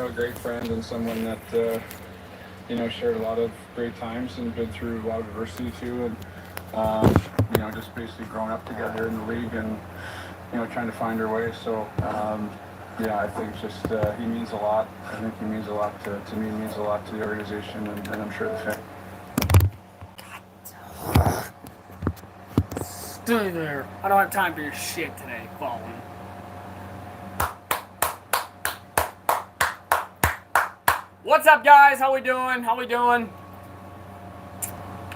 a great friend and someone that shared a lot of great times and been through a lot of adversity too, and just basically growing up together in the league and trying to find our way. So I think just he means a lot. I think he means a lot to me. He means a lot to the organization, and I'm sure the fans. Stay there. I don't have time for your shit today, Fallen. What's up, guys? How we doing?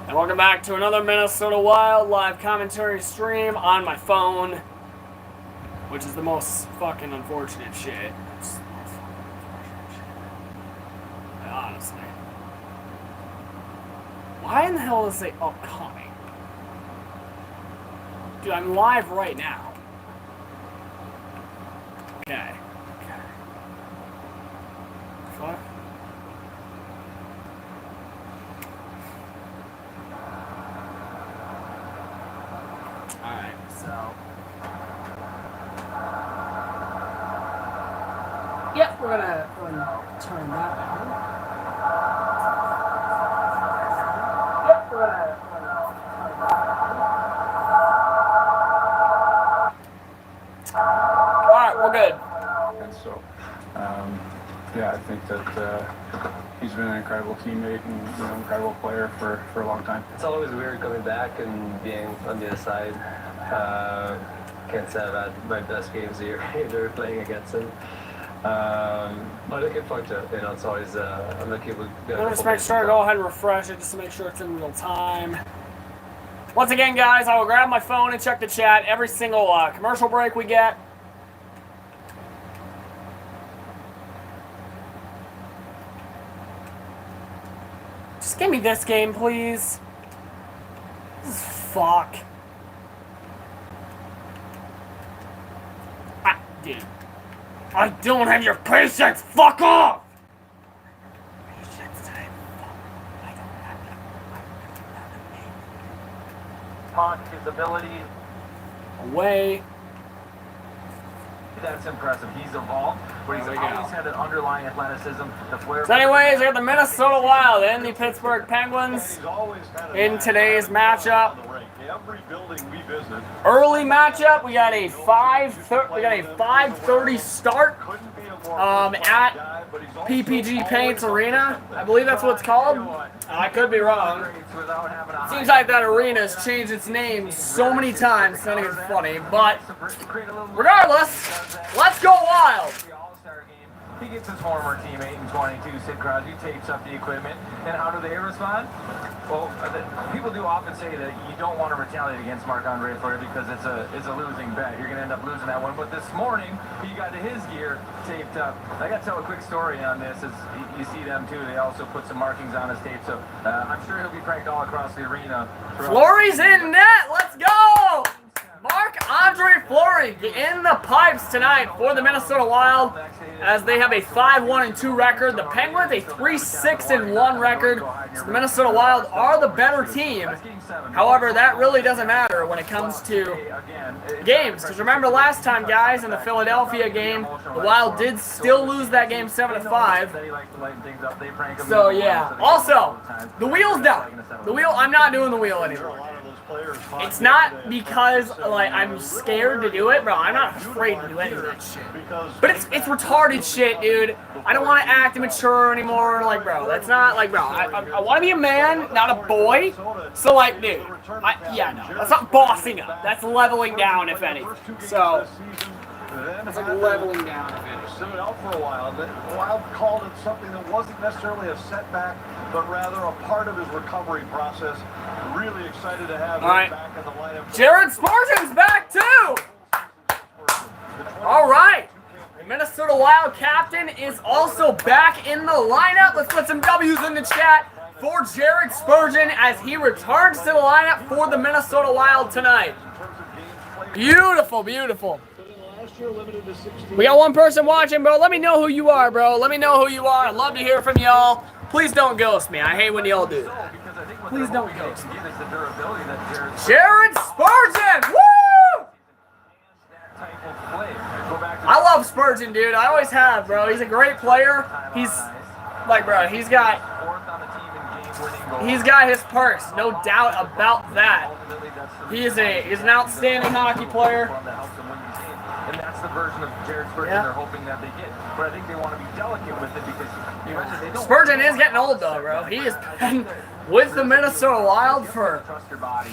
And welcome back to another Minnesota Wild live commentary stream on my phone, which is the most fucking unfortunate shit. It's the most fucking unfortunate shit. Honestly. Why in the hell is it upcoming? Dude, I'm live right now. Okay. Fuck. Alright, so. Yep, we're gonna turn that down. Yep, we're gonna turn that down. Alright, we're good. And so, I think that he's been an incredible teammate and incredible player for a long time. It's always weird coming back and being on the other side. Can't say I've had my best games here either playing against him. But it can fluctuate, it's always, I'm lucky with... Let's make sure to go ahead and refresh it just to make sure it's in real time. Once again, guys, I will grab my phone and check the chat every single commercial break we get. Just give me this game, please. Fuck. Dude. I don't have your patience! Fuck off! His ability. Away. That's impressive. He's evolved, but he's always had an underlying athleticism. So anyways, we got the Minnesota Wild and the Pittsburgh Penguins in today's matchup. Early matchup, we got a 5:30 start at PPG Paints Arena. I believe that's what it's called. I could be wrong. Seems like that arena's changed its name so many times, it's not even funny. But regardless, let's go Wild! He gets his former teammate in 22, Sid Crosby, tapes up the equipment. And how do they respond? Well, people do often say that you don't want to retaliate against Marc-Andre Fleury because it's a losing bet. You're going to end up losing that one. But this morning, he got to his gear taped up. I got to tell a quick story on this. As you see them too, they also put some markings on his tape. So I'm sure he'll be pranked all across the arena. Fleury's in net. Let's go! Marc-Andre Fleury in the pipes tonight for the Minnesota Wild as they have a 5-1-2 record. The Penguins a 3-6-1 record. So the Minnesota Wild are the better team. However, that really doesn't matter when it comes to games. Because remember last time, guys, in the Philadelphia game, the Wild did still lose that game 7-5. So yeah. Also, the wheel's down. I'm not doing the wheel anymore. It's not because I'm scared to do it, bro. I'm not afraid to do any of that shit. But it's retarded shit, dude. I don't want to act immature anymore. Bro, that's not bro. I want to be a man, not a boy. So dude, no, that's not bossing up. That's leveling down, if anything. So it's leveling down, if anything. Sit out for a while. The Wild called it something that wasn't necessarily a setback, but rather a part of his recovery process. Really excited to have him back in the lineup. Jared Spurgeon's back too! All right. The Minnesota Wild captain is also back in the lineup. Let's put some W's in the chat for Jared Spurgeon as he returns to the lineup for the Minnesota Wild tonight. Beautiful, beautiful. We got one person watching, bro. Let me know who you are, bro. Let me know who you are. I'd love to hear from y'all. Please don't ghost me. I hate when y'all do that. Please don't ghost me. Jared Spurgeon! Woo! I I love Spurgeon, dude. I always have, bro. He's a great player. He's like, bro, he's got his perks, no doubt about that. He's an outstanding hockey player. And that's the version of Jared Spurgeon they're hoping that they get. But I think they want to be delicate with it because they don't. Spurgeon is getting old though, bro. He has been with the Minnesota Wild for,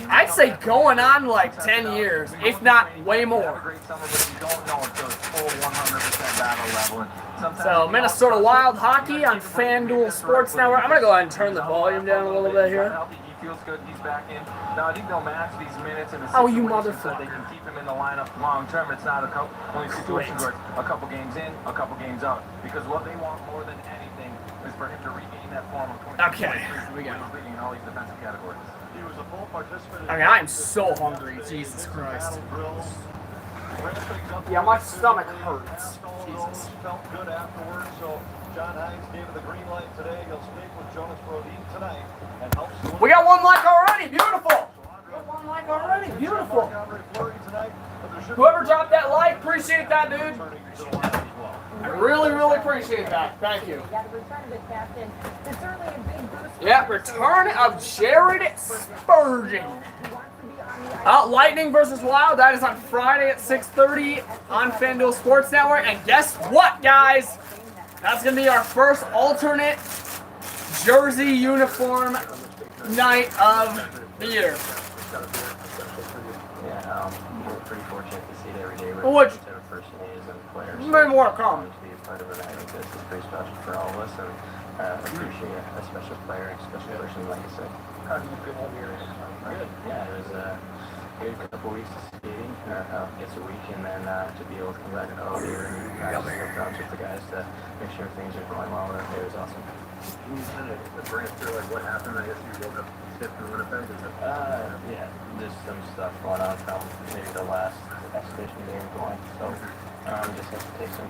I'd say, going on like 10 years, if not way more. So Minnesota Wild hockey on FanDuel Sports Network. I'm gonna go ahead and turn the volume down a little bit here. Feels good. He's back in. Now I think they'll match these minutes in the Oh, you so motherfucker. they can keep him in the lineup long term. It's not only situations where it's a couple games in, a couple games out. Because what they want more than anything is for him to regain that form of 20. Okay, here we go. Leading in all these defensive categories. He was a full participant. I mean, I'm so hungry. Jesus Christ. Yeah, my stomach hurts. Jesus. Felt good afterwards, so John Hines gave it the green light today. He'll speak with Jonas Brodin tonight and help. We got one like already. Beautiful. We got one like already. Beautiful. Whoever dropped that like, appreciate that, dude. I really, really appreciate that. Thank you. Yeah, the return of the captain. It's certainly a big boost. Yeah, return of Jared Spurgeon. Lightning versus Wild. That is on Friday at 6:30 on FanDuel Sports Network. And guess what, guys? That's going to be our first alternate jersey uniform night of the year. Yeah, we're pretty fortunate to see it every day with Which, each other First Nations and players. maybe more to come. To be a part of it, I think this is pretty special for all of us, and appreciate a special player, a special person, like I said. How do you feel over here? Good. Yeah, it was good for a couple weeks of skating, I guess a week, and then to be able to come back out here and practice with the guys to make sure things are going well. It was awesome. Can you kind of bring us through like what happened? I guess you woke up stiff in Winnipeg. Yeah, just some stuff going on from maybe the last expedition they were going. So just have to take some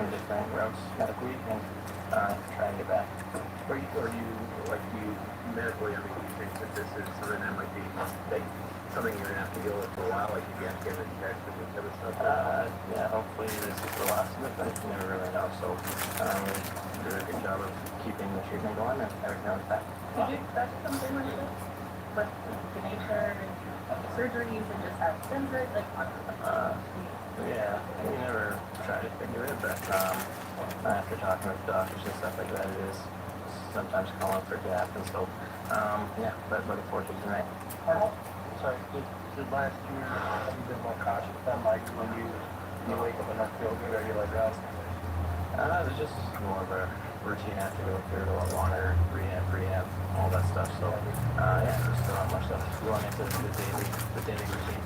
different routes medically and try and get back. Are you like you medically? I mean, do you think that this is something that might be like something you're gonna have to deal with for a while? Like you can't get injected and this other stuff. Yeah, hopefully this is the last of it, but you never really know. So we did a good job of keeping the treatment going and everything was back. Did you expect something like this? But the nature of the surgeries and just how expensive, like, Yeah, we never tried to figure it, but after talking with doctors and stuff like that, it is sometimes common for it to happen. So yeah, but looking forward to tonight. Sorry, did last year have you been more cautious than like when you wake up and not feel good? Are you like that? It was just more of a routine I have to go through, a lot longer rehab, all that stuff. So yeah, there's still not much stuff going into the daily routine.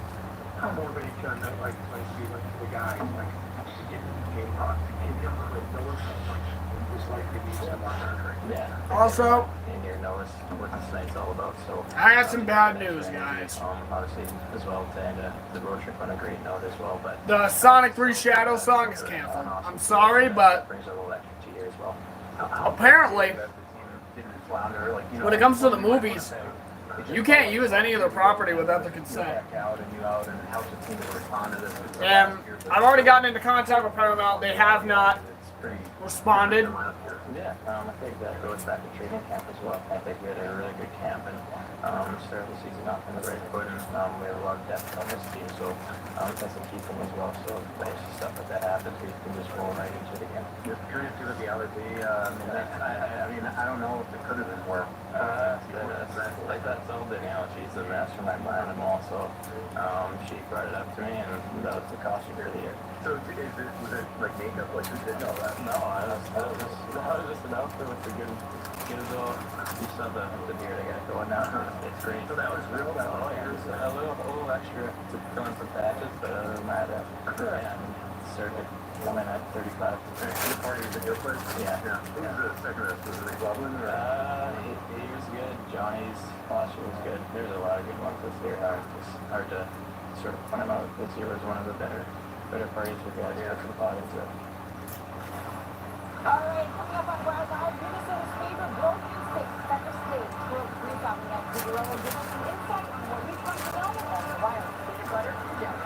How motivated you on that, like when you see like the guys like to get in the game talk to get him to like know so much, just like to be someone. Yeah. Also, And you know what this night's all about. So I got some bad news, guys. Obviously, as well, to end the road trip on a great note as well. But The Sonic 3 Shadow song is canceled. I'm sorry, but brings a little extra to you as well. apparently, when it comes to the movies, you can't use any of their property without the consent. And I've already gotten into contact with Paramount. They have not responded. Yeah, I think that goes back to training camp as well. I think we had a really good camp and started the season off on the right foot, and we have a lot of depth on this team, so that's a key thing as well. So if stuff like that happens, we can just roll right into it again. You're curious to the allergy. I mean, I don't know if it could have been worse. That's all the analogies that master my mind and also she brought it up to me, and that was the cost of the year. So was it like makeup? Like who did all that? No, I was just an outfit with the good little. You saw the beard I got going now. It's great. So that was real. Oh yeah, it was a little extra to throw in some patches, but other than that, yeah, started coming at 35. The party was at your place? Yeah. Who was the second rest? Was it Loveland? He was good. Johnny's posture was good. There's a lot of good ones this year. It's hard to sort of point them out. This year was one of the better parties with guys to the pot into it. all right, coming up on Wild Eye, Minnesota's favorite broken stick, center stage, World Three coming up. Figueroa will give us some insight on what we've come to know about the Wild peanut butter jelly.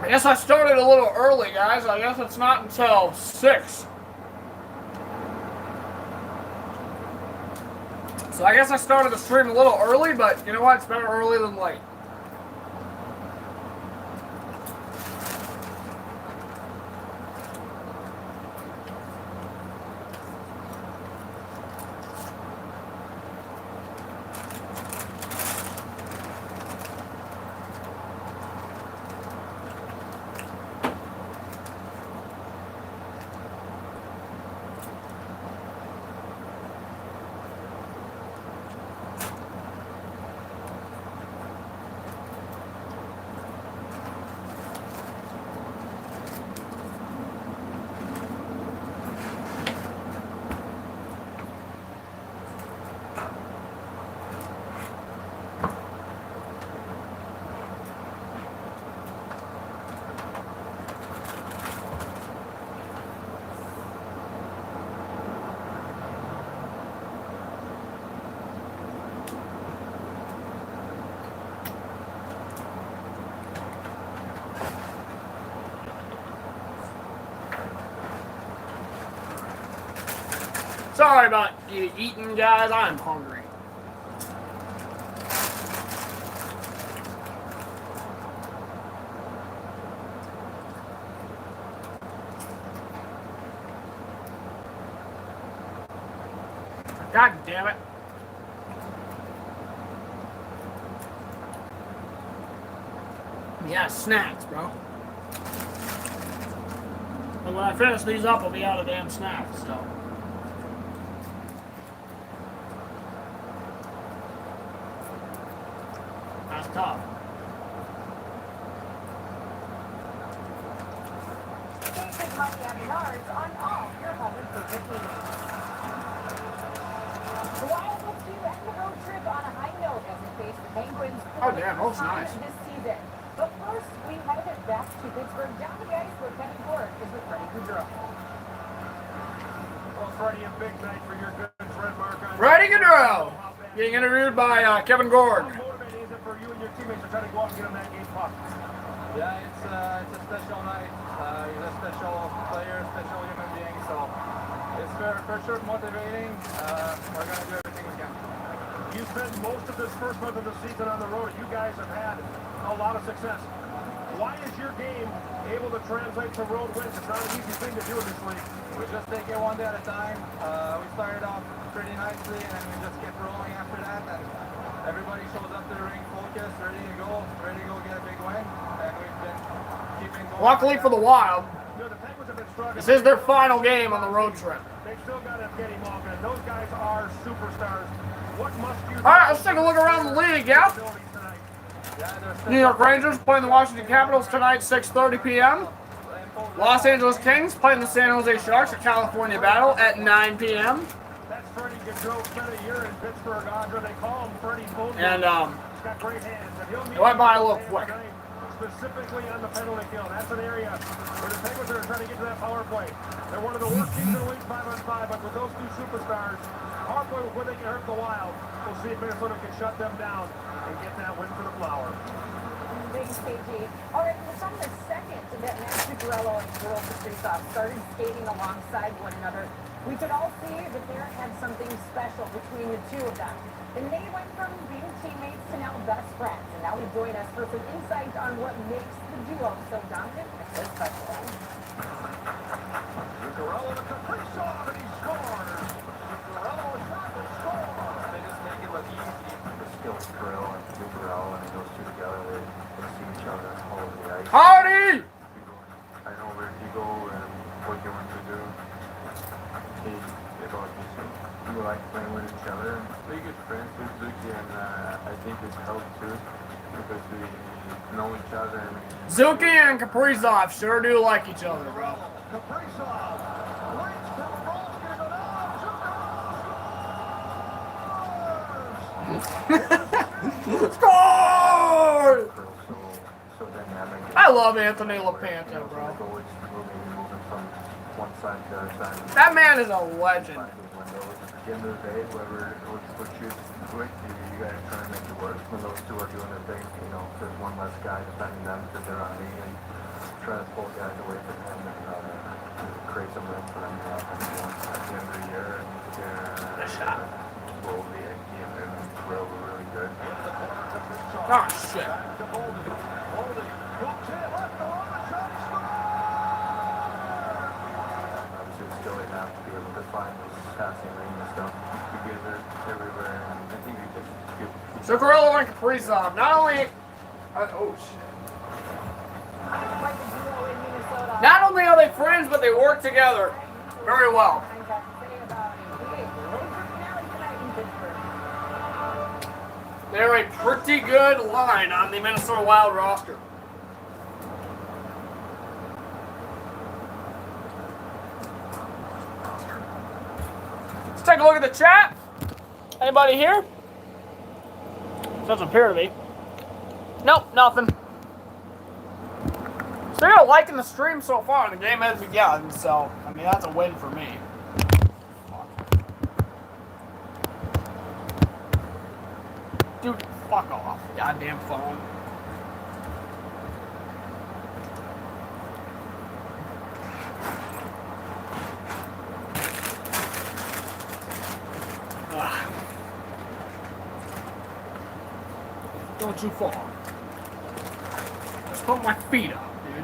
I guess I started a little early, guys. I guess it's not until 6. So I guess I started the stream a little early, but you know what? It's better early than late. Sorry about you eating, guys. I'm hungry. God damn it. Yeah, snacks, bro. But when I finish these up, I'll be out of damn snacks, so. That's tough. Basic money at Menards on all your home improvement needs. The Wild will see you end the road trip on a high note as we face the Penguins for the damn, first that's time nice. this season. But first, we headed back to Pittsburgh down the ice where Kevin Gord is with Freddie Gaudreau. Well, Freddie, a big night for your good friend Mark. Freddie Gaudreau being interviewed by Kevin Gord. How motivating is it for you and your teammates to try to go out and get him that game puck? Yeah, it's a special night. He's a special player, special human being, so it's for sure motivating. We're going to do everything we can. You spent most of this first month of the season on the road. You guys have had a lot of success. Why is your game able to translate to road wins? It's not an easy thing to do in this league. We just take it one day at a time. We started off pretty nicely, and then we just kept rolling after that. And everybody shows up to the ring focused, ready to go get a big win. And we've been keeping going. Luckily for the Wild, You know, the Penguins have been struggling. this is their final game on the road trip. They've still got to get him off, and those guys are superstars. What must you do? All right, let's take a look around the league, yeah? New York Rangers playing the Washington Capitals tonight, 6:30 p.m. Los Angeles Kings playing the San Jose Sharks at California Battle at 9 p.m. That's Freddie Gaudreau, spent a year in Pittsburgh, Andre. They call him Freddie Bulldozer. And He's got great hands. And he'll it went by a little quick. Specifically on the penalty kill. That's an area where the Penguins are trying to get to that power play. They're one of the worst teams in the league 5-on-5, but with those two superstars, power play where they can hurt the Wild. We'll see if Minnesota can shut them down and get that win for the Flower. Thanks, KG. All right, well, on the second that Matt Zuccarello and Joel Kaprizov started skating alongside one another, we could all see that there had something special between the two of them. And they went from being teammates to now best friends. And now we join us for some insight on what makes the duo so dominant and so special. Zuccarello to Kaprizov, and he scores! Zuccarello is not to score! They just make it look easy. The skill of Grill and Zuccarello, and those two together, they see each other all over the ice. Hardy! I know where he go and what he wants to do. They both we like playing with each other. We're good friends with Zuki, and I think it's helped too because we know each other. And Zuki and Kaprizov sure do like each other, bro. Kaprizov waits for the ball to go down. Score! so dynamic. I love Anthony LaPanta, bro. Moving from one side to the other side. That man is a legend. At the end of the day, whoever shoots quick, you gotta try and make it work. when those two are doing their thing, you know, there's one less guy defending them because they're on me and trying to pull guys away from them and create some room for them to happen at the end of the year. And slowly and Grill were really good. Oh, shit. Obviously, we still didn't have to be able to find those passing lane and stuff. You guys are everywhere, and I think we just get. Zuccarello and Kaprizov. Not only. Oh, shit. Quite the duo in Minnesota. Not only are they friends, but they work together very well. They're a pretty good line on the Minnesota Wild roster. Let's take a look at the chat. Anybody here? Doesn't appear to be. Nope, nothing. So you're liking the stream so far. The game has begun, so I mean that's a win for me. Dude, fuck off. Goddamn phone. Ugh. Don't you fall. Just put my feet up, dude.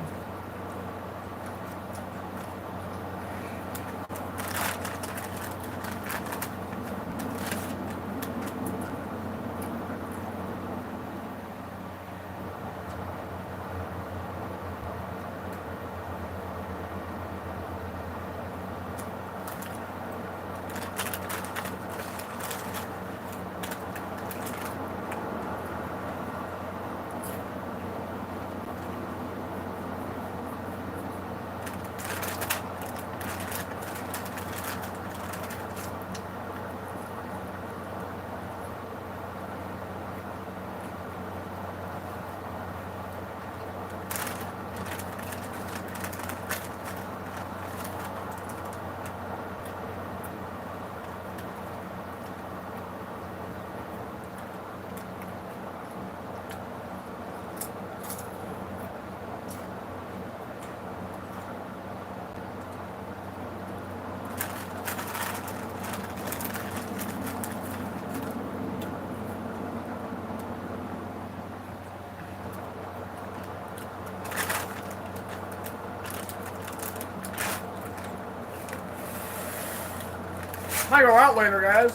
Might go out later, guys,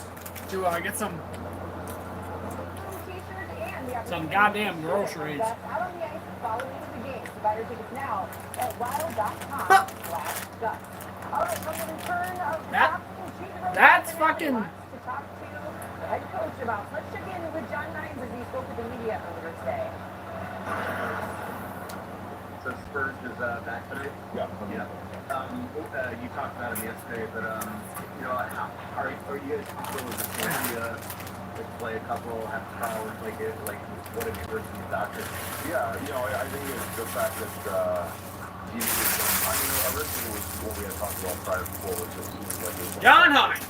to get some goddamn groceries. Out on the ice following the game. So buy your tickets now at wild.com/guts. All right, from the return of That's fucking. to talk to the head coach about. Let's check in with John Nines as he spoke with the media earlier today. So Spurs is back today? Yeah. You talked about him yesterday, but you know, are you guys comfortable with this idea? Like play a couple half hours, like what have you heard from the doctor? Yeah, you know, I think it's the fact that he was. I mean, originally was what we had talked about prior before, was it seems like it was John Hines.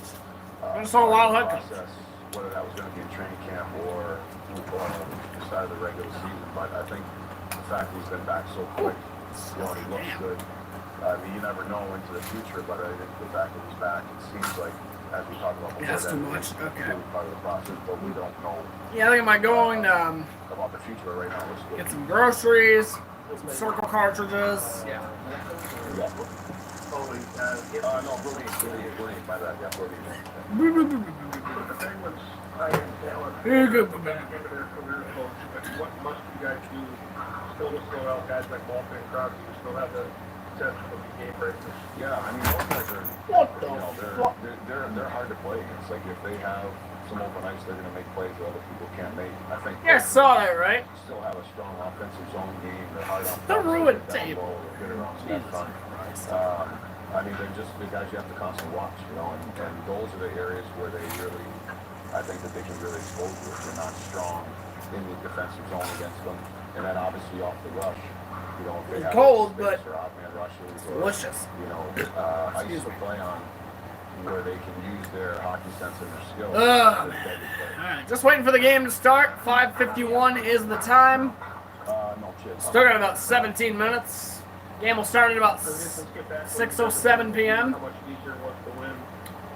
Minnesota Wild head coach. process, whether that was going to be in training camp or the start of the regular season. But I think the fact he's been back so quick, you know, he looks good. I mean, you never know into the future, but I think the fact that he's back, it seems like, as we talked about before, That's that too much. it's Okay. really part of the process, but we don't know Yeah, I think I might going to about the future right now. Looks good. get some groceries, some circle cartridges. Yeah. Yeah. No, Brody, my bad. Yeah, Brody. The Penguins, I understand what their career coach, but what must you guys do still to slow out guys like Malkin and Crosby who still have the sense of the game breakers? Yeah, I mean, those guys are, What the you know, fuck? they're hard to play against. Like, if they have some open ice, they're going to make plays that other people can't make. I think Yeah, I saw that, right? they still have a strong offensive zone game. They're hard on The ruined tape. table. They're good around Jesus that fun. I mean, they're just the guys you have to constantly watch, you know, and those are the areas where they really, I think that they can really expose you if you're not strong in the defensive zone against them. And then obviously off the rush, you know, if they It's have cold, space but or off-man rushes or, delicious. you know, ice to play on, where they can use their hockey sense and their skills. Oh, man. All right, just waiting for the game to start. 5:51 is the time. No shit. Still got about 17 minutes. Game will start at about 6:07 p.m. How much easier was to win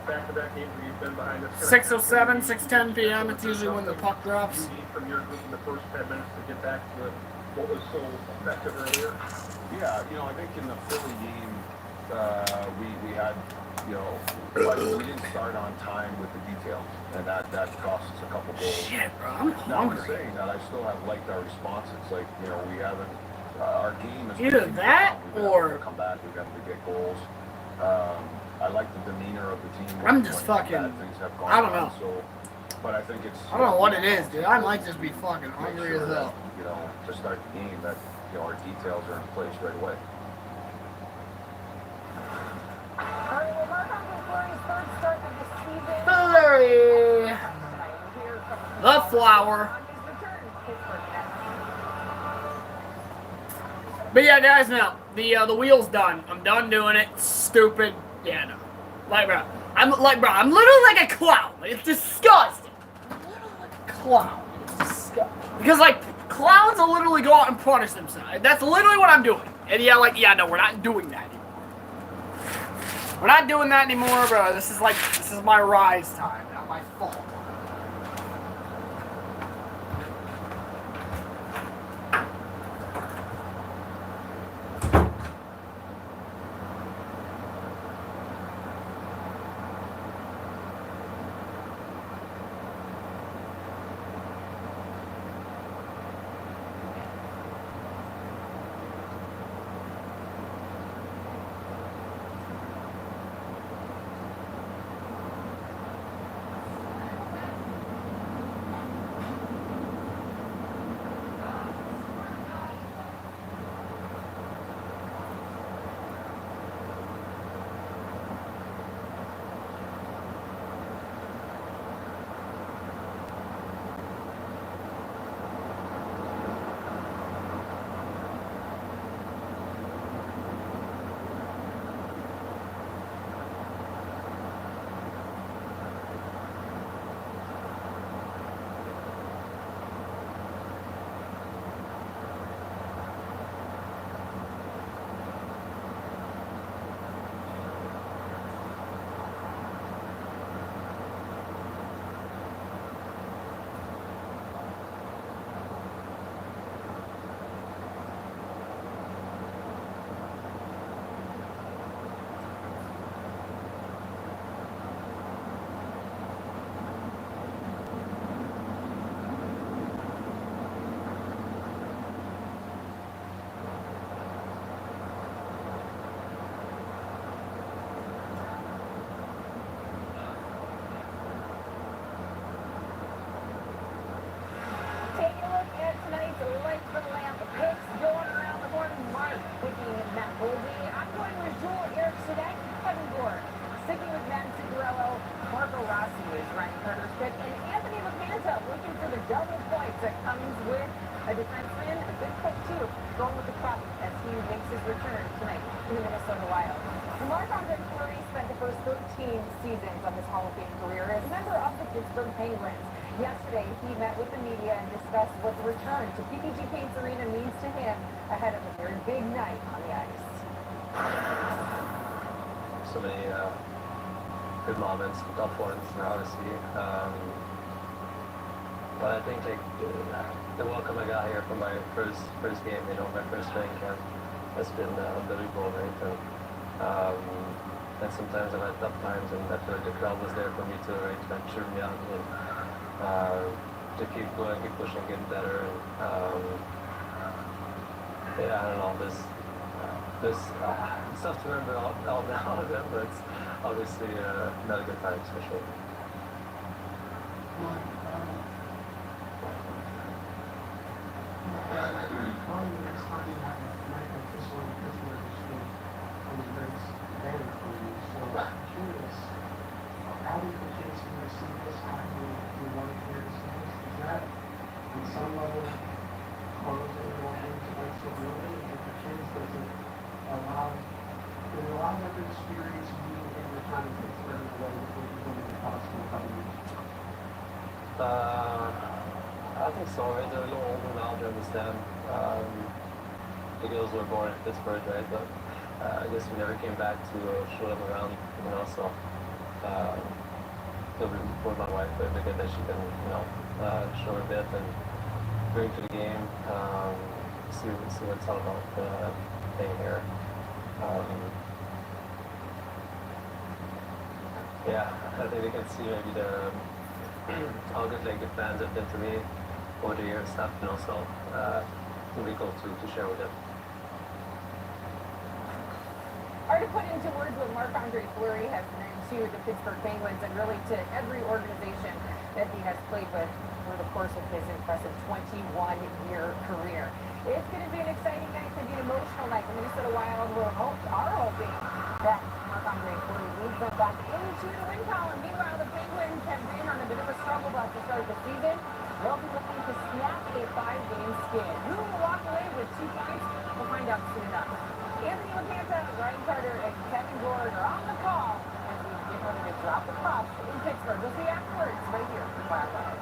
back-to-back games where you've been behind us? 6:07, 6:10 p.m. It's usually when the puck drops. You need from your group in the first 10 minutes to get back to what was so effective earlier? Yeah, I think in the Philly game, we had, but we didn't start on time with the details, and that cost us a couple goals. Shit, bro, I'm Now, I'm hungry. saying that I still have liked our responses. Like, we haven't, our game is Either that we've been or- able to come back. We've been able to get goals. I like the demeanor of the team. I'm just when fucking- bad things have gone I don't on, know. So, but I think it's. I don't know what it is, dude. I might just be fucking make hungry sure as hell. that, to start the game, that our details are in place right away. All right, well, Marc-Andre Fleury's third start of the season. Fleury, Here from the flower. on his return to Pittsburgh next. But yeah, guys, now the wheel's done. I'm done doing it. Stupid. Yeah, no. Bro, I'm literally like a clown. Like, it's disgusting. I'm literally like a clown. It's disgusting. Because clowns will literally go out and punish themselves. That's literally what I'm doing. And no, we're not doing that anymore. We're not doing that anymore, bro. This is my rise time, not my fault. Take a look at tonight's light for the lamp picks going around the horn. Mark picking Matt Boldy. I'm going with Joel Eric Sedek, Kevin Gore. Sticking with Matt Zuccarello, Marco Rossi is Ryan Carter's pick, and Anthony LaPanta looking for the double points that comes with a defenseman, a good pick too, going with the crop as he makes his return tonight to the Minnesota Wild. Marc-Andre Fleury spent the first 13 seasons of his Hall of Fame career as a member of the Pittsburgh Penguins. Yesterday, he met with the media and discussed what the return to PPG Paints Arena means to him ahead of a very big night on the ice. So many good moments, tough ones, obviously. But I think the welcome I got here for my first game, my first training camp, has been unbelievable, right? And sometimes I've had tough times, and I feel like the crowd was there for me too, right? To cheer me on and to keep going, keep pushing, getting better. And I don't know. This it's tough to remember all of them, but it's obviously not a good time, especially. Some level, close and go into tonight's ability, if the kids doesn't allow There's a lot of different experience being in your time in Pittsburgh and the way that you're going to be possible coming in. I think so, right? They're a little older now to understand. The girls were born in Pittsburgh, right? But I guess we never came back to show them around, you know, so it'll be for my wife, but it'll be good that she can, you know, show her a bit and bring to the game, see what it's all about playing here. Yeah, I think they can see maybe how good like the fans have been to me over the years and stuff, you know, so it'll be cool to share with them. Hard to put into words what Marc-Andre Fleury has meant to the Pittsburgh Penguins and really to every organization that he has played with over the course of his impressive 21-year career. It's going to be an exciting night, to be an emotional night. The Minnesota Wild are hoping that Marc-Andre Fleury leads them back into the win column. Meanwhile, the Penguins have been on a bit of a struggle bus to start the season. They'll be looking to snap a 5-game skid. Who will walk away with 2 points? We'll find out soon enough. Anthony LaPanta, Ryan Carter, and Kevin Gord are on the call as we get ready to drop the puck in Pittsburgh. We'll see you afterwards right here for Wild Live.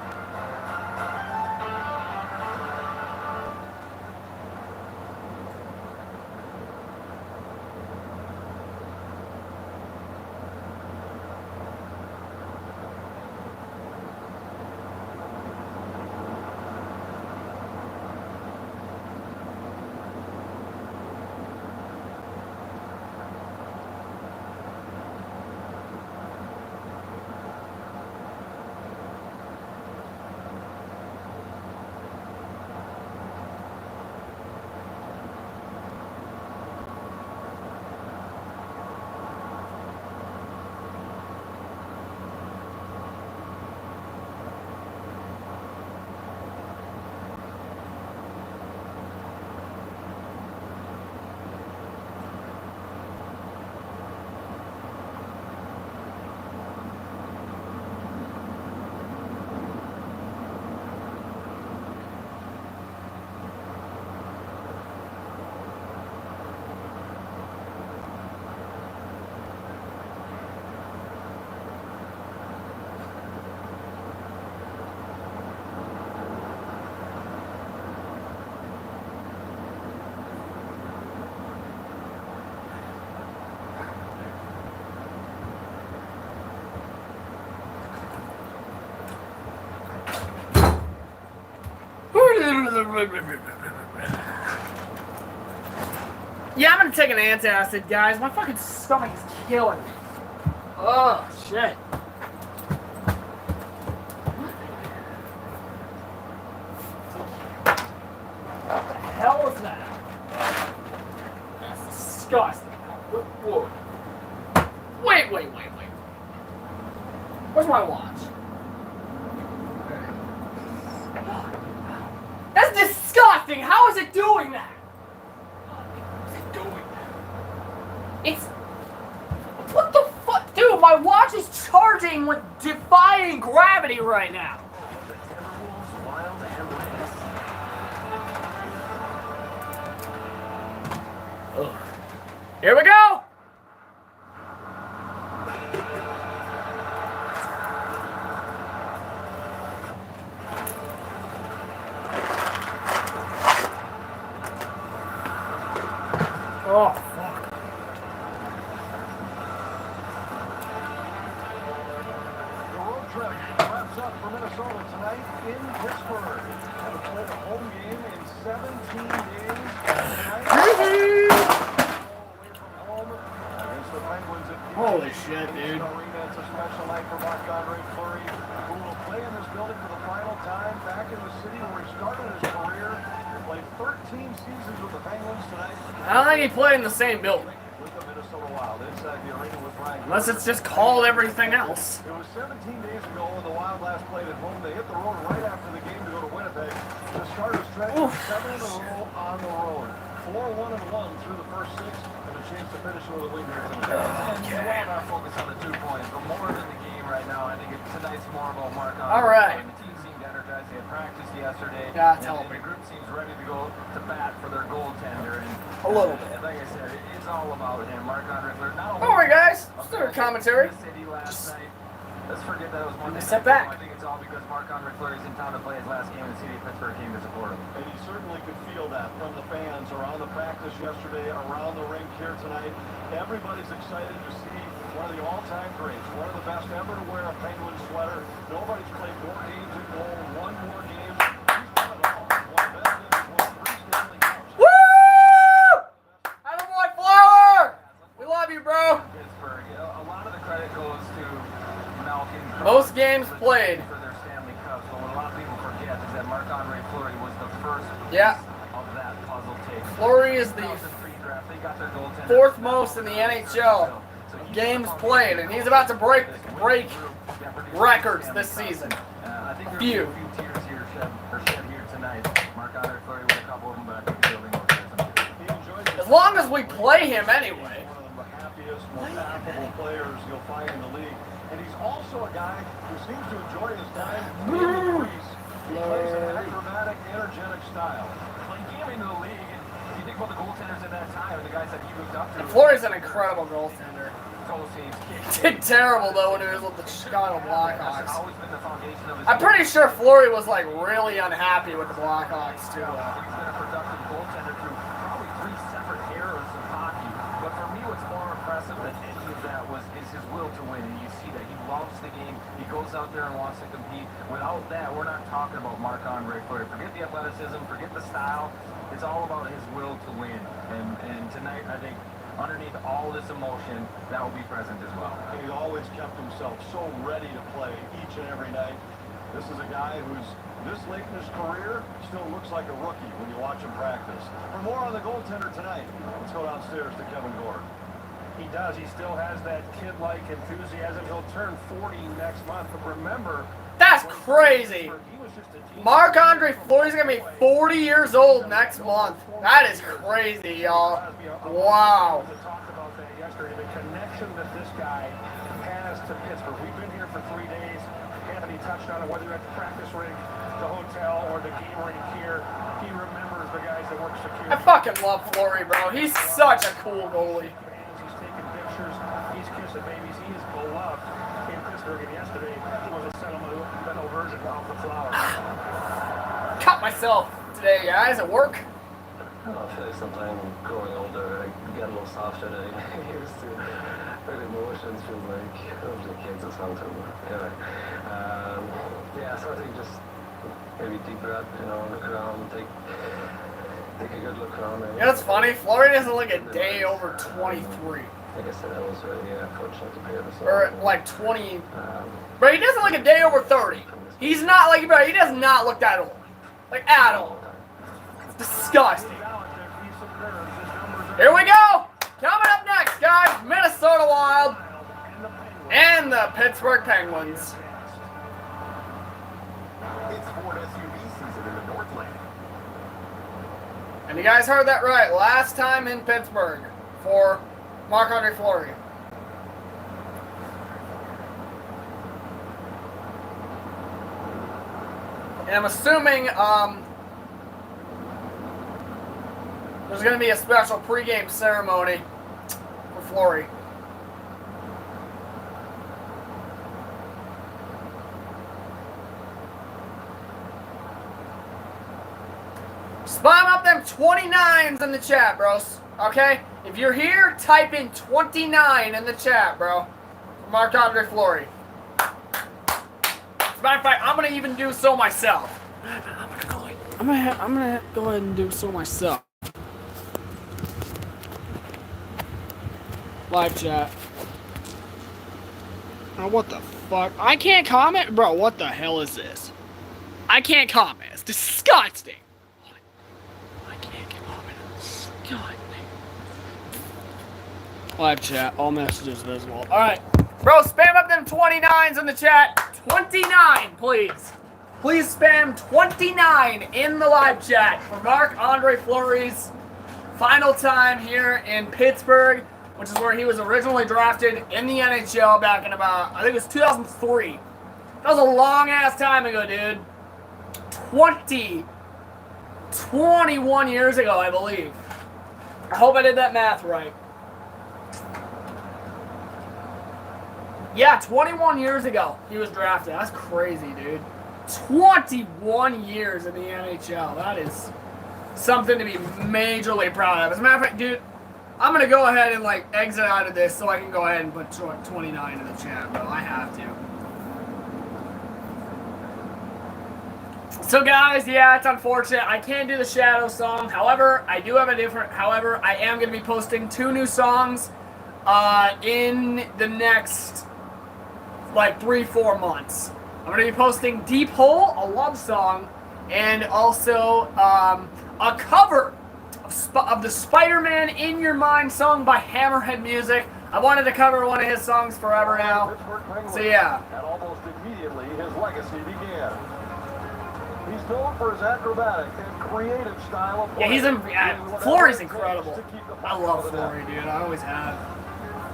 Yeah, I'm gonna take an antacid, guys. My fucking stomach is killing me. Oh, shit. What the hell is that? That's disgusting. Whoa. Wait. Where's my watch? That's disgusting! How is it doing that? It's... What the fuck? Dude, my watch is charging with defying gravity right now. Ugh. Here we go! Oh, fuck. The road trip wraps up for Minnesota tonight in Pittsburgh. Haven't played a home game in 17 days. Away from home against the Penguins at Holy shit, dude. Arena. It's a special night for Marc-Andre Fleury, who will play in this building for the final time back in the city where he started his career. Played 13 seasons with the Penguins tonight. I don't think he played in the same building. With the Minnesota Wild inside the arena with Ryan. Unless it's just called everything else. It was 17 days ago when the Wild last played at home. They hit the road right after the game to go to Winnipeg. The start of stretch 7 in a row on the road. 4-1-1 through the first 6 and a chance to finish with a win here tonight. And the Wild are focused on the 2 points, but more than the game right now. I think tonight's more about Marc-Andre. All right. The team seemed energized. at practice yesterday. Yeah, and tell me. the group seems ready to go to bat for their goaltender. And A little bit. like I said, it's all about him. Marc-Andre Fleury. Not only Don't worry, guys. Just a commentary. City last night. Let's forget that was Monday. Step back. I think it's all because Marc-Andre Fleury's in town to play his last game, and the city of Pittsburgh came to support him. And he certainly could feel that from the fans around the practice yesterday, around the rink here tonight. Everybody's excited to see one of the all-time greats, one of the best ever to wear a Penguin sweater. Nobody's played more games in goal, won more games. He's done it all. Won Vezina, won 3 Stanley Cups. Woo! Attaboy, Flower! We love you, bro. Pittsburgh. A lot of the credit goes to Malkin. Most games played. For their Stanley Cups. But what a lot of people forget is that Marc-Andre Fleury was the first piece Yeah. of that puzzle taken. Fleury is the 2003 draft. They got their goaltender. fourth most in the NHL games played, and he's about to break records this season. I think A there's few. a few tears here shed here tonight. Marc-Andre Fleury with a couple of them, but I think the building will get some tears. He enjoys it. As long as we play him anyway. One of the happiest, most affable players you'll find in the league. And he's also a guy who seems to enjoy his time in the crease. He plays an acrobatic, energetic style. When he came into the league, and if you think about the goaltenders at that time, and the guys that he looked up to, And Fleury's an incredible goaltender. goal saves, kicks. Did terrible though when he was with the Chicago That's Blackhawks. always been the foundation of his I'm game. pretty sure Fleury was like really unhappy with the Blackhawks too. He's been a productive goaltender through probably 3 separate eras of hockey. But for me, what's more impressive than any of that is his will to win. And you see that he loves the game. He goes out there and wants to compete. Without that, we're not talking about Marc-Andre Fleury. Forget the athleticism, forget the style. It's all about his will to win. And tonight, I think, underneath all this emotion, that will be present as well. And he's always kept himself so ready to play each and every night. This is a guy who's this late in his career still looks like a rookie when you watch him practice. For more on the goaltender tonight, let's go downstairs to Kevin Gore. He does. He still has that kid-like enthusiasm. He'll turn 40 next month. But remember, That's crazy. he was just a teen. Marc-Andre Fleury's gonna be 40 years old next month. That is crazy, y'all. Wow. We talked about that yesterday. The connection that this guy has to Pittsburgh. We've been here for 3 days. Anthony touched on it, whether you're at the practice rink, the hotel, or the game rink here. He remembers the guys that work security. I fucking love Fleury, bro. He's such a cool goalie. He's taking pictures. He's kissing babies. He is beloved in Pittsburgh. And yesterday was a sentimental version of the flower. Cut myself today, guys, at work. I don't know, I feel like sometimes growing older, I get a little softer than I used to. Like emotions feel like I was a kid or something. Anyway, yeah, so I think just maybe deep breath, look around, take a good look around. You know what's funny? Fleury doesn't look a day over 23. Like I said, I was really fortunate to be able to. Or like 20. But he doesn't look a day over 30. He's not like, bro, he does not look that old. Like, at all. It's disgusting. Here we go! Coming up next, guys, Minnesota Wild and the Pittsburgh Penguins. It's Ford SUV season in the Northland. And you guys heard that right. Last time in Pittsburgh for Marc-Andre Fleury. And I'm assuming there's going to be a special pregame ceremony for Fleury. Spam up them 29s in the chat, bros. Okay? If you're here, type in 29 in the chat, bro. For Marc-Andre Fleury. As a matter of fact, I'm gonna even do so myself. I'm gonna go ahead and do so myself. Live chat. Oh, what the fuck? I can't comment? Bro, what the hell is this? I can't comment. It's disgusting. I can't comment. God. Live chat. All messages visible. Alright. Bro, spam up them 29s in the chat. 29, please. Please spam 29 in the live chat for Marc-Andre Fleury's final time here in Pittsburgh, which is where he was originally drafted in the NHL back in about, I think it was 2003. That was a long ass time ago, dude. 21 years ago, I believe. I hope I did that math right. Yeah, 21 years ago he was drafted. That's crazy, dude. 21 years in the NHL. That is something to be majorly proud of. As a matter of fact, dude, I'm going to go ahead and, like, exit out of this so I can go ahead and put 29 in the chat, bro. I have to. So, guys, yeah, it's unfortunate. I can't do the Shadow song. However, I do have a different... However, I am going to be posting 2 new songs in the next, like, 3-4 months. I'm going to be posting Deep Hole, a love song, and also a cover of the Spider-Man In Your Mind song by Hammerhead Music. I wanted to cover one of his songs forever now. So, yeah. And almost immediately, his legacy began. He's known for his acrobatic and creative style of play. Yeah, he's in... Fleury's incredible. I love Fleury, dude. I always have.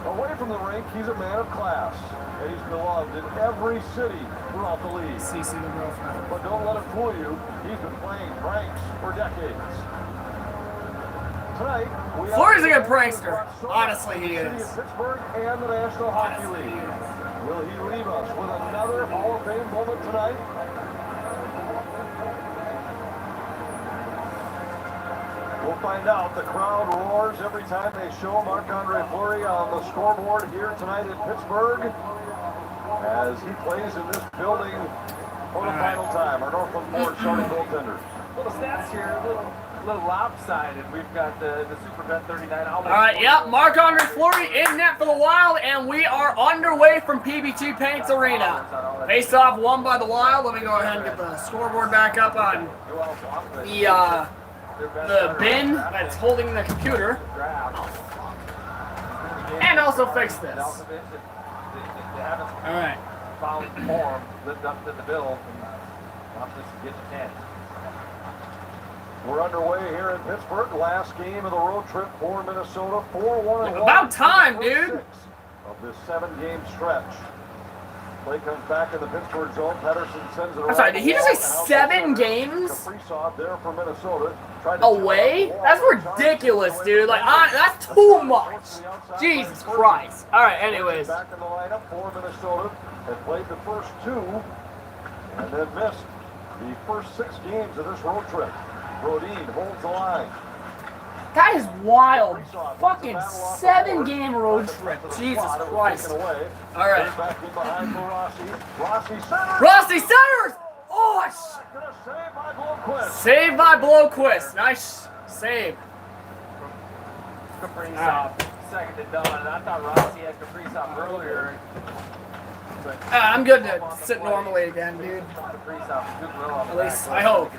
Away from the rink, he's a man of class, and he's beloved in every city throughout the league. CC the girlfriend. But don't let it fool you, he's been playing pranks for decades. Tonight, Fleury's a good prankster. Honestly, he is. Pittsburgh and the National Hockey League. Will he leave us with another Hall of Fame moment tonight? We'll find out. The crowd roars every time they show Marc-Andre Fleury on the scoreboard here tonight in Pittsburgh as he plays in this building for the final time. Our Northland Ford starting goaltender. Little stats here, a little lopsided. We've got the Super Bet 39. All right, yeah, Marc-Andre Fleury in net for the Wild, and we are underway from PBG Paints Arena. Face-off won by the Wild. Let me go ahead and get the scoreboard back up on the bin that's holding the computer. And also fix this. All right. Found form, lived up to the bill, and want this to get to 10. We're underway here in Pittsburgh. Last game of the road trip for Minnesota. 4-1. About time, dude. Of this 7-game stretch. Play comes back in the Pittsburgh zone. Pedersen sends it around. I'm sorry, did he just say 7 games? Kaprizov there for Minnesota. Away? That's ridiculous, dude. Like, that's too much. Jesus Christ. All right, anyways. Back in the lineup for Minnesota. They played the first 2 and then missed the first 6 games of this road trip. Brodin holds the line. That is wild. Fucking 7-game road trip. Jesus Christ. All right. Back in behind for Rossi. Rossi centers. Rossi centers! Oh, saved by Bloquist. Nice save. Kaprizov, second to done. I thought Rossi had Kaprizov earlier. I'm good to sit normally again, dude. At least, I hope.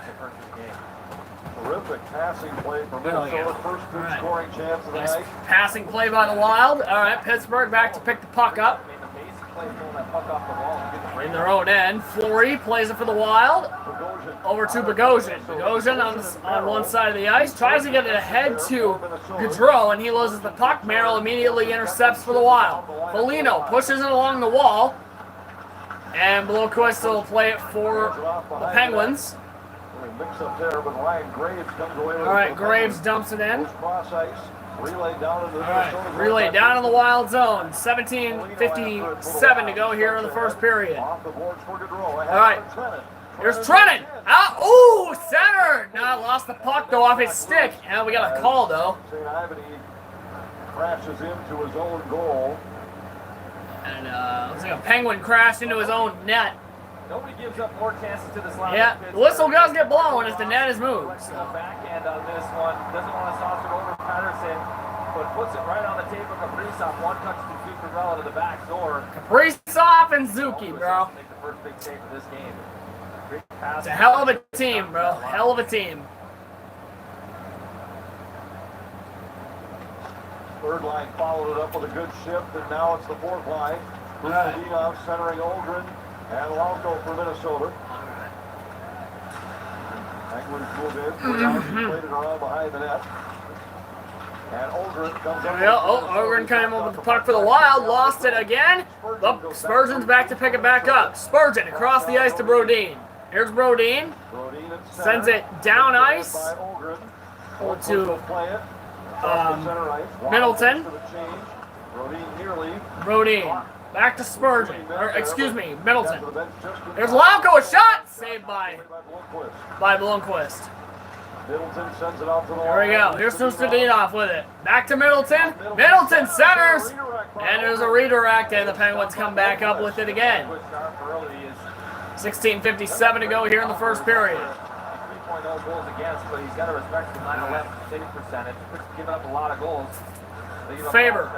Terrific passing play for Minnesota. First good scoring chance of the night. Passing play by the Wild. All right, Pittsburgh back to pick the puck up. In their own end. Fleury plays it for the Wild. Over to Bogosian. Bogosian on one side of the ice. Tries to get it ahead to Gaudreau, and he loses the puck. Merrill immediately intercepts for the Wild. Foligno pushes it along the wall. And Bloquist will play it for the Penguins. Mix up there, but Ryan Graves comes away with all right, Graves dumps it in. Cross ice, relay down into the relay down in the Wild zone. 17:57 to go here in the first period. Off the boards for Gaudreau. All right, here's Trennan. Out, ooh, center. Now lost the puck though off his stick. And we got a call though. St. Ivany crashes into his own goal. And looks like a Penguin crashed into his own net. Nobody gives up more chances to this line. Yeah, the whistle does get blown as the net is moved. So. Backhand on this one. Doesn't want to sauce it over Pedersen, but puts it right on the table. Kaprizov, one touch to Zuccarello to the back door. Kaprizov and Zuki, bro. Make the first big save of this game. Great pass. It's a hell of a team, bro. Hell of a team. Third line followed it up with a good shift, and now it's the fourth line. Kuzmadinov centering Aldrin. And Lauko for Minnesota. Penguins move in. Played it around behind the net. And Aldrin comes up. Aldrin came up with the puck for the Wild. Lost it again. Spurgeon's back to pick it back up. Spurgeon across the ice to Brodin. Here's Brodin. Brodin Sends it down ice. Over to Middleton. Rodin. Back to Spurgeon. Or, excuse me, Middleton. There's Lauko, a shot! Saved by Blomqvist. Middleton sends it out to the There we go. Here's Sustadinov with it. Back to Middleton. Middleton centers. And there's a redirect, and the Penguins come back up with it again. 16:57 to go here in the first period. 3.0 goals against, but he's got to respect the 9/11 save percentage. He's giving up a lot of goals. Faber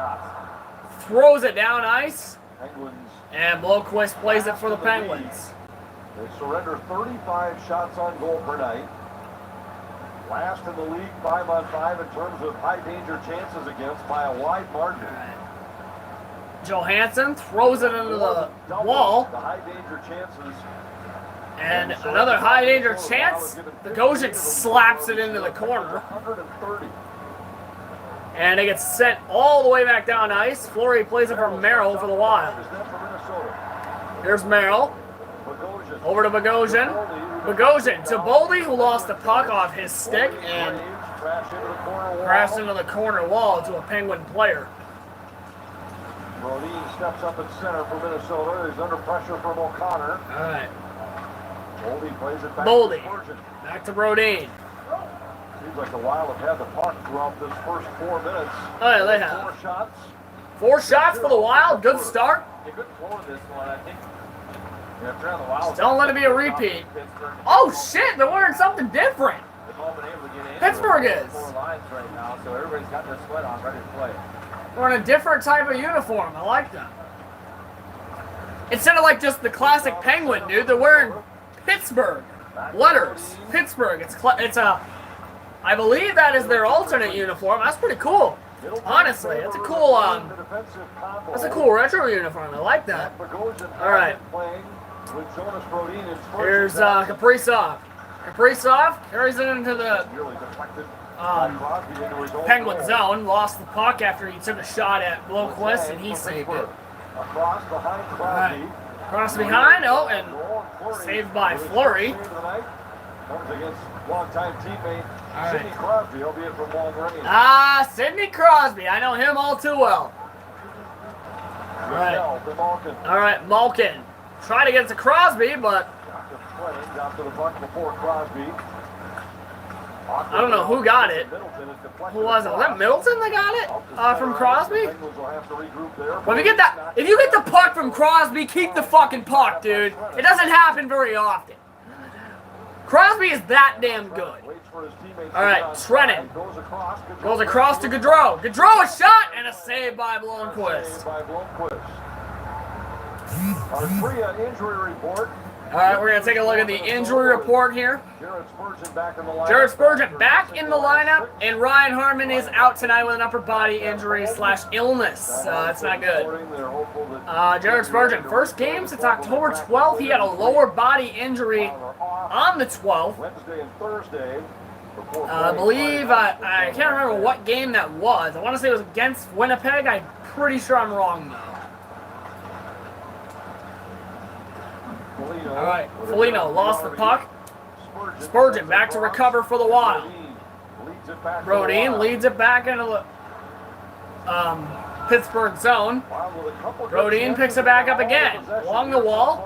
throws it down ice, and Blomqvist plays it for the Penguins. They surrender 35 shots on goal per night. Last in the league 5-on-5 in terms of high danger chances against by a wide margin. Johansson throws it into the wall. The high danger chances. And another high danger chance. Bogosian slaps it into the corner. 130. And it gets sent all the way back down ice. Fleury plays it for Merrill for the Wild. Here's Merrill. Over to Bogosian. Bogosian to Boldy, who lost the puck off his stick and crashed into the corner wall to a Penguin player. Rodin steps up at center for Minnesota. He's under pressure from O'Connor. All right. Boldy plays it back Boldy. to Spurgeon. Back to Rodin. Seems like the Wild have had the puck throughout this first 4 minutes. Oh, yeah, they have. 4 shots. 4 shots for the Wild. Good start. A good flow to this one, I think. Yeah, if you're on the Wild, Don't let it be a repeat. Oh, shit. They're wearing something different. they've all been able to get in. Pittsburgh is. 4 lines right now, so everybody's got their sweat on, ready to play. We're in a different type of uniform. I like that. Instead of like just the classic Penguin, dude, they're wearing Pittsburgh letters. Pittsburgh. It's a. I believe that is their alternate uniform. That's pretty cool. Honestly, it's a cool that's a cool retro uniform. I like that. All right. Here's Kaprizov. Kaprizov carries it into the Penguin zone. Lost the puck after he took a shot at Blomqvist, and he saved it. Cross behind. Oh, and saved by Fleury. Comes against longtime teammate Sidney Crosby, albeit from long range. Sidney Crosby. I know him all too well. All right, Malkin. Try to get to Crosby, but got to the puck before Crosby. I don't know who got it. Who was it? Was that Middleton that got it from Crosby? Well, if you get the puck from Crosby, keep the fucking puck, dude. It doesn't happen very often. Crosby is that damn good. All right, Trennan goes across to Gaudreau. Gaudreau, a shot and a save by Blomqvist. Our injury report. All right, we're going to take a look at the injury report here. Jared Spurgeon back in the lineup, and Ryan Hartman is out tonight with an upper body injury / illness. It's not good. Jared Spurgeon, first game since October 12th. He had a lower body injury on the 12th. I believe, I can't remember what game that was. I want to say it was against Winnipeg. I'm pretty sure I'm wrong, though. All right, Foligno lost the puck. Spurgeon back to recover for the Wild. Rodin leads it back into the Pittsburgh zone. Rodin picks it back up again. Along the wall.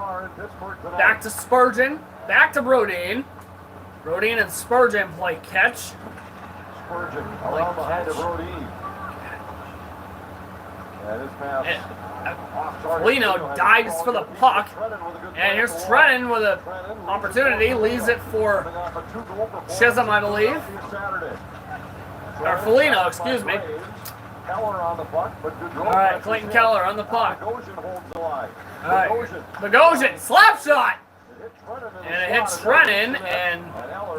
Back to Spurgeon. Back to Rodin. Rodin and Spurgeon play catch. Spurgeon around behind of Rodin. And his pass. Foligno dives for the puck, and here's Trennan with an opportunity, leaves it for Chisholm, I believe. Or Foligno, excuse me. Alright, Clayton Keller on the puck. Alright, Bogosian, slap shot! And it hits Trennan, and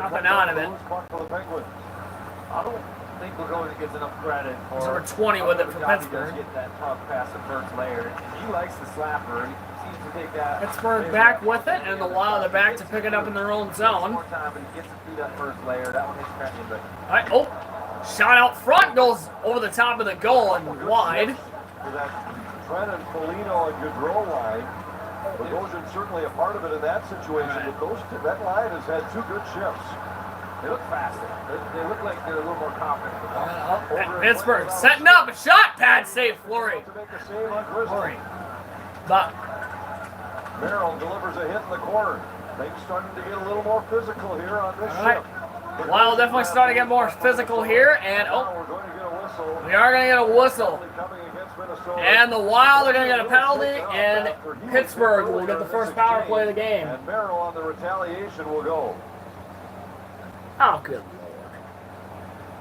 nothing out of it. I think Bogosian gets enough credit for number 20 with it for Pittsburgh. Get that tough past the first layer. He likes the slapper. He seems to take that. Pittsburgh back with it, and the Wild are back to pick it up in their own zone. More time, but he gets it through that first layer. That one hits Trennan, but all right, oh, shot out front, goes over the top of the goal and wide. For that Trennan, Foligno, and Gaudreau line, Bogosian's certainly a part of it in that situation. But that line has had 2 good shifts. They look faster. They look like they're a little more confident. Pittsburgh setting up a shot pad save, Fleury. To make a save on Grizzly. But Merrill delivers a hit in the corner. Things starting to get a little more physical here on this shift. Wild definitely starting to get more physical here, and We're going to get a whistle. we are going to get a whistle. Coming against Minnesota. And the Wild are going to get a penalty, and Pittsburgh will get the first power play of the game. And Merrill on the retaliation will go. Oh, good.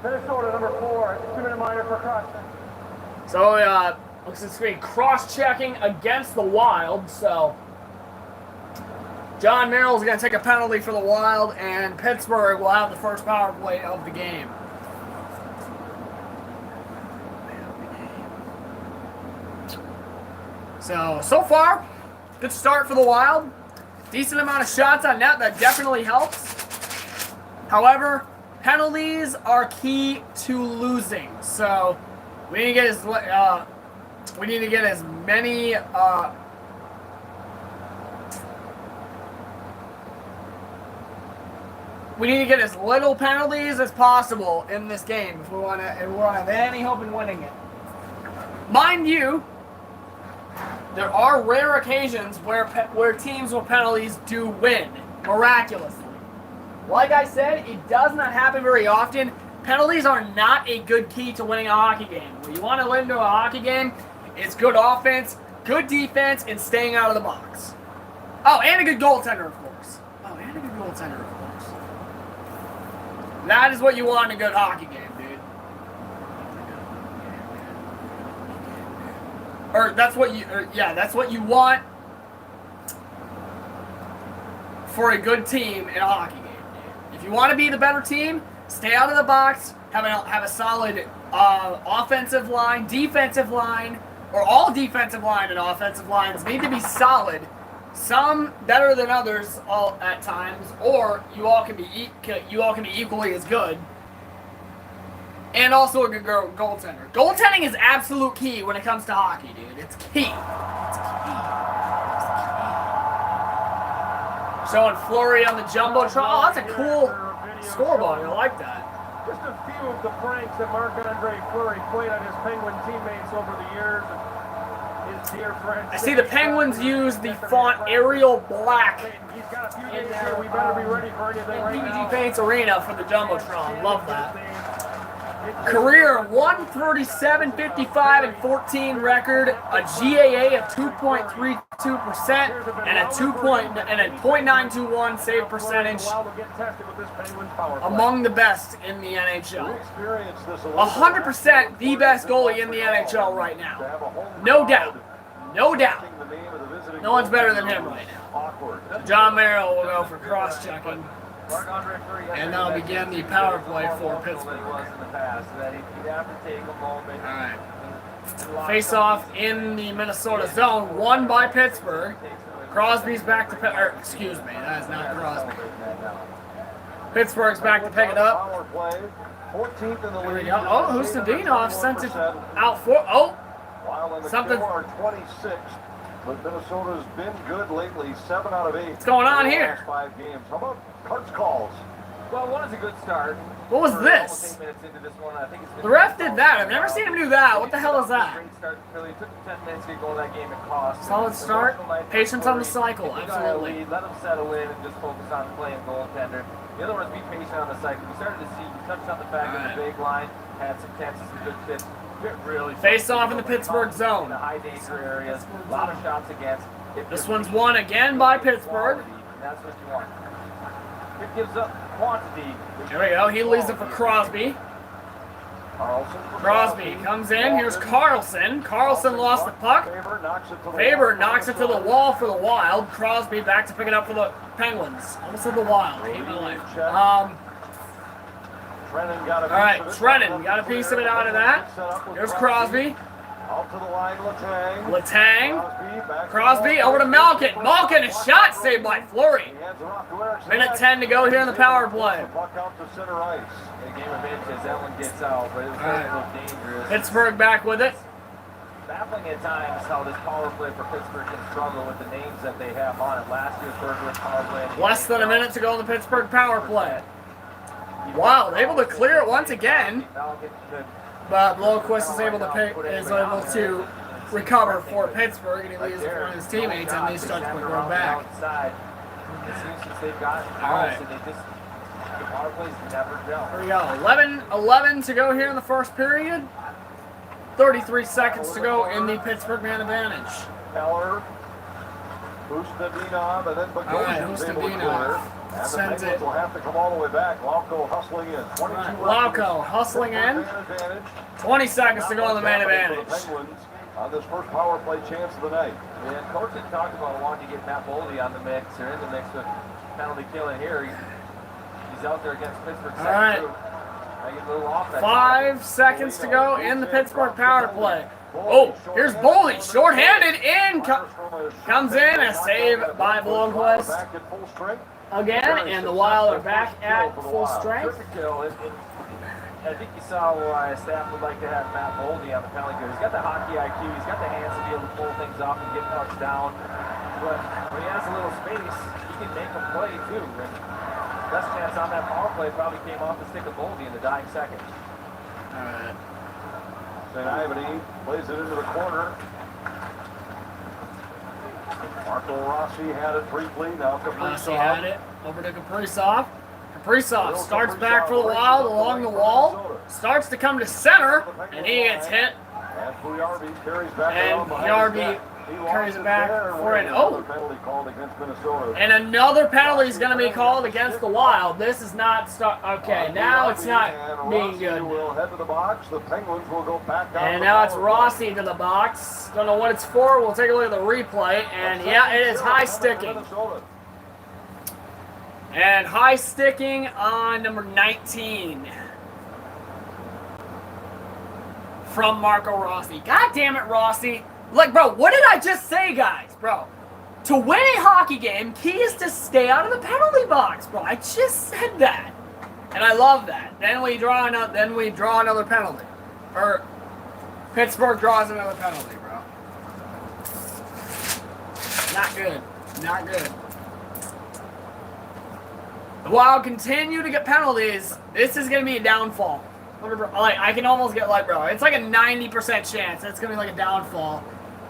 Minnesota, number 4, 2-minute minor for crossing. So, looks like it's going to be cross-checking against the Wild, so John Merrill's going to take a penalty for the Wild, and Pittsburgh will have the first power play of the game. So far, good start for the Wild. Decent amount of shots on net, that definitely helps. However, penalties are key to losing, so we need to get as many we need to get as little penalties as possible in this game if we want to have any hope in winning it. Mind you, there are rare occasions where teams with penalties do win miraculously. Like I said, it does not happen very often. Penalties are not a good key to winning a hockey game. What you want to win to a hockey game is good offense, good defense, and staying out of the box. Oh, and a good goaltender, of course. That is what you want in a good hockey game, dude. That's what you want for a good team in a hockey game. If you want to be the better team, stay out of the box, have a solid offensive line, defensive line, or all defensive line and offensive lines need to be solid. Some better than others at times, or you all can be equally as good. And also a good goaltender. Goaltending is absolute key when it comes to hockey, dude. It's key. Showing Fleury on the jumbotron. Oh, that's a cool scoreboard. I like that. Just a few of the pranks that Marc-Andre Fleury played on his Penguin teammates over the years. His dear friend. I see the Penguins use the font Arial Black He's got a few days here. We better be ready for anything in right now. PG Paints Arena for the jumbotron. Love that. Career 137, 55, and 14 record, a GAA of 2.32%, and a .921 save percentage, among the best in the NHL. 100% the best goalie in the NHL right now. No doubt. No doubt. No one's better than him right now. John Merrill will go for cross-checking. And that'll begin the power play for Pittsburgh. Alright. Face off in the Minnesota zone, won by Pittsburgh. Crosby's back to excuse me, that is not Crosby. Pittsburgh's back to pick it up. There we go. Oh, Hustadinov sent it out for something. But Minnesota's been good lately, 7 out of 8. What's going on here? 5 games. How about Hart's calls? Well, one is a good start. What was this? The ref did that. I've never seen him do that. What the hell is that? Great start. Really took 10 minutes to get going that game. It cost. Solid start. Patience on the cycle. Absolutely. Let them settle in and just focus on playing goaltender. The other one is be patient on the cycle. We started to see, we touched on the fact that the big line had some chances, some good fits. Really face off in the Pittsburgh zone. The high danger areas, a lot of shots against. This one's won again by Pittsburgh. That's what you want. It gives up quantity. There we go. He leaves it for Crosby. Crosby comes in. Here's Carlson. Carlson lost the puck. Faber knocks it to the wall for the Wild. Crosby back to pick it up for the Penguins. Almost said the Wild. I hate my life. Alright, Trennan got a piece of it out of that. Here's Crosby. Out to the line, Letang. Crosby over to Malkin. Malkin, a shot saved by Fleury. Minute 10 to go here in the power play. Puck out to center ice. The game of inches, that one gets out, but it was very dangerous. Pittsburgh back with it. baffling at times how this power play for Pittsburgh can struggle with the names that they have on it. Last year, third with power play. Less than a minute to go in the Pittsburgh power play. Wow, able to clear it once again. But Bloquist is able to recover for Pittsburgh, and he leaves it for his teammates, and they start to go back. All right. Here we go. 11 to go here in the first period. 33 seconds to go in the Pittsburgh man advantage. Keller, Hustadinov, and then Bogosian's able to clear. And the Penguins will have to come all the way back. Lauko hustling in. 22 Lauko hustling in. 20 seconds to go on the man advantage. Penguins on this first power play chance of the night. And Coach had talked about wanting to get Matt Boldy on the mix, or in the mix with penalty killing here. He's out there against Pittsburgh. All right. 5 seconds to go in the Pittsburgh power play. Oh, here's Boldy, shorthanded in, comes in, a save by Bloquist again, and the Wild are back at full strength. I think you saw why staff would like to have Matt Boldy on the penalty kill. He's got the hockey IQ, he's got the hands to be able to pull things off and get pucks down. But when he has a little space, he can make a play too. And best chance on that power play probably came off the stick of Boldy in the dying seconds. All right. St. Ivany plays it into the corner. Marco Rossi had it briefly. Now Rossi had it over to Kaprizov. Kaprizov starts back for the Wild along the wall. Starts to come to center, and he gets hit. And Puyarvi carries back. And Puyarvi carries it back for an penalty called against Minnesota. And another penalty is going to be called against the Wild. This is not okay. Now it's not being good. Will head to the box. The Penguins will go back down. And now it's Rossi to the box. Don't know what it's for. We'll take a look at the replay. And yeah, it is high sticking. And high sticking on number 19 from Marco Rossi. God damn it, Rossi. Like, bro, what did I just say, guys? Bro, to win a hockey game, key is to stay out of the penalty box, bro. I just said that. And I love that. Then we draw another penalty. Or Pittsburgh draws another penalty, bro. Not good. Not good. The Wild continue to get penalties. This is going to be a downfall. Like, I can almost get, like, bro, it's like a 90% chance it's going to be like a downfall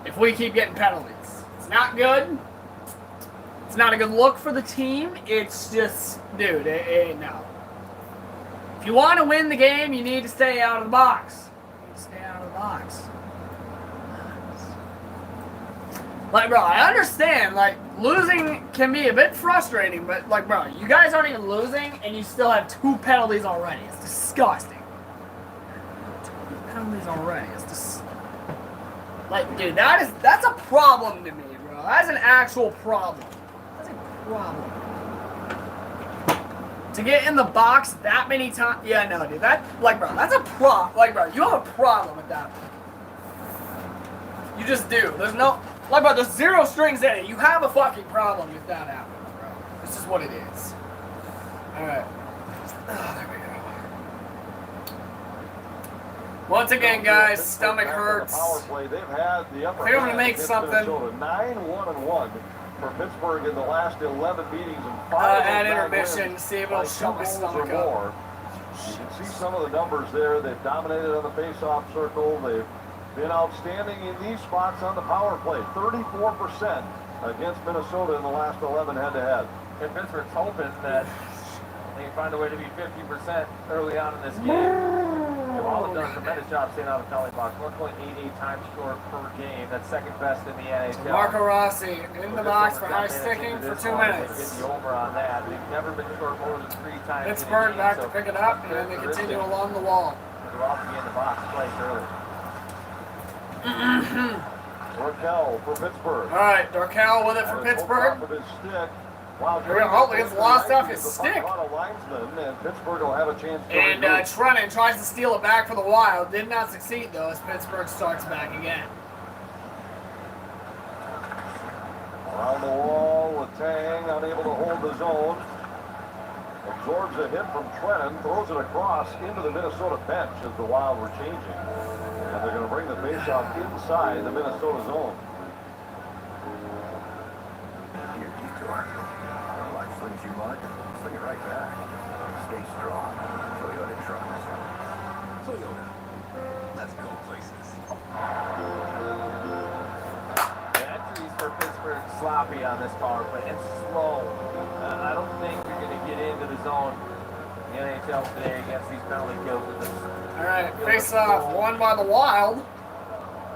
if we keep getting penalties. It's not good. It's not a good look for the team. It's just, dude, no. If you want to win the game, you need to stay out of the box. You need to stay out of the box. Like, bro, I understand, like, losing can be a bit frustrating, but, like, bro, you guys aren't even losing, and you still have 2 penalties already. It's disgusting. 2 penalties already. It's just, like, dude, that's a problem to me, bro. That's an actual problem. That's a problem. To get in the box that many times, yeah, no, dude, that, like, bro, that's a problem. Like, bro, you have a problem with that. You just do. There's no... Like, bro, there's 0 strings in it. You have a fucking problem if that happens, bro. This is what it is. Alright. Oh, there we go. Once again, guys, stomach hurts. They've had the upper I'm going to make something. 9-1-1 for Pittsburgh in the last 11 meetings. And 5 at intermission, see if it'll show my stomach up. You can see some of the numbers there. They've dominated on the face-off circle. They've been outstanding in these spots on the power play. 34% against Minnesota in the last 11 head-to-head. And Pittsburgh's hoping that they can find a way to be 50% early on in this game. They've all done a tremendous job staying out of the penalty box. 1.88 times short per game. That's second best in the NHL. Marco Rossi in the box for high sticking for 2 minutes. Get the over on that. They've never been short more than 3 times. Pittsburgh back to pick it up, and then they continue along the wall. They're off to be in the box twice early. Darkel for Pittsburgh. All right, Darkel with it for Pittsburgh. Here we go. Oh, he gets lost off his stick. And Pittsburgh will have a chance to and Trennan tries to steal it back for the Wild. Did not succeed, though, as Pittsburgh starts back again. Around the wall, Letang unable to hold the zone. absorbs a hit from Trennan, throws it across into the Minnesota bench as the Wild were changing. And they're going to bring the faceoff inside the Minnesota zone. Here, Detour. Life slings you mud, sling it right back. Stay strong. Toyota trucks. Toyota. Let's go places. The entries for Pittsburgh sloppy on this power play and slow. I don't think you're going to get into the zone in the NHL today against these penalty kills. All right, face-off won by the Wild.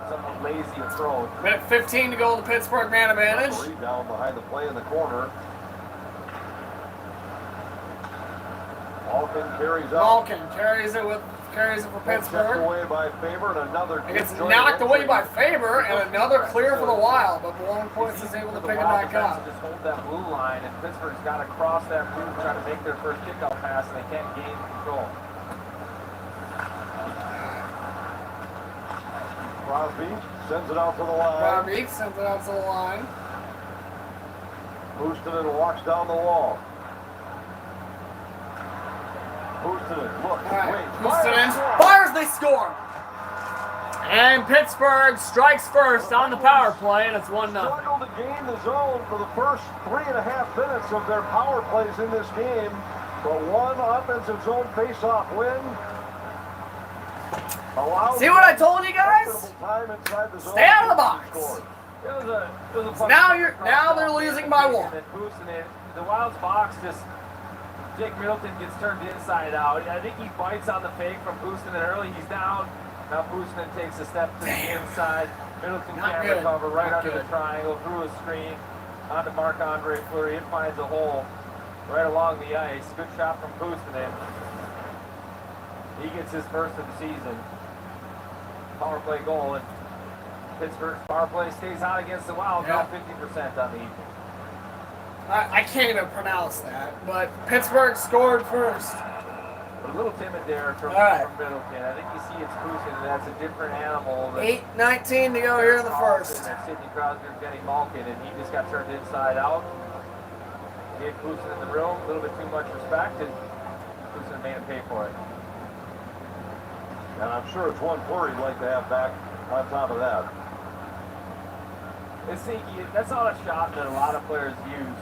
Somewhat lazy approach. Minute 15 to go to Pittsburgh man advantage. Down behind the play in the corner. Malkin carries out. Malkin carries it for Pittsburgh. Away by Faber and another. It gets knocked away by Faber and another clear for the Wild, but Malone Points is able to pick it back up. Just hold that blue line, and Pittsburgh's got to cross that blue, try to make their first kickoff pass, and they can't gain control. Crosby sends it out to the line. Crosby sends it out to the line. Puustinen walks down the wall. Puustinen, look, wait. Puustinen fires, they score! And Pittsburgh strikes first on the power play, and it's 1-0. Struggled to gain the zone for the first 3.5 minutes of their power plays in this game. But one offensive zone face-off win. See what I told you guys? Stay out of the box. Now they're losing by 1. The Wild's box just, Jake Middleton gets turned inside out. I think he bites on the fake from Puustinen early. He's down. Now Puustinen takes a step to the inside. Middleton can't recover right under the triangle, through a screen, onto Marc-Andre Fleury. It finds a hole right along the ice. Good shot from Puustinen. He gets his first of the season. Power play goal, and Pittsburgh's power play stays hot against the Wild, now 50% on the evening. I can't even pronounce that, but Pittsburgh scored first. A little timid there from Middleton. I think you see it's Puustinen, that's a different animal. 8:19 to go here in the first. Sidney Crosby and Benny Malkin, and he just got turned inside out. Gave Puustinen in the room, a little bit too much respect, and Puustinen made him pay for it. And I'm sure it's one Fleury'd like to have back on top of that. That's not a shot that a lot of players use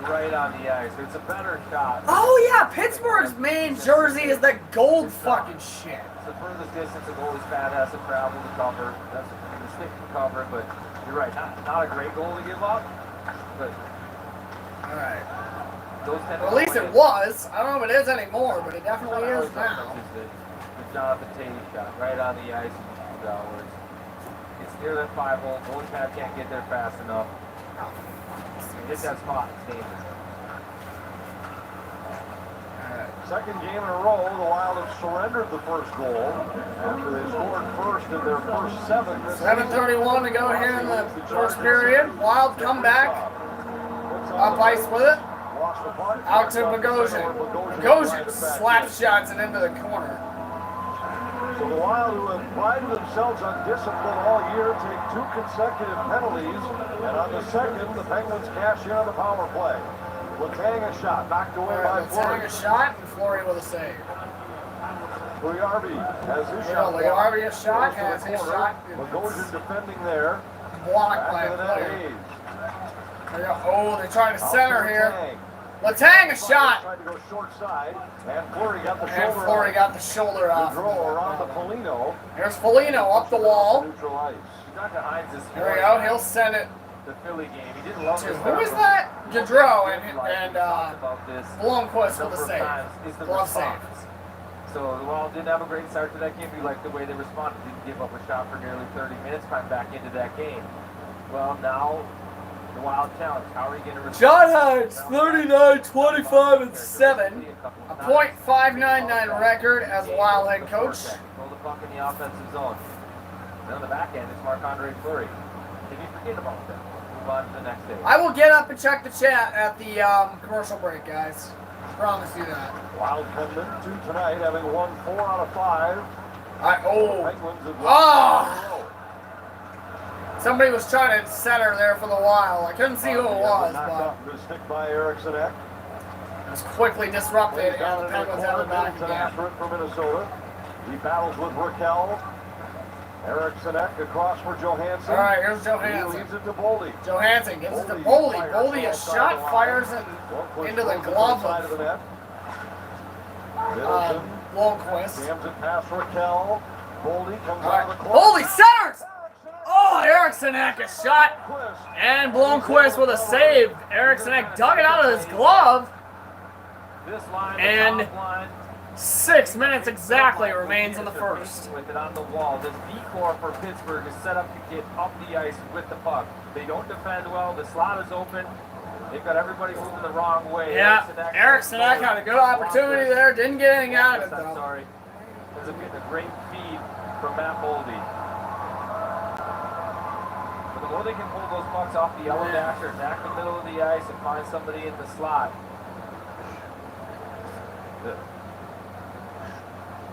right on the ice. It's a better shot. Oh yeah, Pittsburgh's main jersey is that gold fucking shit. It's the furthest distance a goalie's pad has to travel to cover. That's the stick to cover, but you're right. Not a great goal to give up, but all right. Those well, at least it was. I don't know if it is anymore, but it definitely is now. The Jonathan Taylor shot right on the ice in 2 hours. It's near that 5-hole. Goalie pad can't get there fast enough. Hit that spot. It's dangerous. Second game in a row, the Wild have surrendered the first goal after they scored first in their first 7. 7:31 to go here in the first period. Wild come back. Up ice with it. Out to Bogosian. Bogosian slap shots it into the corner. So the Wild, who have prided themselves on discipline all year, take 2 consecutive penalties. And on the second, the Penguins cash in on the power play. Letang a shot, knocked away by Fleury. Letang a shot, and Fleury with a save. Puljujarvi has his shot. Puljujarvi a shot, has his shot. Bogosian defending there. Blocked by a player. Oh, they're trying to center here. Letang a shot. Tried to go short side, and Fleury got the and shoulder. Fleury got the shoulder off. Draw around the Polino. There's Foligno up the wall. Neutral ice. There we go. He'll send it. The Philly game. He didn't love this. Who is that? Gaudreau and Blomqvist with a save. Glove save. So the Wild didn't have a great start to that game. We liked the way they responded. Didn't give up a shot for nearly 30 minutes. Climb back into that game. Well, now the Wild challenge. How are you going to respond? John Hines, 39, 25, and 7. A .599 record as a Wild head coach. Hold the puck in the offensive zone. Then on the back end, it's Marc-Andre Fleury. Did you forget about that? Move on to the next day. I will get up and check the chat at the commercial break, guys. Promise you that. Wild come into tonight, having won 4 out of 5. Somebody was trying to center there for the Wild. I couldn't see who it was, but Good stick by Eriksson Ek. was quickly disrupted, Plays down and the into the Penguins have corner, it back Middleton again. after it for Minnesota. He battles with Raquel. Eriksson across for Johansson. All right, here's He Johansson. leads it to Boldy. Johansson gives it to Boldy Boldy. fires Boldy, a outside shot, the line. fires Lundqvist into the throws it to glove side of the of net. Middleton Blomqvist. jams it past Raquel. Boldy comes All out right, of the corner. Boldy centers! Oh, Eriksson a shot, and Blomqvist with a save. Eriksson dug it out of his glove, This line, and the top line, 6 minutes exactly remains in the first. with it on the wall. This D-core for Pittsburgh is set up to get up the ice with the puck. They don't defend well. The slot is open. They've got everybody moving the wrong way. Yeah, Eriksson had a good opportunity there. Didn't get anything out of it, I'm though. sorry. Ends up getting a great feed from Matt Boldy. But the more they can pull those pucks off the yellow dasher, attack the middle of the ice, and find somebody in the slot,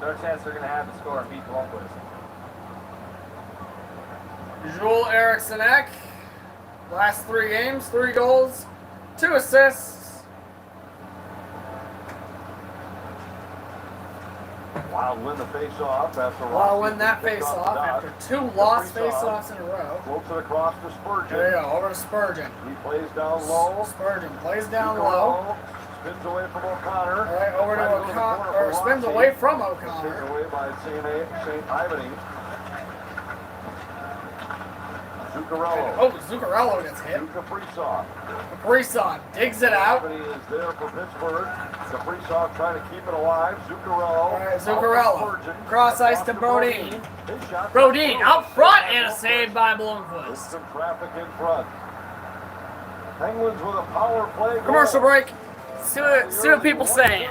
no chance they're going to have to score and beat Blomqvist. Joel Eriksson, last 3 games, 3 goals, 2 assists. Wild win the face-off after Wild win that face-off after 2 lost face-offs in a row. Floats it across to Spurgeon. There you go, over to Spurgeon. He plays down low. Spurgeon plays down low. Spins away from O'Connor. All right, over to Trying go the O'Connor, corner or for spins Rossi. away from Taken O'Connor. away by St. Ivany. Zuccarello. Oh, Zuccarello gets hit. To Kaprizov. Kaprizov digs it out. Ivany is there for Pittsburgh. Kaprizov trying to keep it alive. Zuccarello. All right, Zuccarello. Cross ice to Brodin. His shot Brodin goes out through. front and a save by There's Blomqvist. some traffic in front. Penguins with a power play. goal. Commercial break. See what people saying.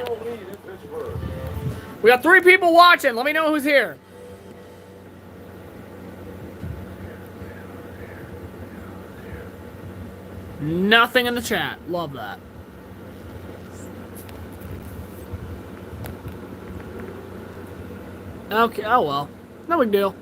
We got 3 people watching. Let me know who's here. Nothing in the chat. Love that. Okay, oh well. No big deal.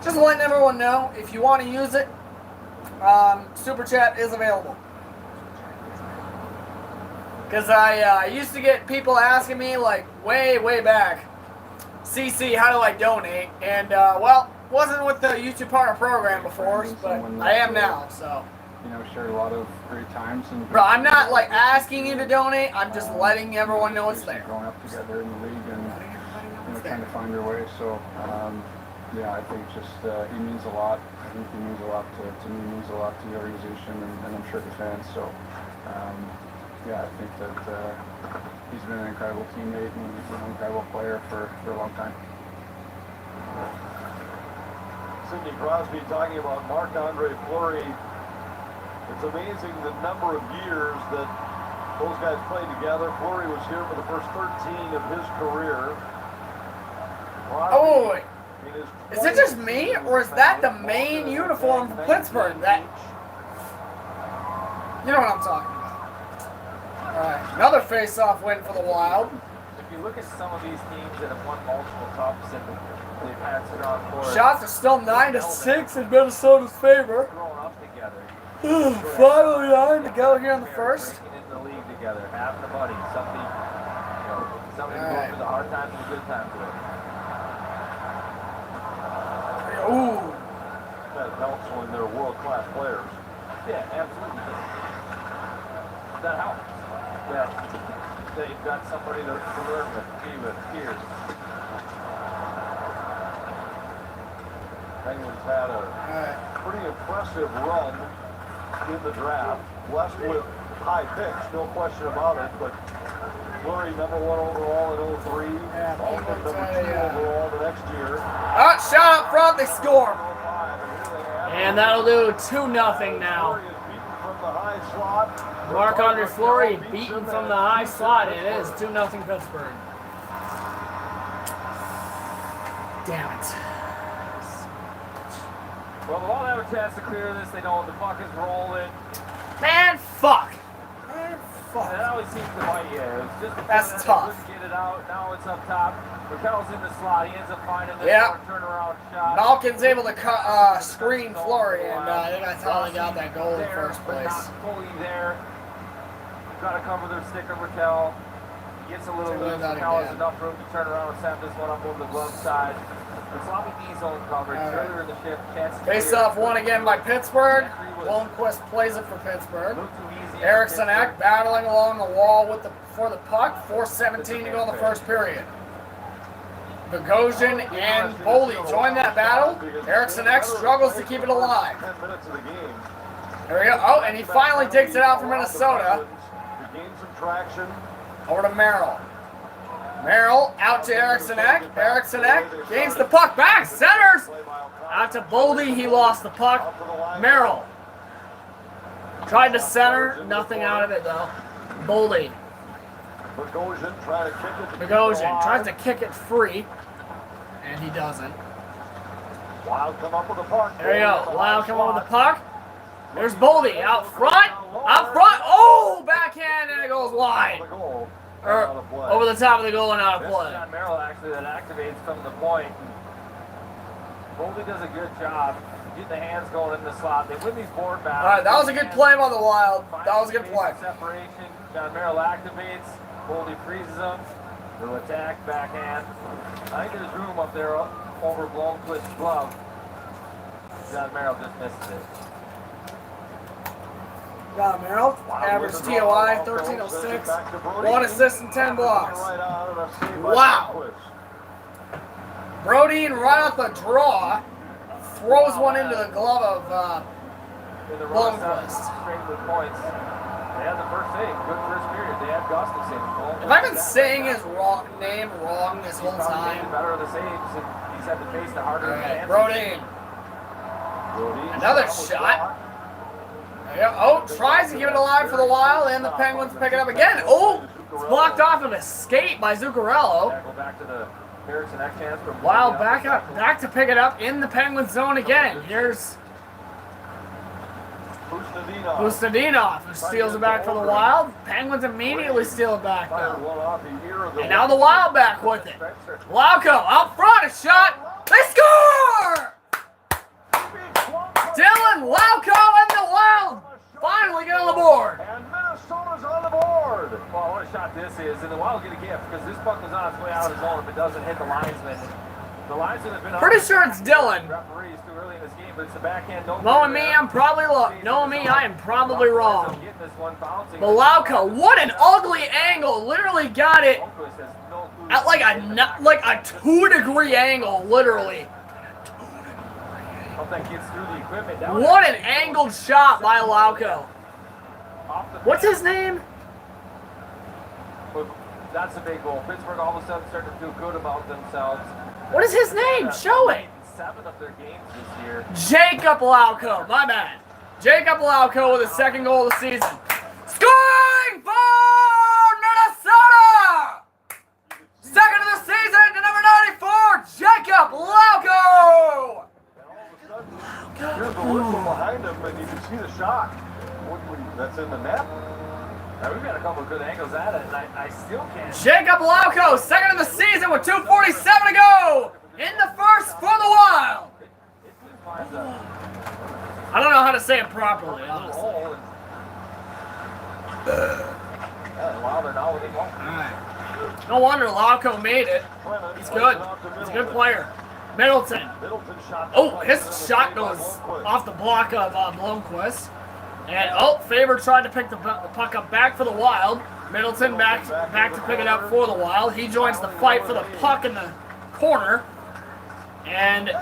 Just letting everyone know, if you want to use it, Super Chat is available. Because I used to get people asking me, like, way back, CC, how do I donate? And, well, wasn't with the YouTube Partner Program before, but I am now, so. You know, shared a lot of great times. And Bro, I'm not, like, asking you to donate. I'm just letting everyone know it's there. Growing up together in the league and, you know, trying to find your way. So, yeah, I think just he means a lot. I think he means a lot to me, means a lot to the organization, and I'm sure the fans. So, yeah, I think that he's been an incredible teammate and an incredible player for a long time. Sidney Crosby talking about Marc-Andre Fleury. It's amazing the number of years that those guys played together. Fleury was here for the first 13 of his career. Crosby, Oh, wait. in his Is it just me, or is that the main uniform for Pittsburgh? That, you know what I'm talking about. Alright, another face-off win for the Wild. If you look at some of these teams that have won multiple cups and they've had strong forwards, Shots are still 9-6 in Minnesota's favor. growing up together, 5-9 to go here in the first. drinking in the league together, having a buddy, somebody, somebody to go Alright. through the hard times and the good times with. Ooh. That helps when they're world-class players. Yeah, absolutely. That helps. that you've got somebody to learn with, be with here. Penguins had a pretty impressive run in the draft, blessed with high picks, no question about it, but Fleury, number 1 overall in 03, Malkin, number 2 overall the next year. Shot up front, they score. And that'll do 2-0 now. Marc-Andre Fleury beaten from the high slot. It is 2-0 Pittsburgh. Damn it. Well, the Wild have a chance to clear this. They know the puck is rolling. Man, fuck. It always seems to bite you. It's just That's tough. Get it out. Now it's up top. Raquel's in the slot. He ends up finding the turnaround shot. Malkin's able to screen Fleury, and I think that's how they got that goal in the first place. Not fully there. Got to cover their stick of Raquel. Gets a little loose. Raquel has enough room to turn around and set this one up over the glove side. The sloppy D-zone coverage earlier in the shift. Face off one again by Pittsburgh. Blomqvist plays it for Pittsburgh. Eriksson Ek battling along the wall for the puck. 4:17 to go in the first period. Bogosian and Boldy join that battle. Eriksson Ek struggles to keep it alive. There we go. Oh, and he finally takes it out for Minnesota. Over to Merrill. Merrill out to Eriksson Ek. Eriksson Ek gains the puck back. Centers. Out to Boldy. He lost the puck. Merrill tried to center. Nothing out of it, though. Boldy. Bogosian tries to kick it free. And he doesn't. Wild come up with the puck. There you go. Wild come up with the puck. There's Boldy out front. Oh, backhand, and it goes wide. Over the top of the goal and out of play. John Merrill actually that activates from the point. Boldy does a good job. Get the hands going in the slot. They win these board battles. All right, that was a good play by the Wild. That was a good play. Separation. John Merrill activates. Boldy freezes him. They'll attack, backhand. I think there's room up there over Blomqvist's glove. John Merrill just misses it. Got Merrill, average TOI 1306, 1 assist and 10 blocks. Wow. Brodin right off the draw throws one into the glove of Blomqvist. Straight with points. They had the first save. Good first period. They had Gustafson. Have I been saying his name wrong this whole time? Better of the saves, and he's had to face the harder. Right, Brodin. Another shot. Oh, tries to give it alive for the Wild, and the Penguins pick it up again. Oh, it's blocked off of a skate by Zuccarello. Wild back to pick it up in the Penguins zone again. Here'sUstadinov, who steals it back for the Wild. Penguins immediately steal it back, though. And now the Wild back with it. Lauko out front, a shot. They score! Dylan Lauko and the Wild finally get on the board. And Minnesota's on the board. Well, what a shot this is. And the Wild get a gift because this puck was on its way out of his zone if it doesn't hit the linesman. The linesman has been pretty sure it's Dylan. Referees too early in this game, but it's the backhand. Knowing me, I am probably wrong. But Lauko, what an ugly angle. Literally got it at like a 2-degree angle, literally. What an angled shot by Lauko. What's his name? That's a big goal. Pittsburgh all of a sudden starting to feel good about themselves. What is his name? Show it. 7 of their games this year. Jacob Lauko. My bad. Jacob Lauko with his second goal of the season. Scoring for Minnesota! Second of the season to number 94, Jacob Lauko! Here's the whistle behind him, and you can see the shot. That's in the net. Now, we've got a couple of good angles at it, and I still can't. Jacob Lauko, second of the season with 2:47 to go in the first for the Wild. I don't know how to say it properly, honestly. No wonder Lauko made it. He's good. He's a good player. Middleton. Oh, his shot goes off the block of Blomqvist. And, Faber tried to pick the puck up back for the Wild. Middleton back to pick it up for the Wild. He joins the fight for the puck in the corner. And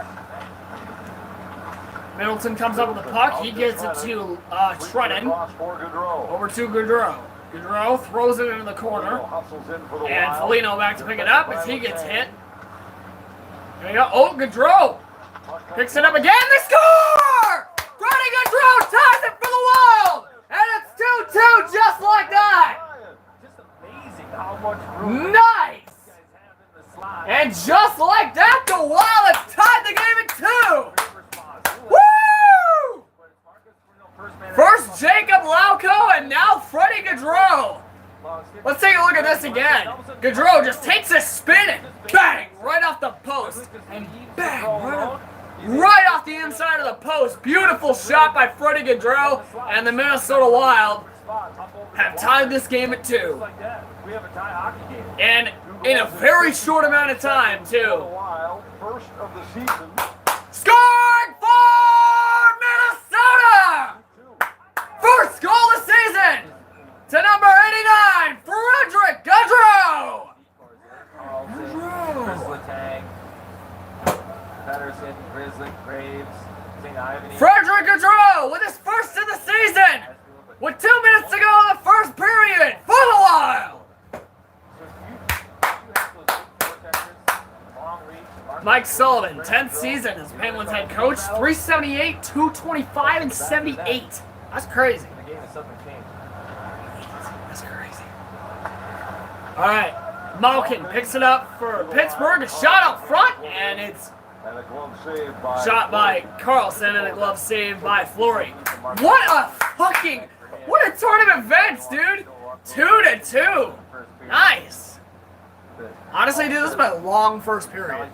Middleton comes up with the puck. He gets it to Trennan. Over to Gaudreau. Gaudreau throws it into the corner. And Foligno back to pick it up as he gets hit. There you go. Oh, Gaudreau picks it up again. They score! Freddie Gaudreau ties it for the Wild! And it's 2-2 just like that! Just amazing how much room Nice! these guys have in the slot. And just like that, the Wild have tied the game at 2! Woo! First Jacob Lauko and now Freddie Gaudreau. Let's take a look at this again. Gaudreau just takes a spin and bang, right off the post. And bang, right off the inside of the post. Beautiful shot by Freddie Gaudreau, and the Minnesota Wild have tied this game at 2. And in a very short amount of time, too. First of the season. Scoring for Minnesota! First goal of the season to number 89, Frederick Gaudreau! Patterson, Grizzly, Graves, St. Ivany. Frederick Gaudreau with his first of the season! With 2 minutes to go in the first period for the Wild! Mike Sullivan, 10th season as Penguins head coach, 378, 225, and 78. That's crazy. That's crazy. All right, Malkin picks it up for Pittsburgh. A shot up front, and it's shot by Carlson and a glove save by Fleury. What a turn of events, dude. 2-2. Nice. Honestly, dude, this has been a long first period.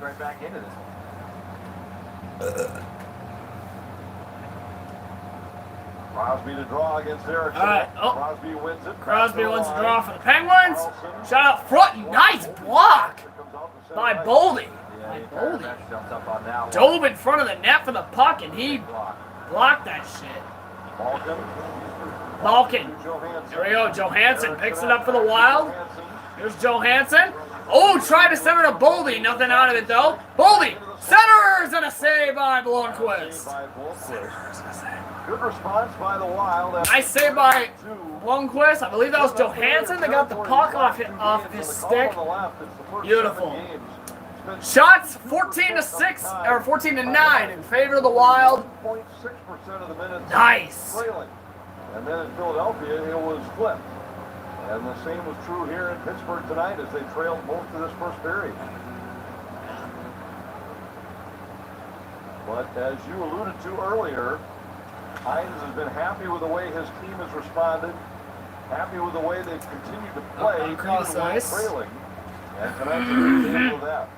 Crosby to draw against Erickson. All right. Oh. Crosby wins it. Crosby wins the draw for the Penguins. Shot out front. Nice block by Boldy. Dove in front of the net for the puck, and he blocked that shit. Malkin. There we go. Johansson picks it up for the Wild. Here's Johansson. Oh, tried to center to Boldy. Nothing out of it, though. Boldy centers and a save by Blomqvist. Good response by the Wild. Nice save by Blomqvist. I believe that was Johansson that got the puck off of his stick. Beautiful. Shots 14-6 or 14-9 in favor of the Wild. 0.6% of the minutes. Nice. And then in Philadelphia, it was flipped. And the same was true here in Pittsburgh tonight as they trailed most of this first period. But as you alluded to earlier, Hines has been happy with the way his team has responded, happy with the way they've continued to play, even when trailing. And tonight's a good example of that.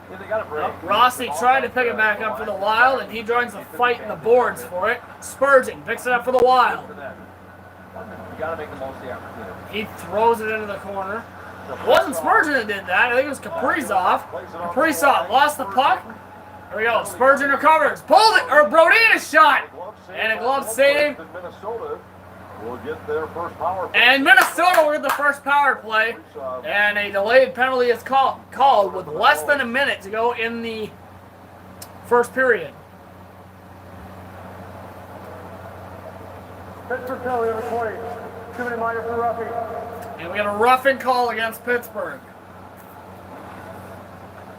Yeah, they got a break. Rossi tried to pick it back up for the Wild, and he joins the fight in the boards for it. Spurgeon picks it up for the Wild. You got to make the most of the opportunity. He throws it into the corner. It wasn't Spurgeon that did that. I think it was Kaprizov. Kaprizov lost the puck. There we go. Spurgeon recovers. Pulled it, or Brodin's shot. And a glove save. Minnesota will get their first power play. And Minnesota will get the first power play. And a delayed penalty is called with less than a minute to go in the first period. Pittsburgh penalty number 20. 2-minute minor for roughing. And we got a roughing call against Pittsburgh.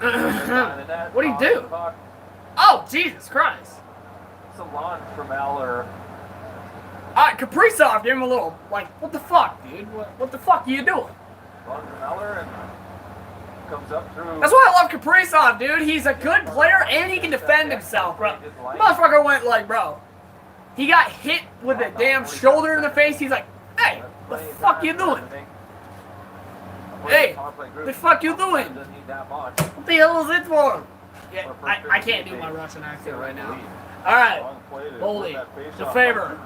What do you do? Oh, Jesus Christ. It's a launch from Eller. Alright, Kaprizov gave him a little, like, what the fuck, dude? What the fuck are you doing? Launch from Eller and comes up through. That's why I love Kaprizov, dude. He's a good player and he can defend himself, bro. Motherfucker went like, bro. He got hit with a damn shoulder in the face. He's like, hey, what the fuck you doing? Hey, what the fuck you doing? What the hell is it for? Yeah, I can't do my Russian accent right now. Alright, Boldy, DeFaver,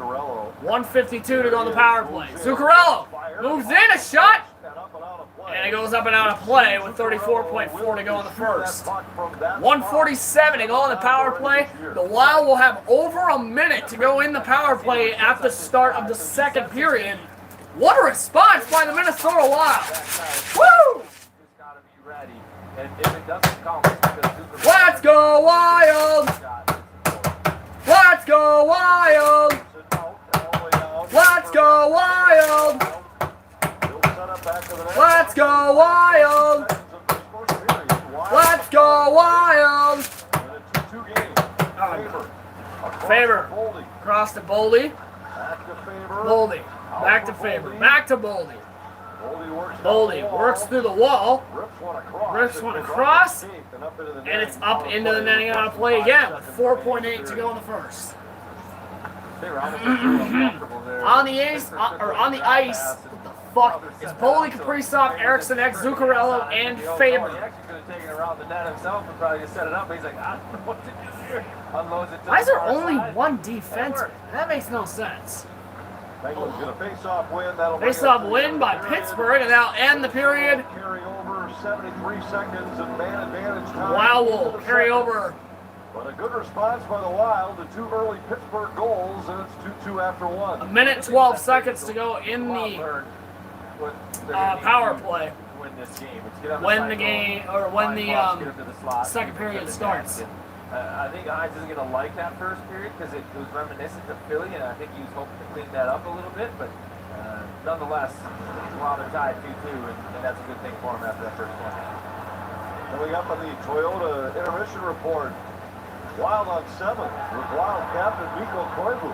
152 to go on the power play. Zuccarello moves in, a shot, and it goes up and out of play with 34.4 to go in the first. 147 to go on the power play. The Wild will have over a minute to go in the power play at the start of the second period. What a response by the Minnesota Wild. Woo! Just gotta be ready. And if it doesn't come, it's because Zuccarello. Let's go Wild! Let's go Wild! Let's go Wild! Let's go Wild! Let's go Wild! Faber. Cross to Boldy. Boldy. Back to Faber. Back to Boldy. Boldy works through the wall. Rips one across. And it's up into the netting on a play again with 4.8 to go in the first. On the ice, what the fuck is Boldy, Kaprizov, Eriksson, Zuccarello, and Faber. He actually could have taken it around the net himself and probably just set it up. He's like, I don't know what to do here. Unloads it to Why is the there far only side. one defenseman? That makes no sense. Penguins get a face-off win. That'll Face-off win by Pittsburgh, and that'll end the period. Carry over 73 seconds and man advantage time. Wild will carry over. But a good response by the Wild to 2 early Pittsburgh goals, and it's 2-2 after 1. A minute 12 seconds to go in the power play. Win this game. It's get on When the cycle, game, or when the get him to the slot, second get period him to the starts. net. I think Hines isn't going to like that first period because it was reminiscent of Philly, and I think he was hoping to clean that up a little bit. But nonetheless, while they're tied 2-2, and that's a good thing for him after that first one. Coming up on the Toyota intermission report, Wild on 7 with Wild captain Mikko Koivu.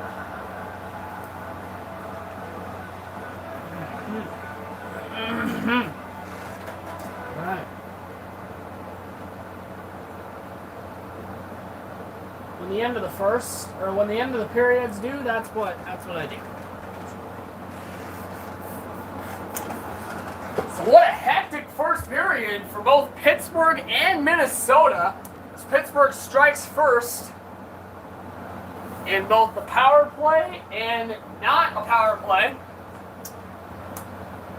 Right. When the end of the first, or when the end of the periods do, that's what I do. So what a hectic first period for both Pittsburgh and Minnesota. As Pittsburgh strikes first in both the power play and not a power play.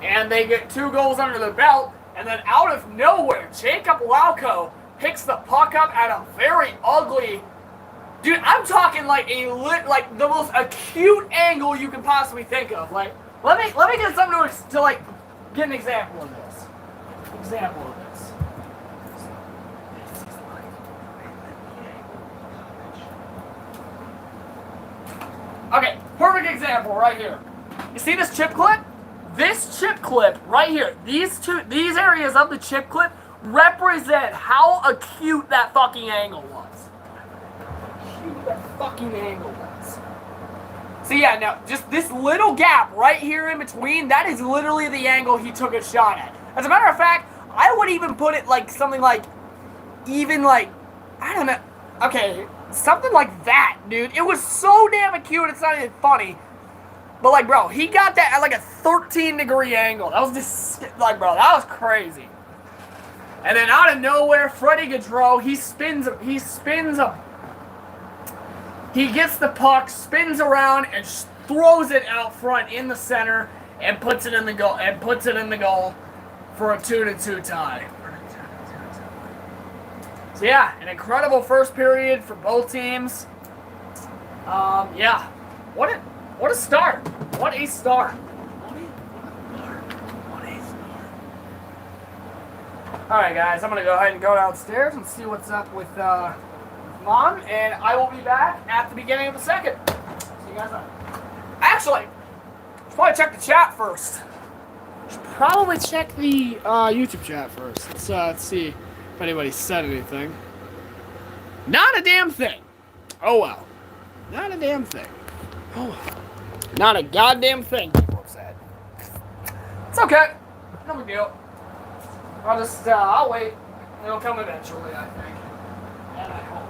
And they get 2 goals under the belt. And then out of nowhere, Jacob Lauko picks the puck up at a very ugly... Dude, I'm talking like the most acute angle you can possibly think of. Like, let me get something to like get an example of this. Okay, perfect example right here. You see this chip clip? This chip clip right here, these areas of the chip clip represent how acute that fucking angle was. So yeah, now just this little gap right here in between, that is literally the angle he took a shot at. As a matter of fact, I would even put it like something like, even like, I don't know, okay, something like that, dude. It was so damn acute, it's not even funny. But like, bro, he got that at like a 13-degree angle. That was just, like, bro, that was crazy. And then out of nowhere, Freddie Gaudreau, he gets the puck, spins around, and throws it out front in the center, and puts it in the goal, for a 2-2 tie. So yeah, an incredible first period for both teams. Yeah, what a start! What a start! All right, guys, I'm gonna go ahead and go downstairs and see what's up with Mom, and I will be back at the beginning of the second. See you guys later. Actually, should probably check the chat first. Should probably check the YouTube chat first. Let's see if anybody said anything. Not a damn thing. Oh well. Not a damn thing. Oh well. Not a goddamn thing, people have said. It's okay. No big deal. I'll wait. It'll come eventually, I think. And I hope.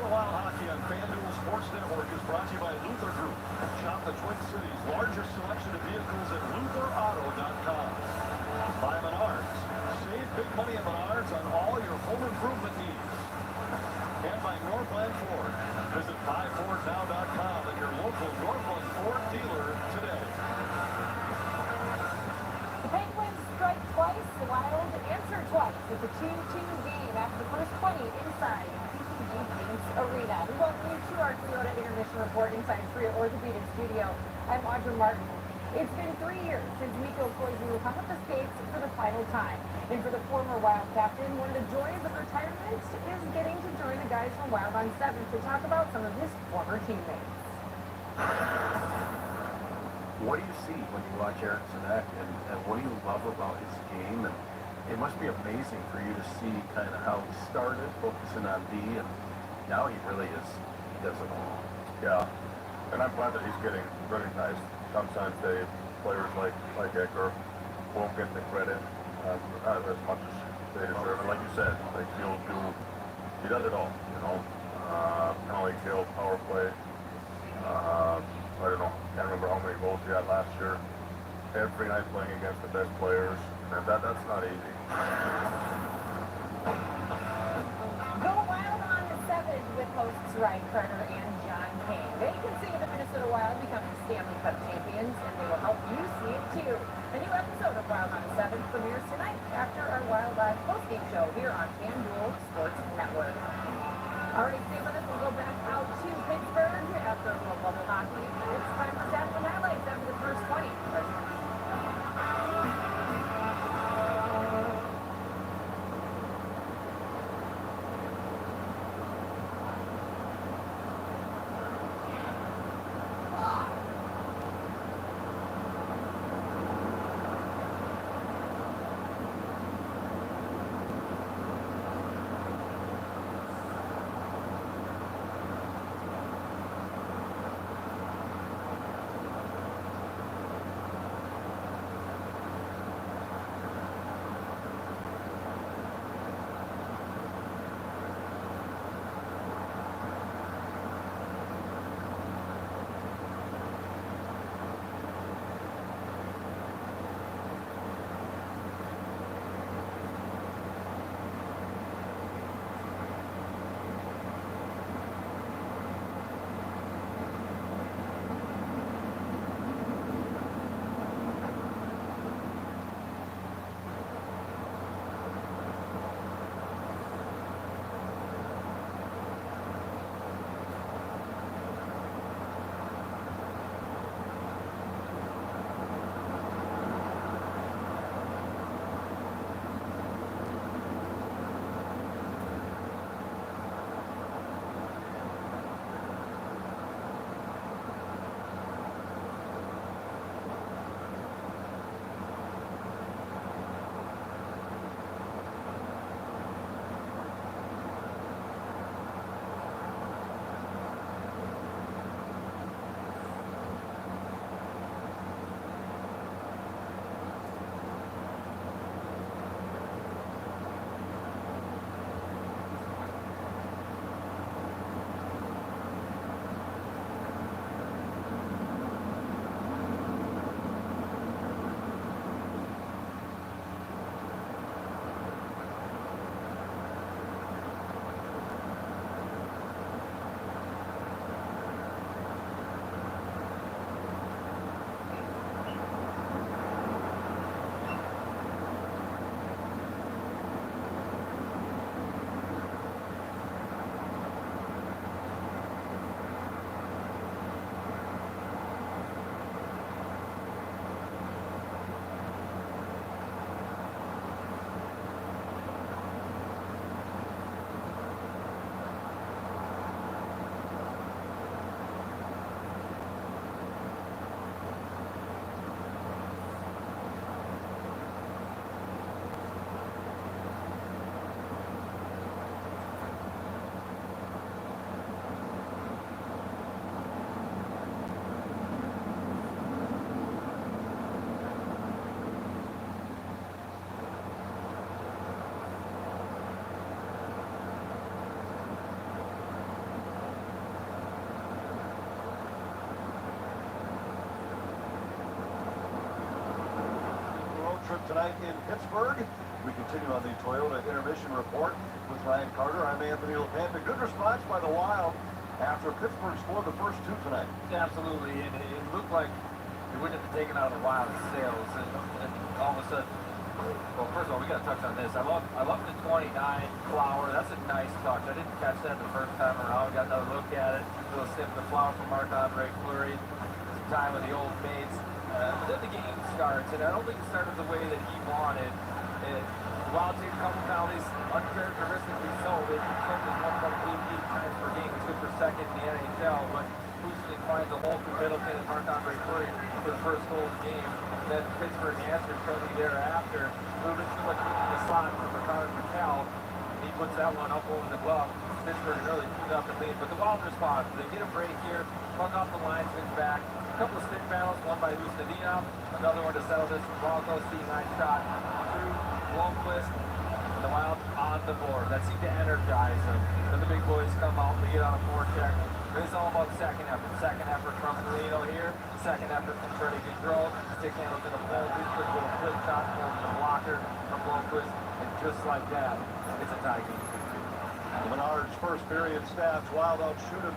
Minnesota Wild Hockey on FanDuel Sports Network is brought to you by Luther Group. Shop the Twin Cities' largest selection of vehicles at LutherAuto.com. By Menards. Save big money at Menards on all your home improvement needs. And by Northland Ford. Visit buyfordnow.com and your local Northland Ford dealer today. The Penguins strike twice, the Wild answer twice. It's a 2-2 game after the first 20 inside PPG Paints Arena. We welcome you to our Toyota Intermission Report inside Trio Orthopedic Studio. I'm Audra Martin. It's been 3 years since Mikko Koivu hung up the skates for the final time. And for the former Wild captain, one of the joys of retirement is getting to join the guys from Wild on 7 to talk about some of his former teammates. What do you see when you watch Eric Sedek, and what do you love about his game? And it must be amazing for you to see kind of how he started, focusing on D, and now he really is, he does it all. Yeah, and I'm glad that he's getting recognized. Sometimes players like Edgar won't get the credit as much as they deserve. And like you said, like he does it all, you know. Penalty kill, power play. I don't know, can't remember how many goals he had last year. Every night playing against the best players, and that's not easy. Go Wild on 7 with hosts Ryan Carter and John Kane. They can see the Minnesota Wild becoming Stanley Cup champions, and they will help you see it too. A new episode of Wild on 7 premieres tonight after our Wild Live postgame show here on FanDuel Sports Network. All right, stay with us. We'll go back out to Pittsburgh after a little bubble hockey. It's time for stats and highlights after the first 20. trip tonight in Pittsburgh. We continue on the Toyota Intermission Report with Ryan Carter. I'm Anthony LePanta. Good response by the Wild after Pittsburgh scored the first two tonight. Absolutely, and it looked like they wouldn't have taken out the Wild sails, and all of a sudden, well, first of all, we got to touch on this. I love the 29 flower. That's a nice touch. I didn't catch that the first time around. Got another look at it. A little sniff of the flower from Marc-Andre Fleury. Some time with the old mates. But then the game starts, and I don't think it started the way that he wanted. The Wild take a couple penalties, uncharacteristically so. They killed this 1.88 times per game. It's good for second in the NHL, but Houston finds a hole through Middleton and Marc-Andre Fleury for the first goal of the game. Then Pittsburgh answers shortly thereafter. A little bit too much in the slot for Rickard Rakell. He puts that one up over the glove. Pittsburgh really teed up the lead, but the Wild respond. They get a break here, plug off the linesman's back. A couple of stick battles, one by Lustavino, another one to settle this Wild goal C9 shot through Blomqvist. The Wild on the board. That seemed to energize them. Then the big boys come out, they get on a forecheck. It's all about second effort. Second effort from Polino here. Second effort from Freddie Gaudreau. Stick handles in the pole. Pittsburgh with a flip shot over the blocker from Blomqvist. And just like that, it's a tie game. The Menards' first period stats, Wild outshoot them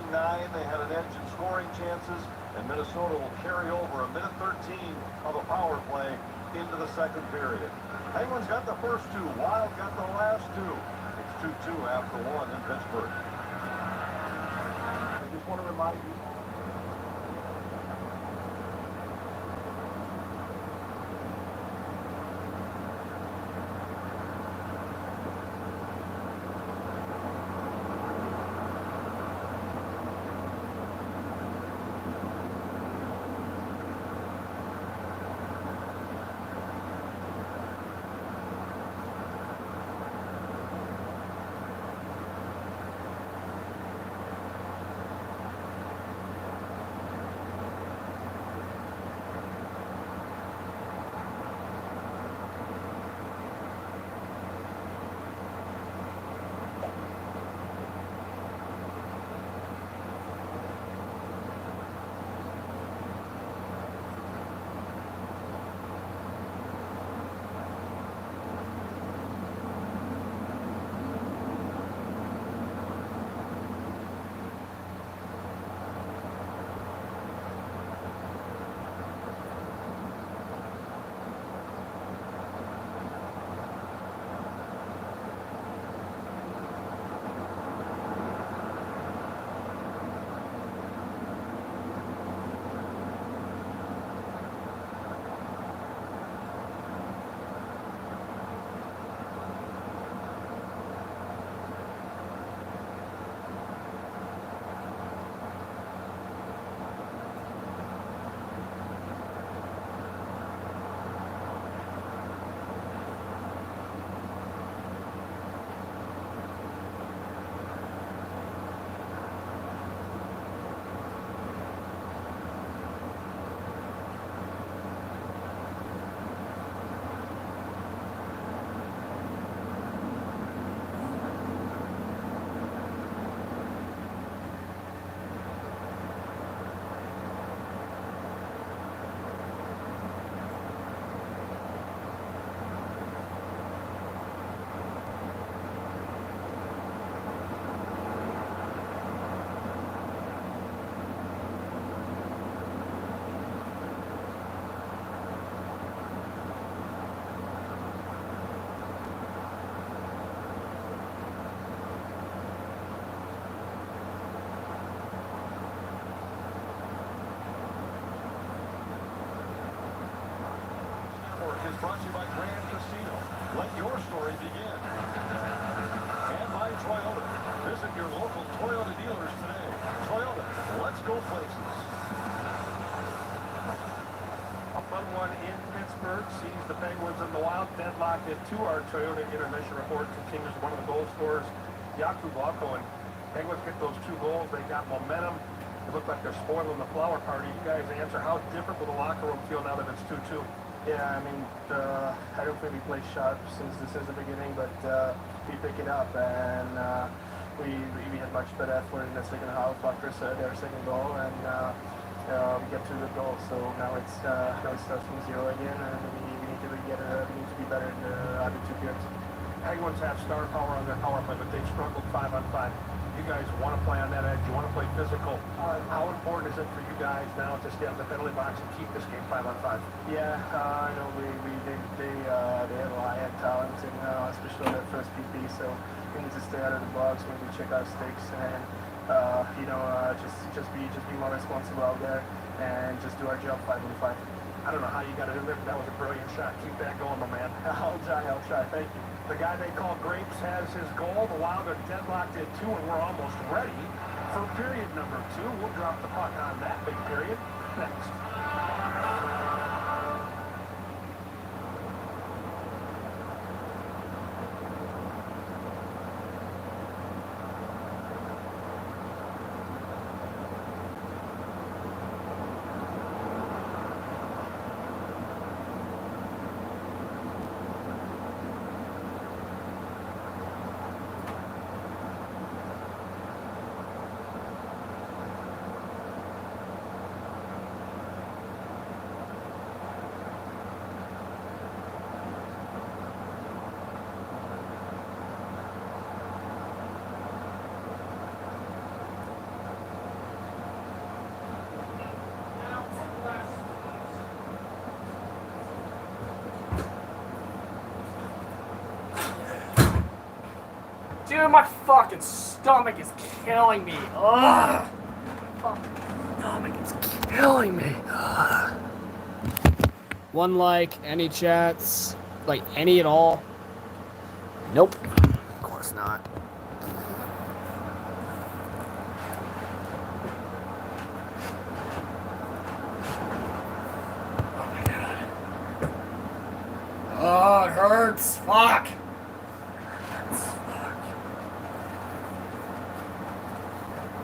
15-9. They had an edge in scoring chances, and Minnesota will carry over a minute 13 of a power play into the second period. Penguins got the first two. Wild got the last two. It's 2-2 after one in Pittsburgh. I just want to remind you, is brought to you by Grand Casino. Let your story begin. And by Toyota. Visit your local Toyota dealers today. Toyota, let's go places. a fun one in Pittsburgh sees the Penguins and the Wild deadlocked at 2. Our Toyota Intermission Report continues. One of the goal scorers, Jakub Lauko, and Penguins get those 2 goals. They got momentum. It looked like they're spoiling the flower party. You guys answer, how different will the locker room feel now that it's 2-2? Yeah, I mean, I don't think we played sharp since this is the beginning, but we pick it up, and we had much better effort in the second half after their second goal, and get to the goal. So now it starts from zero again, and we need to be better in the other 2 periods. Penguins have star power on their power play, but they've struggled 5-on-5. You guys want to play on that edge. You want to play physical. How important is it for you guys now to stay out the penalty box and keep this game 5-on-5? Yeah, I know they have a lot of talent, and especially on their first PP. So we need to stay out of the box, maybe check our sticks, and just be more responsible out there, and just do our job 5-on-5. I don't know how you got it in there, but that was a brilliant shot. Keep that going, my man. I'll try. Thank you. The guy they call Grapes has his goal. The Wild are deadlocked at 2, and we're almost ready for period number 2. We'll drop the puck on that big period next. Dude, my fucking stomach is killing me. Ugh. Fucking stomach is killing me. Ugh. One like, any chats? Like, any at all? Nope. Of course not. Oh my god. Oh, it hurts. Fuck.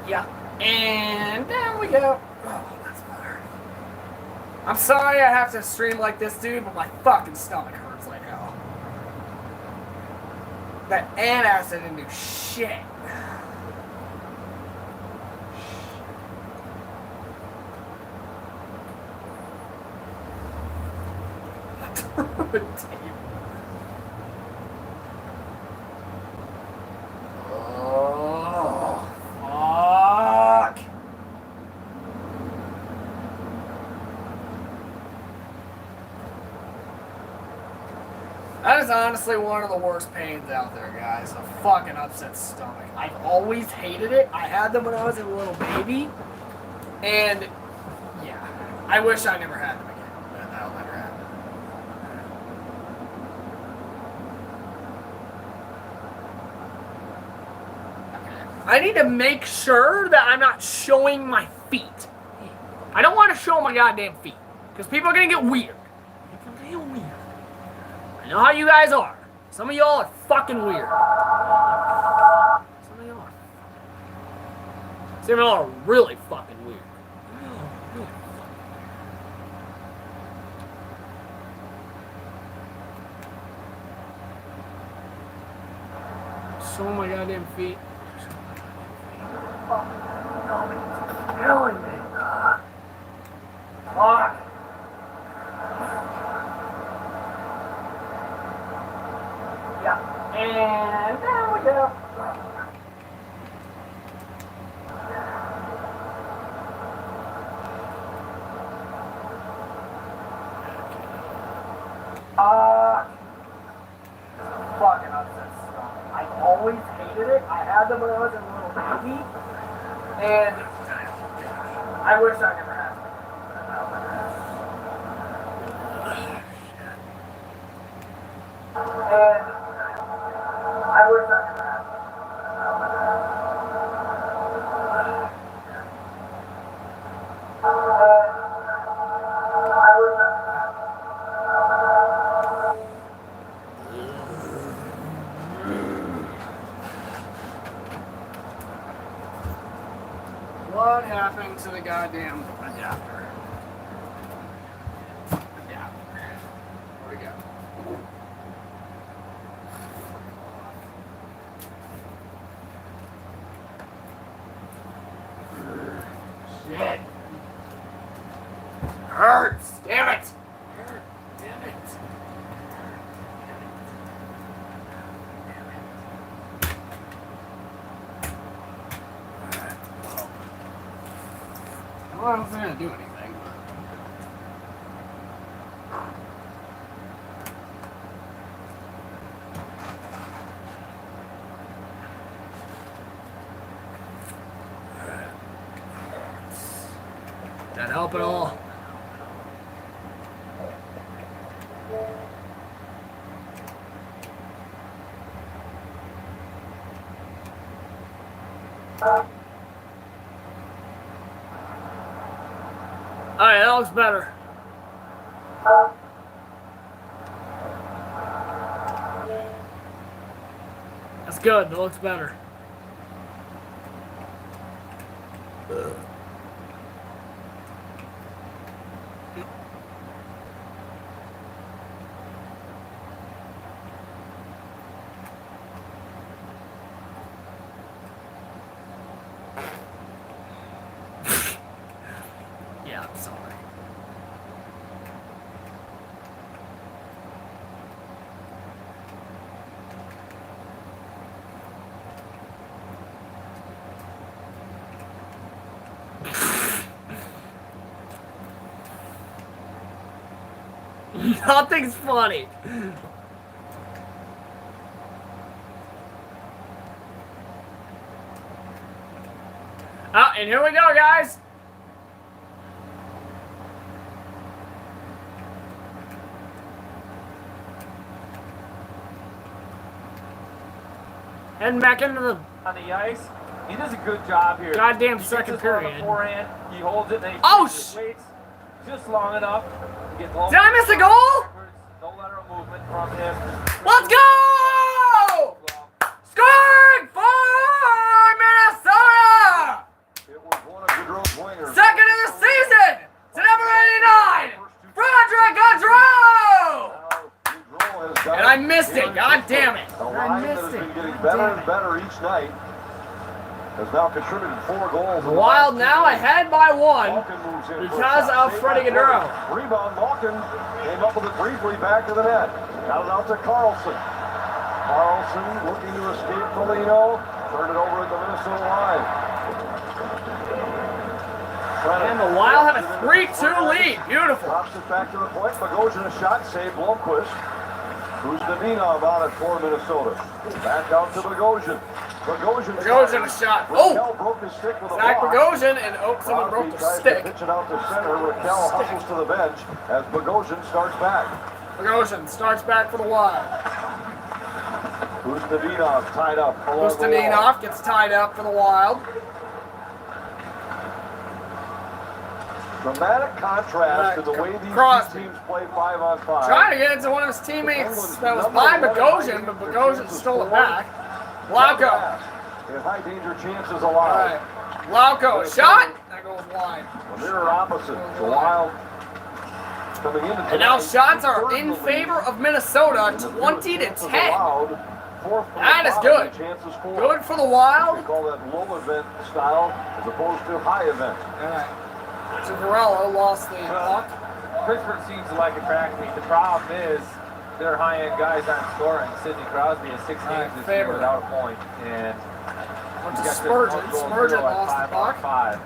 Yeah, and there we go. Oh, that's better. I'm sorry I have to stream like this, dude, but my fucking stomach hurts like hell. That antacid didn't do shit. That is honestly one of the worst pains out there, guys. A fucking upset stomach. I've always hated it. I had them when I was a little baby. And, yeah. I wish I never had them again. But that'll never happen. Okay. I need to make sure that I'm not showing my feet. I don't want to show my goddamn feet. Because people are going to get weird. People are going to get weird. I know how you guys are. Some of y'all are fucking weird. Some of y'all are. Some of y'all are really fucking weird. Show my goddamn feet. Fucking killing me. Fuck. And there we go. Fucking upset stuff. I always hated it. I had them when I was a little baby. And I wish I never had them. And I wish I never had them. What happened to the goddamn adapter? Where'd it go? Shit. hurts. Damn it. Damn it. I don't know if I'm going to do anything. That help at all? Alright, that looks better. That's good, that looks better. Yeah, I'm sorry. Nothing's funny. Oh, and here we go, guys. Heading back into the On the ice, he does a good job here. goddamn He second gets this one on period. the forehand, he holds it, and he Oh, waits just long enough to get home. Did I miss a goal? No lateral movement from him. Let's go! Scoring for Minnesota! It was one of Gaudreau's wingers. Second of the season to number 89, Frederick Gaudreau! And I missed it. God damn it. A I line that has missed been it. getting God better damn and it. better each night. Has now contributed 4 goals. The Wild now ahead by 1 Malkin moves in for a because shot. of Saved Freddie by Gaudreau. Fleury. Rebound, Malkin came up with it briefly back to the net. Got it out to Carlson. Carlson looking to escape Foligno. Turned it over at the Minnesota line. And the Wild have a 3-2 lead. Beautiful. Drops it back to the point. Bogosian a shot. Save Blomqvist. Who's Davinov on it for Minnesota. Back out to Bogosian. Bogosian a shot. Oh! Raquel broke his stick with a Zach block. Bogosian and someone broke the Tries stick. to pitch it out to center. Raquel hustles to the bench as Bogosian starts back. Bogosian starts back for the Wild. Who's Davinov tied up along the wall. Ustanov gets tied up for the Wild. Dramatic contrast to the way these Crosby. two teams play 5-on-5. Trying to get into one of his teammates that was by Bogosian, but Bogosian stole it back. Lauko. His high danger chances All alive. right. Lauko, a shot. That goes wide. The mirror opposite. The Wild coming into And now tonight, shots are third in the favor league. of Minnesota, And the 20 to chances 10. allowed, fourth from That the is bottom, good. chances for. Good for the They Wild. call that low event style as opposed to high event. All right. Zuccarello lost the puck. Pittsburgh seems to like a track meet. The problem is their high-end guys aren't scoring. Sidney Crosby has 6 games this year Faber. without a point. And Went you to got Spurgeon. this 1-goal Spurgeon zero at lost the puck. 5-on-5.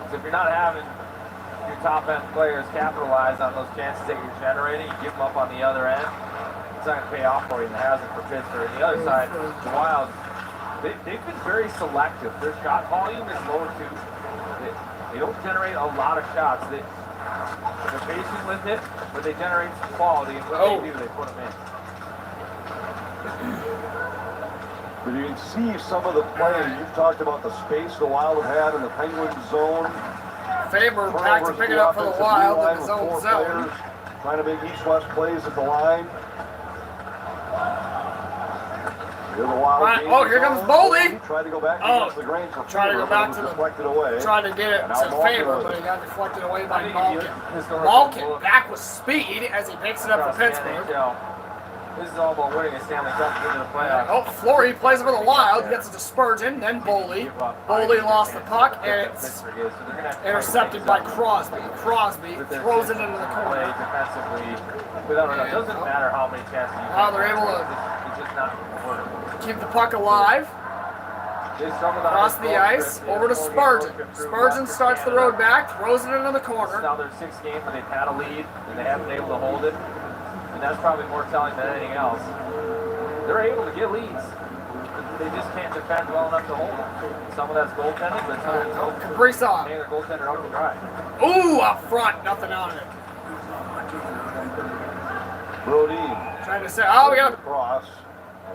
So if you're not having your top-end players capitalize on those chances that you're generating, you give them up on the other end, it's not going to pay off for you, and it hasn't for Pittsburgh. On the other side, the Wild, they've been very selective. Their shot volume is lower too. They don't generate a lot of shots. They're patient with it, but they generate some quality, and what they do, they put them in. But you can see some of the play. You've talked about the space the Wild have had in the Penguin zone. Faber back to pick it up for the Wild in his own zone. Trying to make east-west plays at the line. Here the Wild Right. Oh, here comes Boldy. Tried to go back Oh, against the grain for trying to go Faber, back but to it was the- deflected away. Trying to get it And now to Malkin Faber, with but it. he got deflected away by I think Malkin. historically, Malkin back with speed as he picks it up for across the Pittsburgh. NHL. This is all about winning a Stanley Cup to get to the playoffs. Oh, Fleury plays for the Wild, gets it to Spurgeon, then Boley. Boley lost the puck, and it's intercepted by Crosby. Crosby throws it into the corner. Defensively, without it doesn't matter how many chances you Wow, they're able to it's just not working. keep the puck alive. Across the ice, over to Spurgeon. Spurgeon starts the road back, throws it into the corner. Now there's 6 games where they've had a lead and they haven't been able to hold it. And that's probably more telling than anything else. They're able to get leads. They just can't defend well enough to hold it. Some of that's goaltending, but some of it's Kaprizov. their goaltender out to dry. Ooh, up front, nothing on it. Brodeen Trying to say, oh, we got across,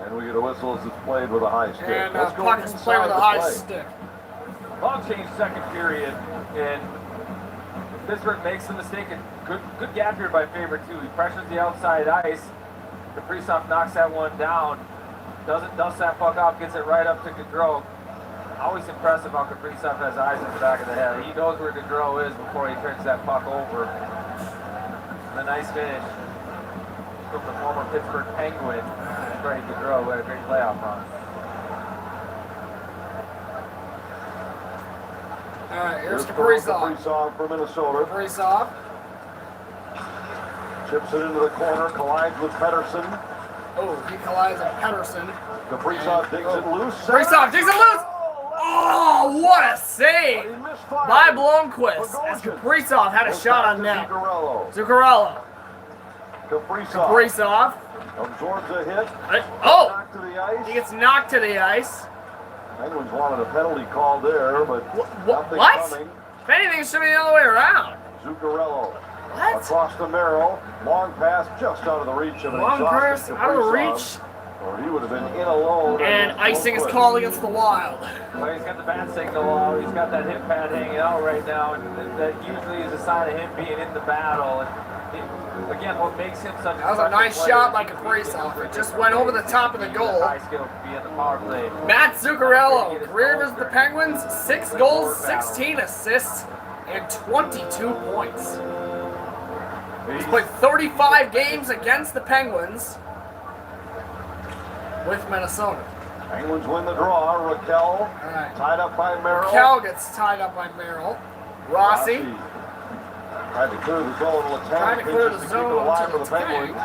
and we get a whistle as it's played with a high stick. and Let's go puck is played with a inside high the play. stick. Long change second period, and Pittsburgh makes the mistake. And good gap here by Faber too. He pressures the outside ice. Kaprizov knocks that one down. Doesn't dust that puck off. Gets it right up to Gaudreau. Always impressive how Kaprizov has eyes in the back of the head. He knows where Gaudreau is before he turns that puck over. And a nice finish from the former Pittsburgh Penguin, Freddie Gaudreau, who had a great playoff run. All right, here's Kaprizov Kaprizov. for Minnesota. Kaprizov. Chips it into the corner, collides with Pedersen. Oh, he collides with Pedersen. Kaprizov digs it loose. Kaprizov digs it loose! Oh, what a save by Blomqvist as Kaprizov had a shot on net. Zuccarello. Kaprizov. Absorbs a hit. Oh! Knocked to the ice. He gets knocked to the ice. Penguins wanted a penalty call there, but nothing What? coming. If anything, it should be the other way around. Zuccarello What? across the marrow. Long pass just out of the reach of an Long pass exhausted out of the Kaprizov, reach. or he would have been in alone. And icing is called against the Wild. Well, he's got the bat signal out. He's got that hip pad hanging out right now, and that usually is a sign of him being in the battle. And again, what makes him such That was a nice shot by Kaprizov. It just went over the top of the goal. High skill to be in the power play. Matt Zuccarello, career versus the Penguins, 6 goals, 16 assists, and 22 points. He's played 35 games against the Penguins with Minnesota. Penguins win the draw. Raquel tied up by Merrill. Cal gets tied up by Merrill. Rossi. Tried to clear the zone. Trying to clear the zone to the Penguins.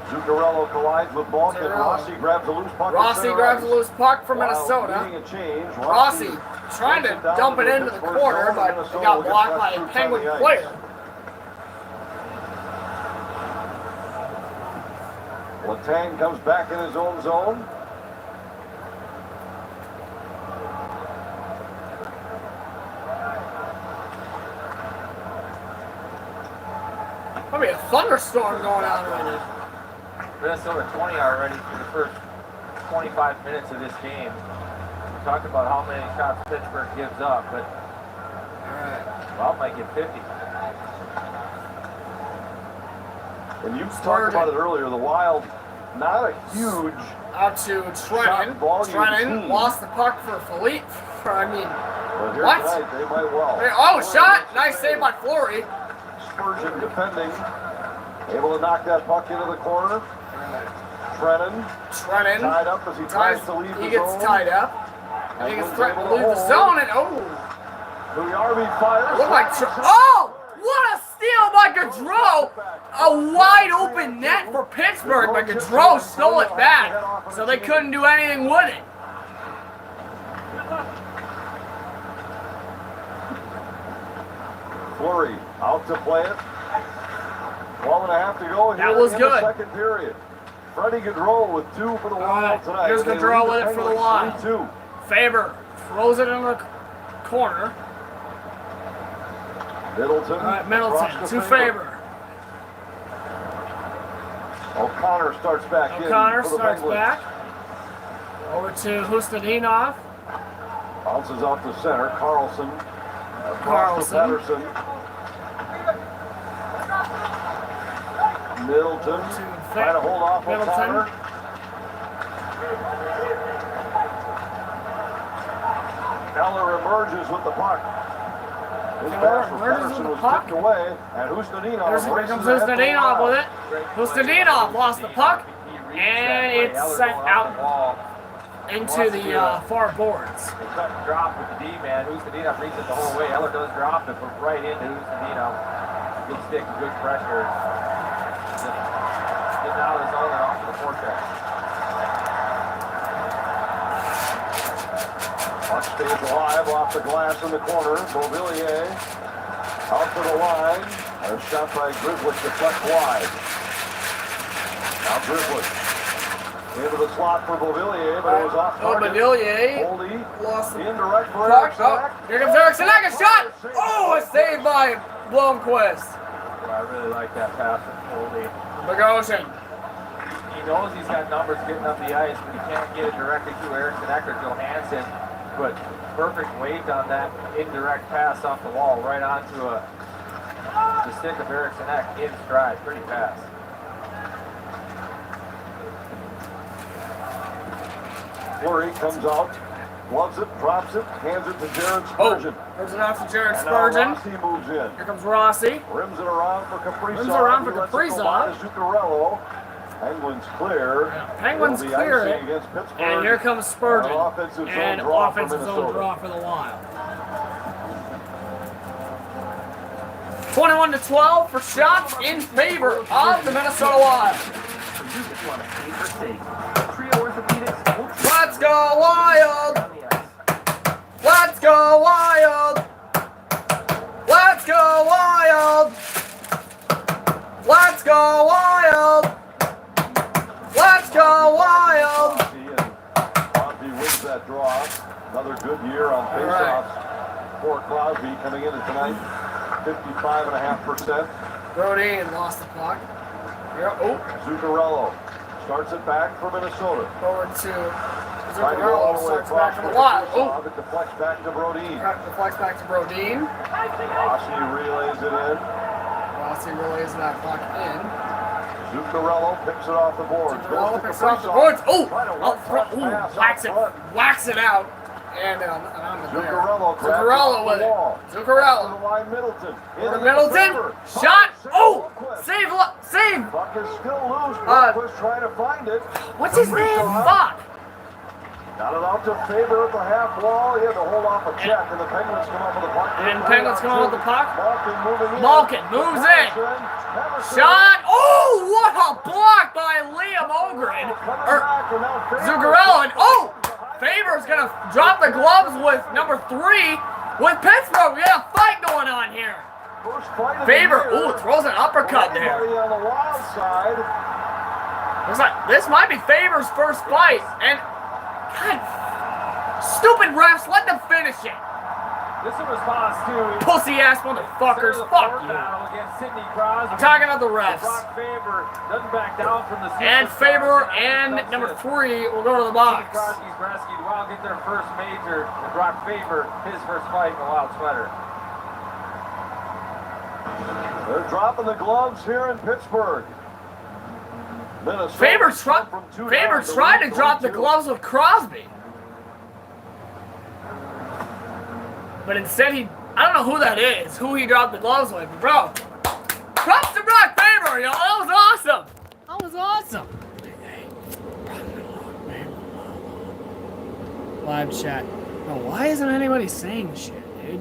Zuccarello collides with Malkin. Rossi grabs a loose puck. Rossi grabs a loose puck from Minnesota. Leading a change. Rossi trying to dump it into the corner, but it got blocked by a Penguin player. Letang comes back in his own zone. Probably a thunderstorm going on right now. Minnesota 20 already through the first 25 minutes of this game. We talked about how many shots Pittsburgh gives up, but Wild might get 50. And you talked about it earlier, the Wild, not a huge out to Trennan. Trennan lost the puck for Philippe. But here What? tonight, they might well. Oh, shot! Nice save by Fleury. Spurgeon defending, able to knock that puck into the corner. Trennan tied up as he tries to leave the zone. He gets tied up. And he gets threatened to leave the zone, and Army fires. Look like oh! What a steal by Gaudreau! A wide open net for Pittsburgh, but Gaudreau stole it back, so they couldn't do anything with it. Fleury out to play it. 12 and a half to go here That was in good. the second period. Freddie Gaudreau with 2 for the Wild tonight. Here's They Gaudreau lead with it for the Penguins Wild. 3-2. Faber throws it in the corner. Middleton. Middleton to Faber. O'Connor starts back in. O'Connor for the starts Penguins. back. Over to Hustadinov. Bounces out to center. Carlson. Across to Pedersen. Middleton trying to hold off O'Connor. Eller emerges with the puck. His pass from Pedersen was tipped away, and Hustadinov. Here comes Hustadinov with it. Hustadinov lost the puck. And it's sent out into the far boards. They cut and drop with the D-man. Hustadinov reads it the whole way. Eller does drop it, but right into Hustadinov. Good stick and good pressure. Getting out of the zone and off to the forecheck. Puck stays alive off the glass in the corner. Beauvillier out to the line. A shot by Grizzlick deflects wide. Now Grizzlick into the slot for Beauvillier, but it was off target. Beauvillier Goldie lost the indirect for puck. Eriksson. Here comes Eriksson. A shot! Oh, it's saved by Blomqvist. I really like that pass from Goldie. Bogosian. He knows he's got numbers getting up the ice, but he can't get it directly to Eriksson or Johansson. But perfect weight on that indirect pass off the wall, right onto the stick of Eriksson in stride, pretty fast. Fleury comes out, gloves it, drops it, hands it to Jared Spurgeon. Gives it off to Jared And Spurgeon. now Rossi moves in. Here comes Rossi. Rims it around for Kaprizov. Rims it around for He lets it go Kaprizov. by to Zuccarello. Penguins clear. Penguins It'll be clear icing it. against Pittsburgh. And here comes Spurgeon. An offensive zone And draw for offensive zone Minnesota. draw for the Wild. 21-12 for shots in favor of the Minnesota Wild. Let's go Wild! Let's go Wild! Let's go Wild! Let's go Wild! Let's go Wild! Crosby wins that draw. Another good year on faceoffs for Crosby coming into tonight. 55.5%. Brodin lost the puck. Here, Zuccarello starts it back for Minnesota. Forward to Trying to go all Zuccarello. the way Starts across back to for the Wild. Kaprizov. It deflects back to Brodin. Deflects back to Brodin. Rossi relays it in. Rossi relays that puck in. Zuccarello picks it off the boards. Zuccarello Goes to picks it off the Kaprizov. boards. Trying to Out front. pass Whacks out it. front. Whacks it out. And on the Zuccarello grabs Zuccarello off with the it. wall. Zuccarello. To the line, Middleton. Over to Middleton. Shot. Oh! Save. Save. Puck is still loose. Blomqvist trying to find it. What's his name? Fuck. Got it out to Faber at the half wall. He had to hold off a check, and the Penguins come up with the puck. And Penguins come out with the puck. Malkin moving in. Malkin moves in. Shot. Oh, what a block by Liam Ogren. Zuccarello. And Faber's going to drop the gloves with number 3 with Pittsburgh. We got a fight going on here. Faber, throws an uppercut there. On the wild side. Looks like this might be Faber's first fight. And, God, stupid refs, let them finish it. This in response to Pussy-ass motherfuckers, fuck you. Against Sidney Crosby. I'm talking about the refs. Brock Faber doesn't back down from the And Faber and number 3 will go to the box. Crosby's rescued. The Wild get their first major. And Brock Faber, his first fight in the Wild sweater. They're dropping the gloves here in Pittsburgh. Minnesota Faber tried to drop the 22. gloves with Crosby. But instead I don't know who that is, who he dropped the gloves with. Bro, props to Brock Faber, y'all. That was awesome. That was awesome. Live chat. Bro, why isn't anybody saying shit, dude?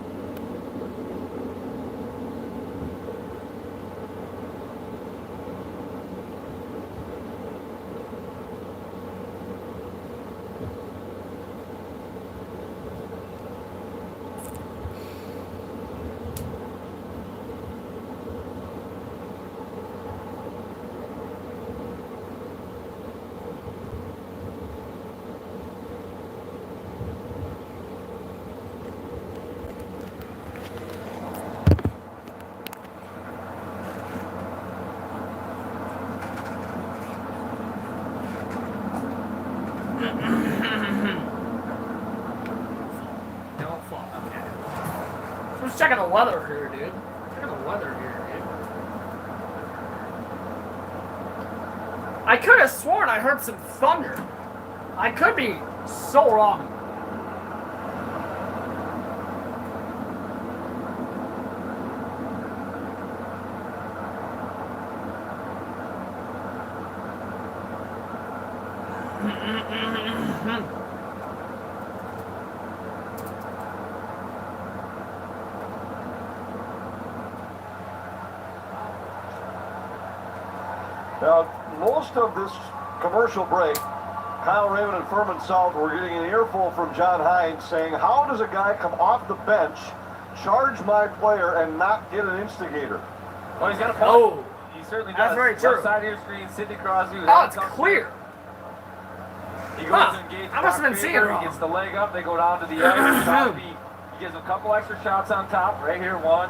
Just checking the weather here, dude. Checking the weather here, dude. I could have sworn I heard some thunder. I could be so wrong. Now, most of this commercial break, Kyle Raymond and Furman South were getting an earful from John Hines saying, how does a guy come off the bench, charge my player, and not get an instigator? Well, he's got a point. Oh, He certainly that's does. very true. Left side of your screen, Sidney Crosby. Oh, it's clear. He goes Huh. to engage I must have been Brock seeing Faber. it wrong. He gets the leg up. They go down to the ice. He gives him a couple extra shots on top. Right here, 1,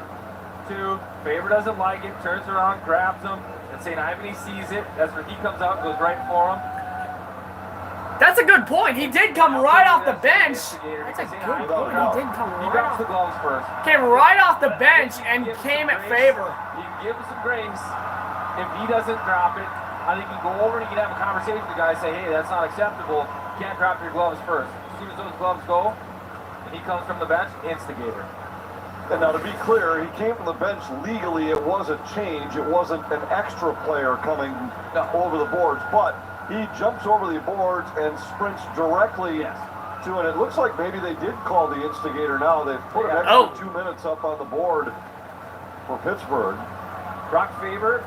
2. Faber doesn't like it. Turns around, grabs him. And St. Ivany sees it. That's where he comes out, goes right for him. That's a good point. He did come right off the bench. That's a good point. He did come He right grabs the off. gloves first. Came right off the bench and came at Faber. You can give him some grace. If he doesn't drop it, I think you can go over and you can have a conversation with the guy and say, hey, that's not acceptable. You can't drop your gloves first. As soon as those gloves go, and he comes from the bench, instigator. And now to be clear, he came from the bench legally. It was a change. It wasn't an extra player coming over the boards, but he jumps over the boards and sprints directly to, and it looks like maybe they did call the instigator now. They've put an extra 2 minutes up on the board for Pittsburgh. Brock Faber,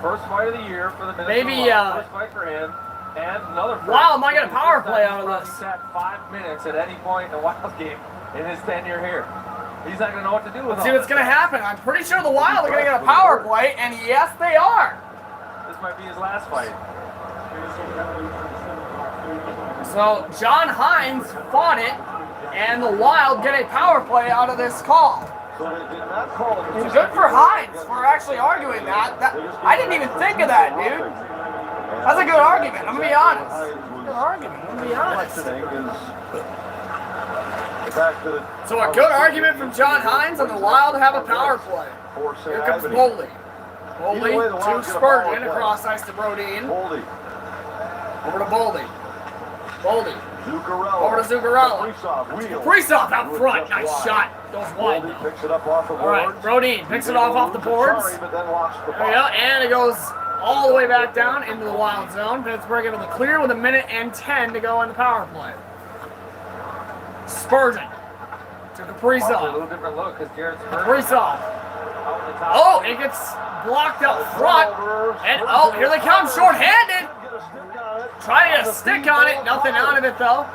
first fight of the year for the Minnesota Maybe, Wild. First fight for him. And another first. Wow, am I getting a power play out of this? He's sat 5 minutes at any point in a Wild game in his tenure here. He's not going to know what to do with it. Let's see what's going to happen. I'm pretty sure the Wild are going to get a power play, and yes, they are. This might be his last fight. So John Hines fought it, and the Wild get a power play out of this call. So they did not call it. And good for Hines for actually arguing that. I didn't even think of that, dude. That's a good argument. I'm going to be honest. Good argument. I'm going to be honest. So a good argument from John Hines on the Wild to have a power play. Here comes Boldy. Boldy to Spurgeon, across ice to Brodeen. Boldy. Over to Boldy. Boldy. Zuccarello. Over to Zuccarello. Kaprizov out front. Nice shot. Goes wide. Boldy picks it up off the boards. All right, Brodeen picks it off the boards. But then lost the There we go, and it goes all the way back down into the Wild zone. Pittsburgh able to clear with 1:10 to go in the power play. Spurgeon to A Kaprizov. little different look because Jared Spurgeon. Kaprizov. Oh, it gets blocked up front. And oh, here they come, short-handed. Trying to get a stick on it. Nothing out of it, though.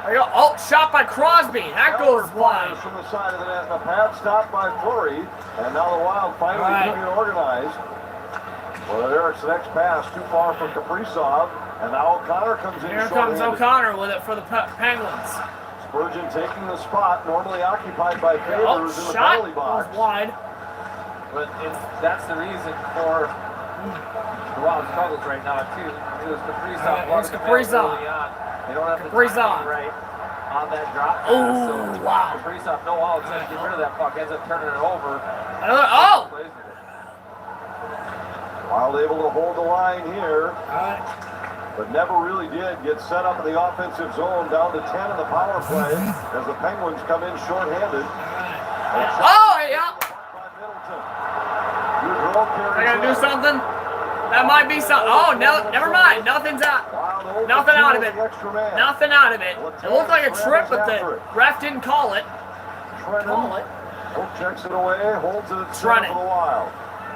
There you go. Oh, shot by Crosby. That goes wide. From the side of the net, and a pad stop by Fleury. And now the Wild finally getting organized. Well, there's the next pass, too far from Kaprizov. And now O'Connor comes in. Here comes O'Connor with it for the Penguins. Spurgeon taking the spot normally occupied by Favors in the penalty box. Goes wide. But that's the reason for the Wild struggles right now, too. It was Kaprizov. Here's Kaprizov. They don't have the Kaprizov. timing right on that drop pass. Oh, so wow. Kaprizov, no all it's going to get rid of that puck. Ends up turning it over. Oh! Wild able to hold the line here. But never really did get set up in the offensive zone, down to 10 in the power play as the Penguins come in short-handed. Oh, yeah. I gotta do something. That might be something. Oh, no, never mind. Nothing's out. Nothing out of it. Nothing out of it. It looked like a trip, but the ref didn't call it. Hook checks it away, holds it at Running. for the Wild.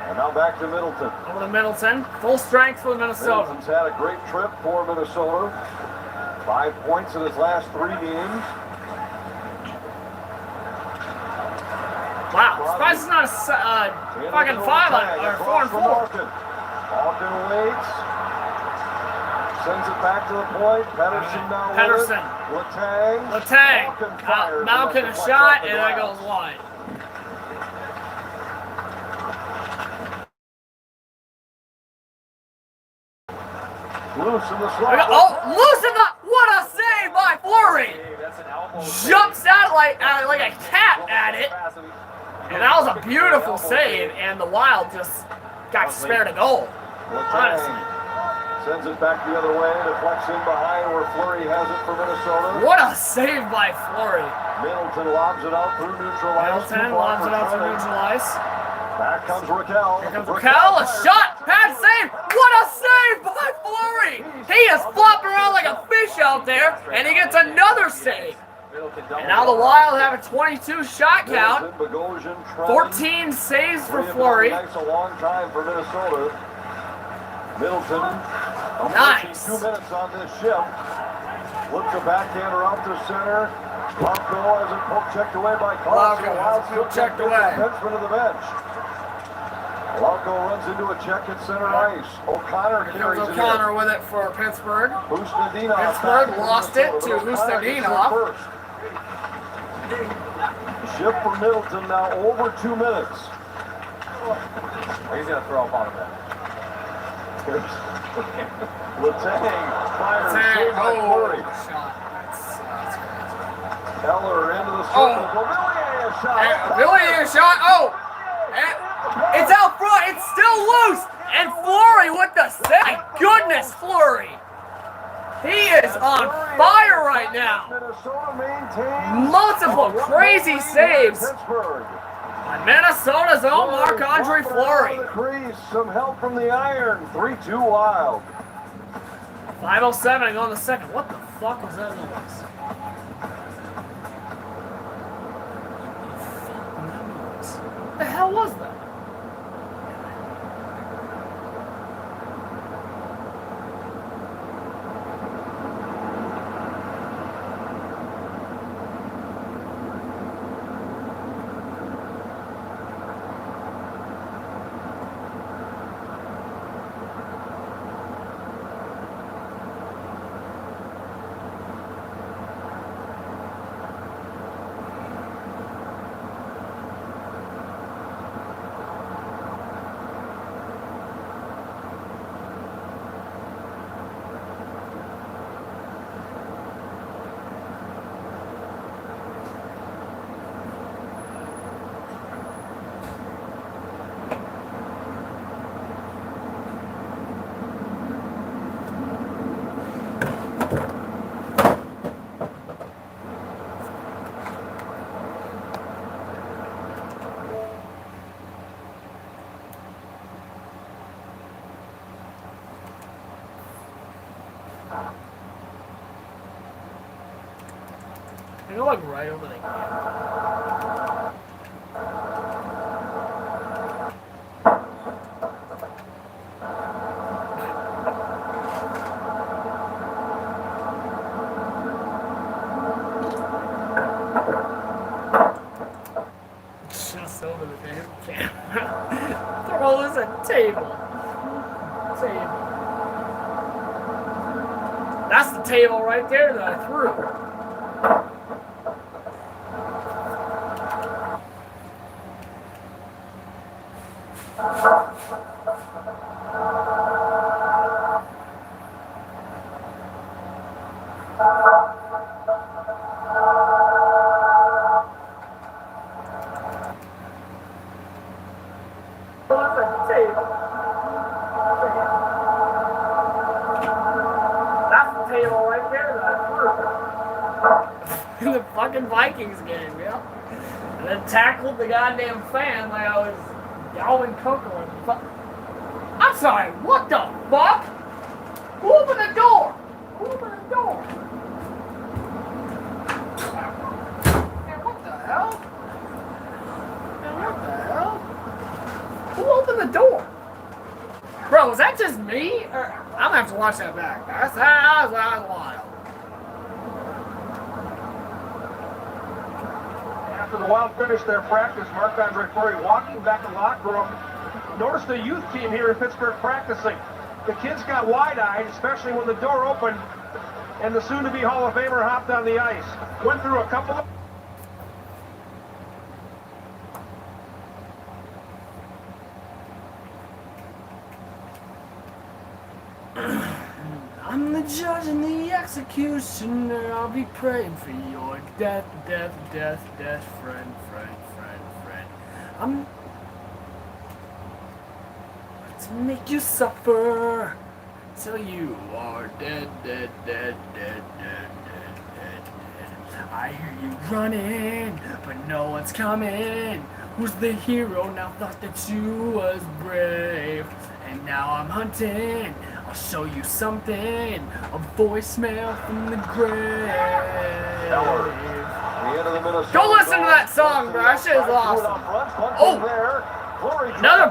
And now back to Middleton. Over to Middleton. Full strength for Minnesota. Middleton's had a great trip for Minnesota. 5 points in his last 3 games. Wow, surprised it's not a fucking 5 or 4 and 4. Malkin waits. Sends it back to the point. Pedersen now Pedersen. with it. Letang. Malkin a shot, and that goes wide. Loose in the slot. Oh, loosen up! What a save by Fleury! Jumps out like a cat at it. And that was a beautiful save, and the Wild just got spared a goal. Honestly. Sends it back the other way, deflects in behind where Fleury has it for Minnesota. What a save by Fleury. Middleton lobs it out through neutral ice. Middleton lobs it out through neutral ice. Back comes Raquel. Here comes Raquel, a shot, pad save. What a save by Fleury. He is flopping around like a fish out there, and he gets another save. And now the Wild have a 22 shot count. 14 saves for Fleury. That's a long time for Minnesota. Middleton. Nice. 2 minutes on this shift. Looks a backhander out to center. Lauko has it poke checked away by Clark. Lauko checked away. Defenseman to the bench. Lauko runs into a check at center ice. O'Connor carries it. O'Connor with it for Pittsburgh. Hustadinov. Pittsburgh lost it to Hustadinov. Shift for Middleton now over 2 minutes. He's going to throw up on him. Letang fires saved by Fleury. Eller into the circle. Villiers shot. Villiers shot. Oh! It's out front. It's still loose. And Fleury with the save. My goodness, Fleury. He is on fire right now. Multiple crazy saves. And Minnesota's own Marc-Andre Fleury. Some help from the iron. 3-2 Wild. 5:07 on the second. What the fuck was that noise? What the hell was that? You're like right over the camera. Just over the damn camera. Throw this a table. That's the table right there that I threw. In the fucking Vikings game, yeah. And then tackled the goddamn fan like I was Galvin Coco. I'm sorry, what the fuck? Who opened the door? Who opened the door? Man, what the hell? Man, what the hell? Who opened the door? Bro, was that just me? Or, I'm gonna have to watch that back. That was wild. After the Wild finished their practice, Marc-Andre Fleury walking back to the locker room. Notice the youth team here in Pittsburgh practicing. The kids got wide-eyed, especially when the door opened and the soon-to-be Hall of Famer hopped on the ice. Went through a couple of... I'm the judge and the executioner. I'll be praying for your death, friend. I'm to make you suffer till you are dead. I hear you running, but no one's coming. was the hero, now thought that you was brave. And now I'm hunting, I'll show you something, a voicemail from the grave. Go listen to that song, bro, that shit is awesome. Oh, another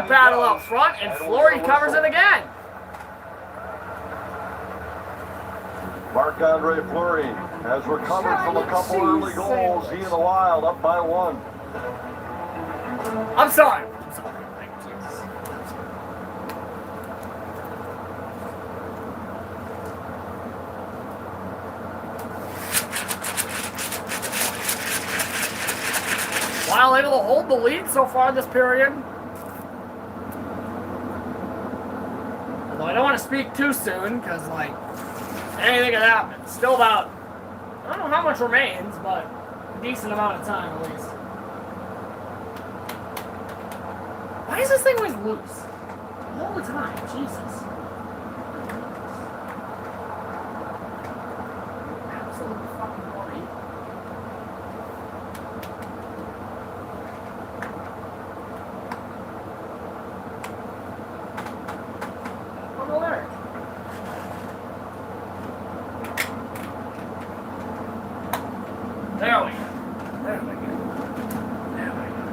battle up front, and Fleury covers it again. Marc-Andre Fleury has recovered from a couple early goals. He and the Wild up by 1. I'm sorry. Wild able to hold the lead so far this period. Although I don't want to speak too soon, because, like, anything could happen. Still about, I don't know how much remains, but a decent amount of time at least. Why is this thing always loose? All the time, Jesus. Absolutely fucking worried. Oh, there. There we go. There we go. There we go.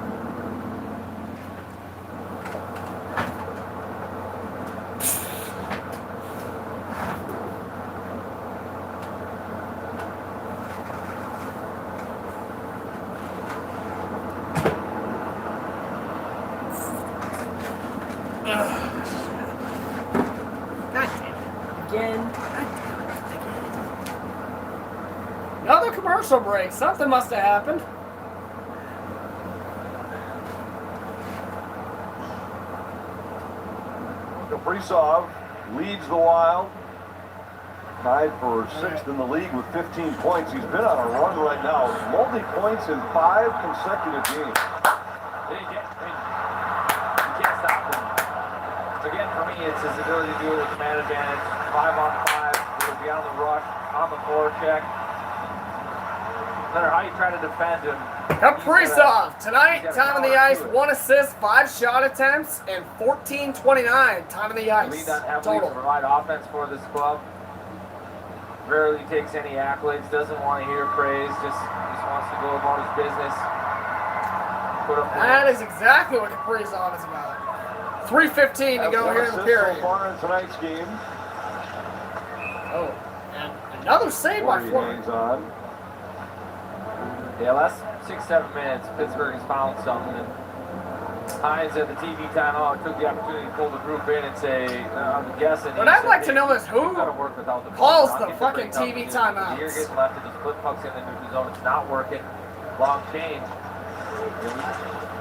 God damn it. Again. God damn it. Again. Another commercial break. Something must have happened. Kaprizov leads the Wild. Tied for 6th in the league with 15 points. He's been on a run right now. Multi-points in 5 consecutive games. You can't stop him. Again, for me, it's his ability to do it with the man advantage. 5-on-5, he'll be on the rush, on the forecheck. No matter how you try to defend him. Kaprizov, tonight, time on the ice, 1 assist, 5 shot attempts, and 14:29 time on the ice. Lead on heavily to provide offense for this club. Rarely takes any accolades, doesn't want to hear praise, just wants to go about his business. Put up That is exactly what Kaprizov is about. 3:15 to go here in the period. So far in tonight's game. Oh, and another save by Fleury. Yeah, last 6-7 minutes, Pittsburgh has found something. And Hines at the TV timeout took the opportunity to pull the group in and say, I'm guessing. What I'd like to know is who calls the fucking TV timeouts. You're getting left and just put pucks in the neutral zone. It's not working. Long change.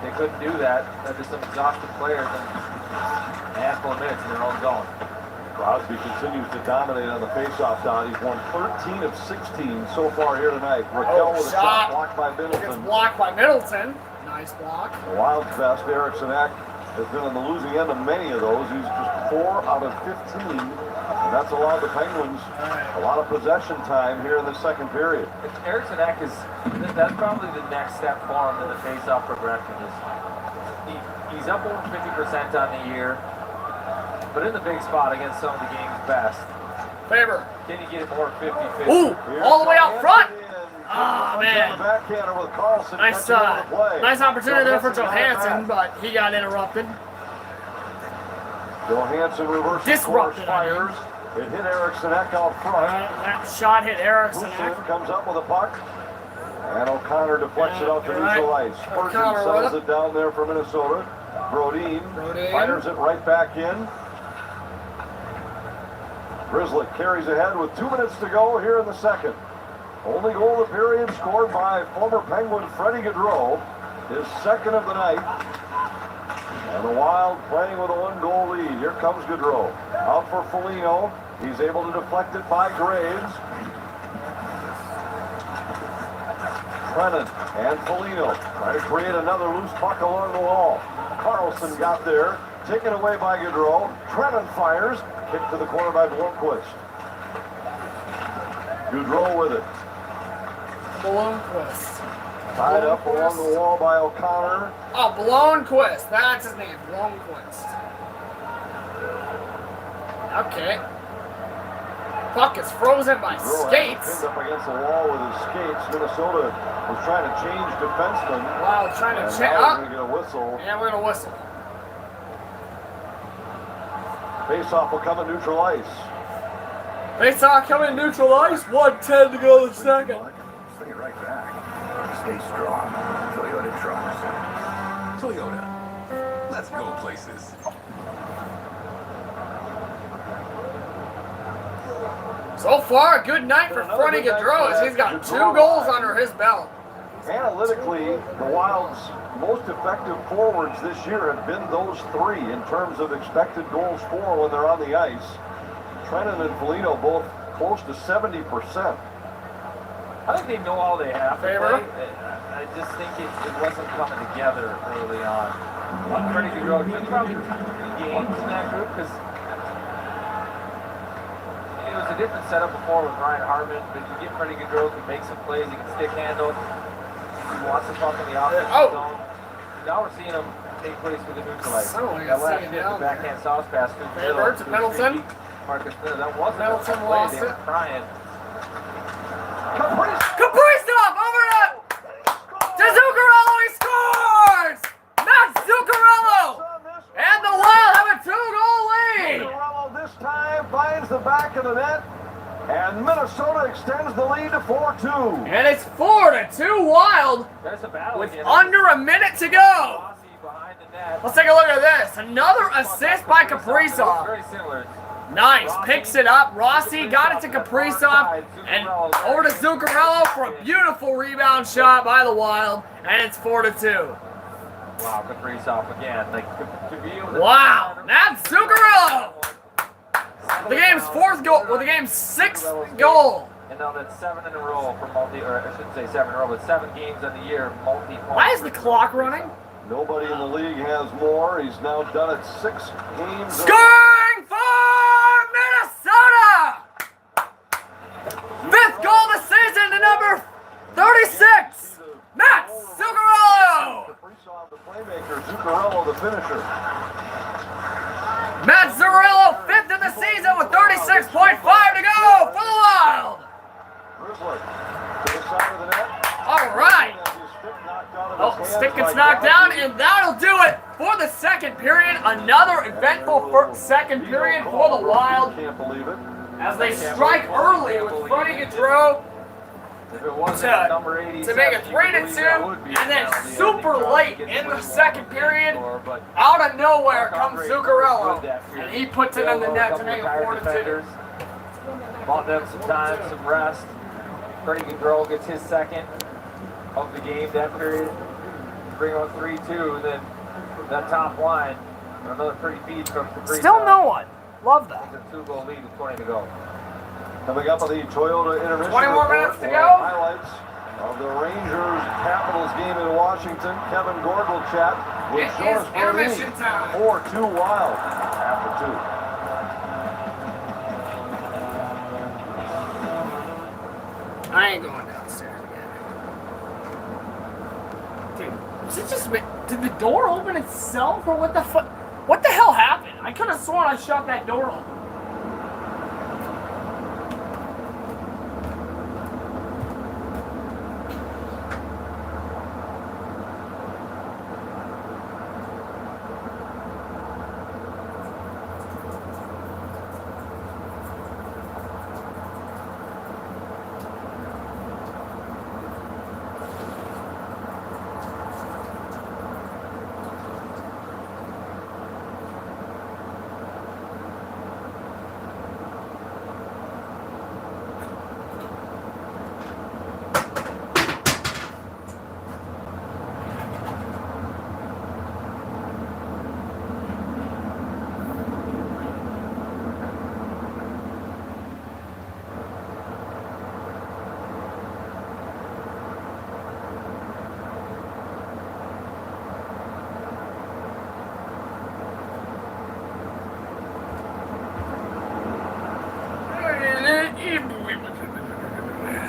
They couldn't do that. They're just some exhausted players in a handful of minutes in their own zone. Crosby continues to dominate on the faceoff dot. He's won 13 of 16 so far here tonight. Raquel with a shot blocked by Middleton. Gets blocked by Middleton. Nice block. The Wild's best, Eriksson Ek, has been on the losing end of many of those. He's just 4 out of 15. And that's allowed the Penguins a lot of possession time here in the second period. Eriksson Ek that's probably the next step for him in the faceoff progression. He's up over 50% on the year. But in the big spot against some of the game's best. Faber. Can you get it more 50-50? Ooh, all the way out front. Oh, man. Nice, nice opportunity there for Johansson, but he got interrupted. Johansson reverses course, fires. It hit Eriksson Ek out front. That shot hit Eriksson Ek. Comes up with a puck. And O'Connor deflects it out to neutral ice. Spurgeon settles it down there for Minnesota. Brodin fires it right back in. Grizzly carries ahead with 2 minutes to go here in the second. Only goal of the period scored by former Penguin Freddie Gaudreau, his second of the night. And the Wild playing with a 1-goal lead. Here comes Gaudreau. Out for Foligno. He's able to deflect it by Graves. Brennan and Foligno trying to create another loose puck along the wall. Carlson got there. Taken away by Gaudreau. Brennan fires. Kick to the corner by Blomqvist. Gaudreau with it. Blomqvist. Tied up along the wall by O'Connor. Oh, Blomqvist. That's his name, Blomqvist. Okay. Puck is frozen by skates. Pinned up against the wall with his skates. Minnesota was trying to change defensemen. Wow, trying to change. We're going to get a whistle. Yeah, we're going to whistle. Face-off will come at neutral ice. Face-off coming neutral ice. 1:10 to go in the second. Bring it right back. Stay strong. Toyota trucks. Toyota. Let's go places. So far, a good night for Freddie Gaudreau as he's got 2 goals under his belt. Analytically, the Wild's most effective forwards this year have been those 3 in terms of expected goals for when they're on the ice. Trennan and Foligno both close to 70%. I think they know all they have to Favor? play. I just think it wasn't coming together early on. Freddie Gaudreau took probably 3 games in that group because it was a different setup before with Ryan Hartman, but you get Freddie Gaudreau, can make some plays, he can stick handle, he wants the puck in the offensive zone. Now we're seeing him take plays for the neutral ice. That last hit, the backhand sauce pass to Favor to Middleton. Marcus Miller, that wasn't Middleton a play, lost they it. were trying. Kaprizov over to Zuccarello, he scores! Matt Zuccarello! And the Wild have a 2-goal lead! Zuccarello this time finds the back of the net, and Minnesota extends the lead to 4-2. And it's 4-2 Wild There's a battle with again. under a minute to go. Rossi behind the net. Let's take a look at this. Another assist by Kaprizov. Very similar. Nice, picks it up. Rossi got it to Kaprizov and over to Zuccarello for a beautiful rebound shot by the Wild, and it's 4-2. Wow, Kaprizov again. Like to be able to Wow, that's Zuccarello. The game's 4th goal, well, the game's 6th goal. And now that's 7 in a row for or I shouldn't say 7 in a row, but 7 games in the year, multi-point. Why is the clock running? Nobody in the league has more. He's now done it 6 games. Scoring for Minnesota! 5th goal of the season to number 36, Matt Zuccarello! Kaprizov, the playmaker, Zuccarello, the finisher. Matt Zuccarello, 5th in the season with 36.5 to go for the Wild! Grizzly to the side of the net. All right. Oh, stick gets knocked down, and that'll do it for the second period. Another eventful second period for the Wild Can't believe it. as they strike early with Freddie Gaudreau to make it 3-2, and then super late in the second period, out of nowhere comes Zuccarello, and he puts it in the net to make it 4-2. Bought them some time, some rest. Freddie Gaudreau gets his second of the game that period. Bring on 3-2, then that top line, another pretty feed from Kaprizov. Still no one. Love that. It's a 2-goal lead with 20 to go. Coming up on the Toyota Intermission 20 more report, minutes to we'll go. have highlights of the Rangers-Capitals game in Washington. Kevin Gord will chat with It Jonas is intermission time. 4-2 Wild after 2. I ain't going downstairs again. Dude, was it just, did the door open itself, or what the fuck? What the hell happened? I could have sworn I shut that door open.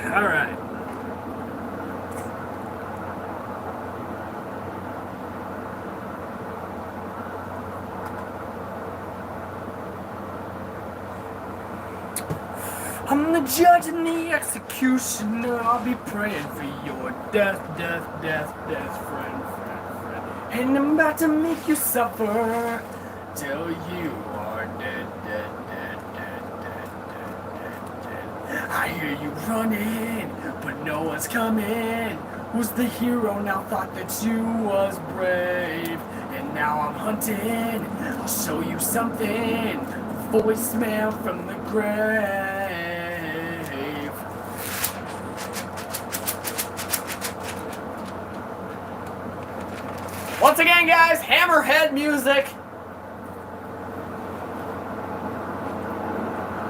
All right. I'm the judge and the executioner. I'll be praying for your death, death, death, death, friend, friend, friend. And I'm about to make you suffer till you are dead, dead, dead, dead, dead, dead, dead, dead. I hear you running, but no one's coming. Who's the hero now? Thought that you was brave, and now I'm hunting. I'll show you something. Voicemail from the grave. Once again, guys, Hammerhead music.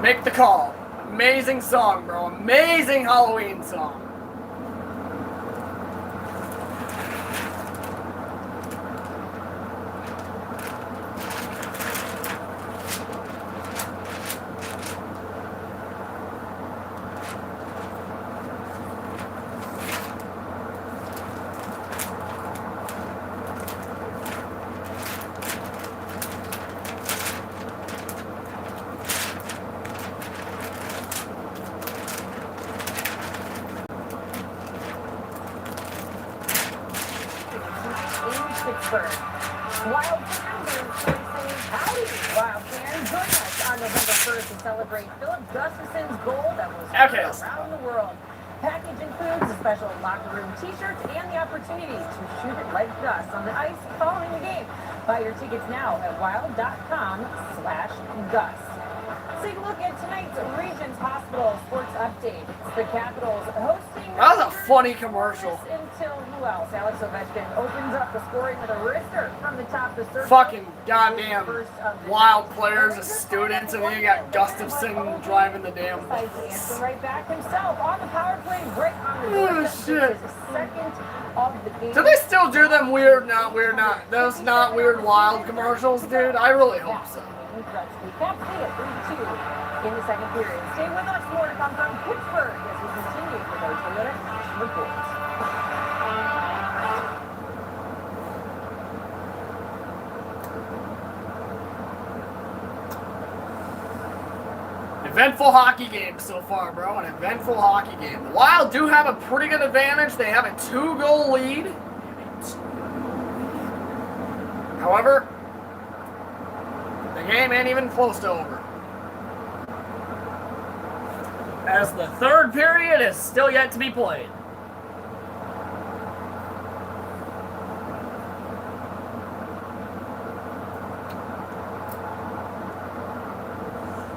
Make the call. Amazing song, bro. Amazing Halloween song. Pittsburgh. Wild fans are saying howdy, Wild fans. Join us on November 1st to celebrate Philip Gustafson's goal that was heard around the world. Package includes a special locker room t-shirt and the opportunity to shoot it like Gus on the ice following the game. Buy your tickets now at wild.com/Gus. Take a look at tonight's Regents Hospital Sports Update. It's the Capitals hosting... That was a funny commercial. Until who else? Alex Ovechkin opens up the scoring with a wrister from the top of the circle. Fucking goddamn Wild players as students, and then you got Gustafson driving the damn bus. Right back himself on the power play, right on the door. Oh shit. Second of the game. Do they still do them weird, not those not weird Wild commercials, dude? I really hope so. Caps lead at 3-2 in the second period. Stay with us, more to come from Pittsburgh as we continue with our Toyota reports. Eventful hockey game so far, bro. An eventful hockey game. The Wild do have a pretty good advantage. They have a 2-goal lead. However, the game ain't even close to over, as the third period is still yet to be played.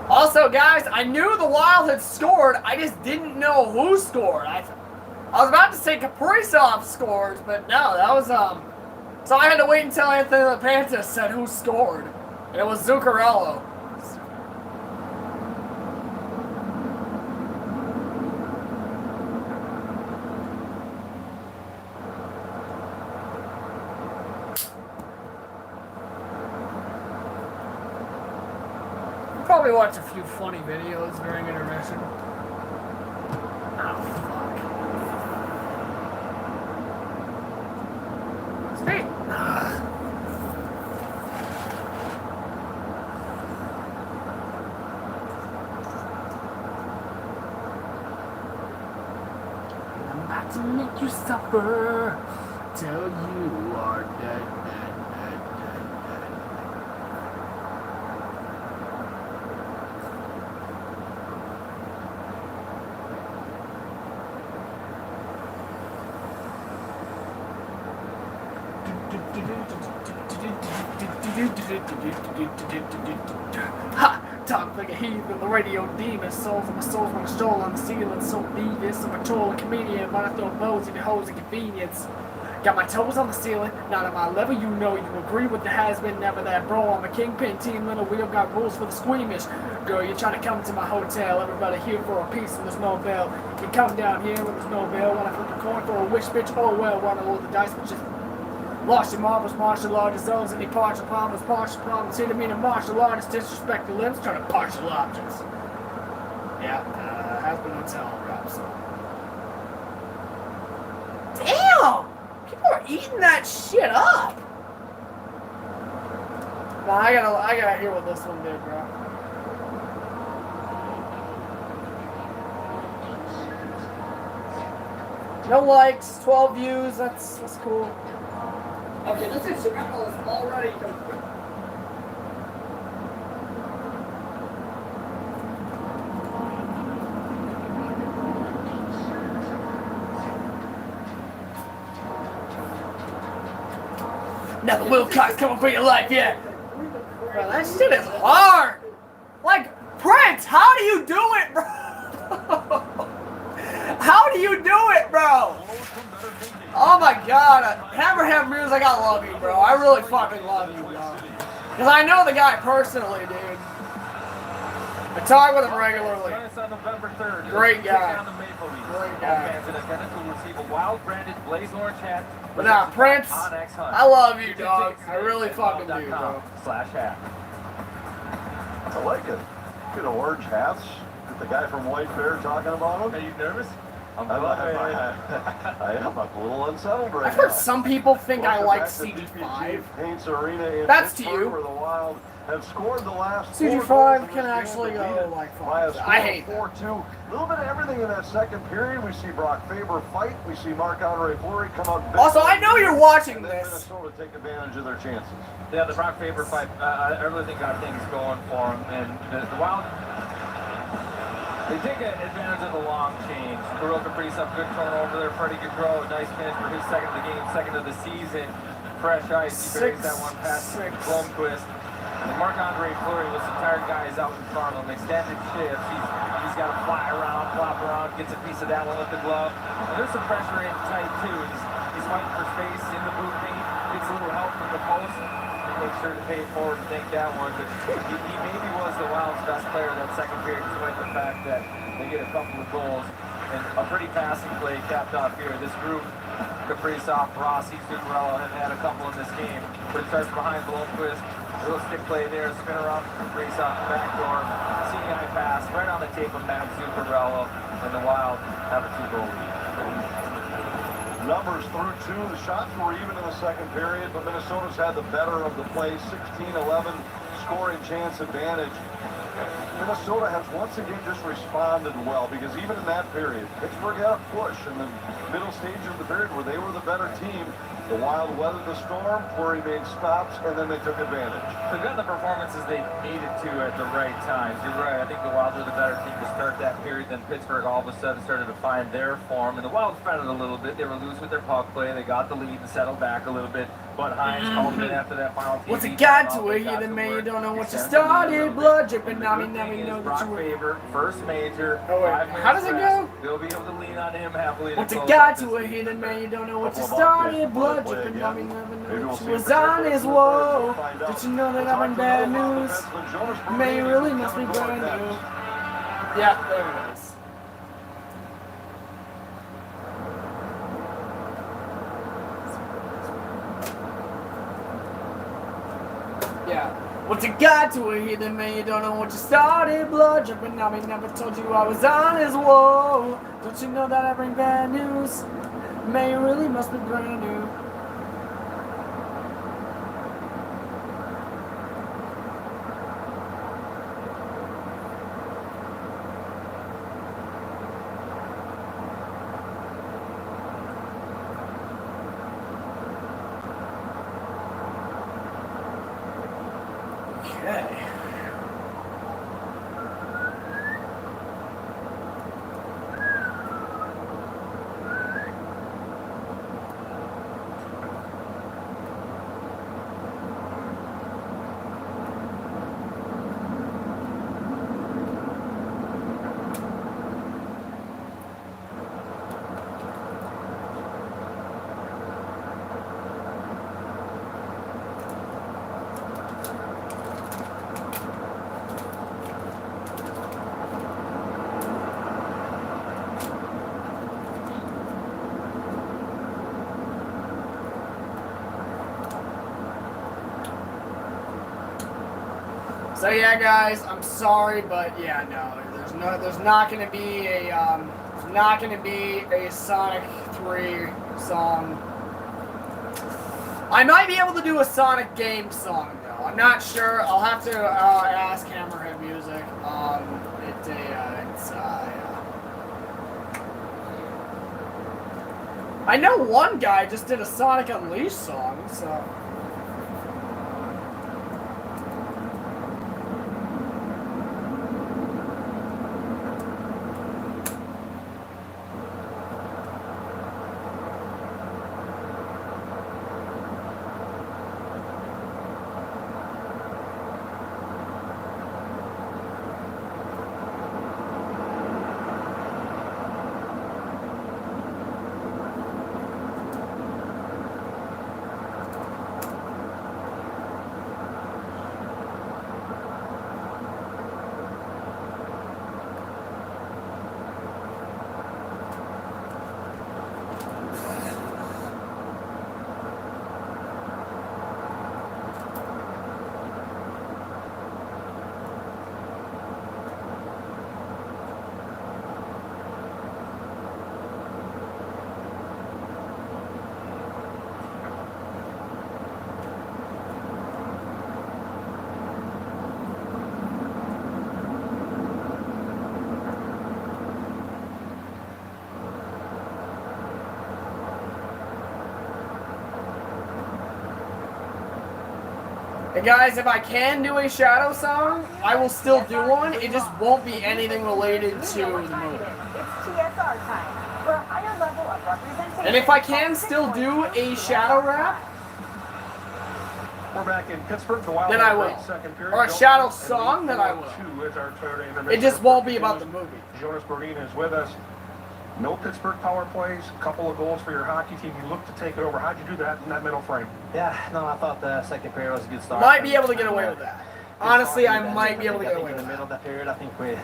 Also, guys, I knew the Wild had scored. I just didn't know who scored. I was about to say Kaprizov scored, but no, that was so I had to wait until Anthony LaPantis said who scored. It was Zuccarello. We'll probably watch a few funny videos during intermission. Oh, fuck. Stay. To make you suffer till you are dead, dead, dead, dead, dead. Ha! Talk like a heathen, the radio demon, souls of my soul's my soul on the ceiling, so devious. I'm a troll, a comedian, but I throw bows in the hoes of convenience. Got my toes on the ceiling, not at my level, you know. You agree with the has-been, never that bro. I'm a kingpin team, little wheel, got rules for the squeamish. Girl, you're trying to come to my hotel, everybody here for a piece and there's no bell. You come down here when there's no bell, when I flip a coin for a wish, bitch, oh well, wanna roll the dice, but just lost your marbles, martial artist, zones, any partial problems, here to mean a martial artist, disrespect the limbs, trying to partial objects. Yeah, has been hotel rap, so. Damn! People are eating that shit up! Nah, I gotta hear what this one did, bro. No likes, 12 views. That's cool. Okay, this instrumental is already complete. Now the Wilcox coming for your life, yeah. Bro, that shit is hard. Like, Prince, how do you do it, bro? How do you do it, bro? Oh my god. Hammerhead Music, I love you, bro. I really fucking love you, bro. Because I know the guy personally, dude. I talk with him regularly. On November 3rd. Great guy. Great guy. Fans in attendance will receive a wild branded blaze orange hat. But nah, Prince, I love you, dog. I really fucking do, bro. /hat. I like it. Get orange hats. Get the guy from White Bear talking about them. Are you nervous? I am a little unsettled right I've heard now. some people think I like CG5. Paints Arena in That's to Pittsburgh, you. where the Wild have scored the last CG5 can actually go like 5. I hate that. 4-2. A little bit of everything in that second period. We see Brock Faber fight. We see Marc-Andre Fleury come out. Also, I know you're watching and then this. Minnesota take advantage of their chances. Yeah, the Brock Faber fight, I really think got things going for him. And the Wild, they take advantage of the long change. Kirill Kaprizov, good turnover there. Freddie Gaudreau, nice finish for his second of the game, second of the season. Fresh ice, he buries that one past Blomqvist. And Marc-Andre Fleury with some tired guys out in front of him. Extended shifts. He's got to fly around, flop around, gets a piece of that one with the glove. And there's some pressure in tight too. He's fighting for space in the boot paint. Gets a little help from the post. Make sure to pay it forward and take that one. But he maybe was the Wild's best player that second period, despite the fact that they get a couple of goals. And a pretty passing play capped off here. This group, Kaprizov, Rossi, Zuccarello have had a couple in this game. But it starts behind Blomqvist. A little stick play there, spin around Kaprizov, backdoor. Seeing eye pass right on the tape of Matt Zuccarello. And the Wild have a 2-goal lead. Numbers through 2. The shots were even in the second period, but Minnesota's had the better of the play. 16-11 scoring chance advantage. Minnesota has once again just responded well, because even in that period, Pittsburgh had a push in the middle stage of the period where they were the better team. The Wild weathered the storm, Fleury made stops, and then they took advantage. They've got the performances they needed to at the right times. You're right. I think the Wild were the better team to start that period. Then Pittsburgh all of a sudden started to find their form. And the Wild fed it a little bit. They were loose with their puck play. They got the lead and settled back a little bit. But Hines called it after that final TV. What's it got to it? You didn't man, you don't know what you started. Blood dripping down me, now we know that you were. Faber, first major. Oh, wait. How does it go? They'll be able to lean on him happily. What's it got to it? You didn't man, you don't know what you started. Blood dripping down me, never know that you was on his woe. Did you know that I'm in bad news? Man, you really must be brand new. Yeah, there it is. Yeah. What's it got to it? Then man, you don't know what you started. Blood dripping on me, never told you I was on his woe. Don't you know that I bring bad news? Man, you really must be brand new. Okay. So yeah, guys, I'm sorry, but yeah, no, there's not gonna be a Sonic 3 song. I might be able to do a Sonic game song though. I'm not sure. I'll have to ask Hammerhead Music. I know one guy just did a Sonic Unleashed song, so. And guys, if I can do a Shadow song, I will still do one. It just won't be anything related to the movie. It's TSR time for a higher level of representation. And if I can still do a Shadow rap, We're back in Pittsburgh. The Wild then I will. Second period. Or a Shadow song, then I will. It just won't be about the movie. Jonas Brodin is with us. No Pittsburgh power plays, a couple of goals for your hockey team. You look to take it over. How'd you do that in that middle frame? Yeah, no, I thought the second period was a good start. Might be able to get away with that. Honestly, I might be able to get away in with the middle that. of that period. I think we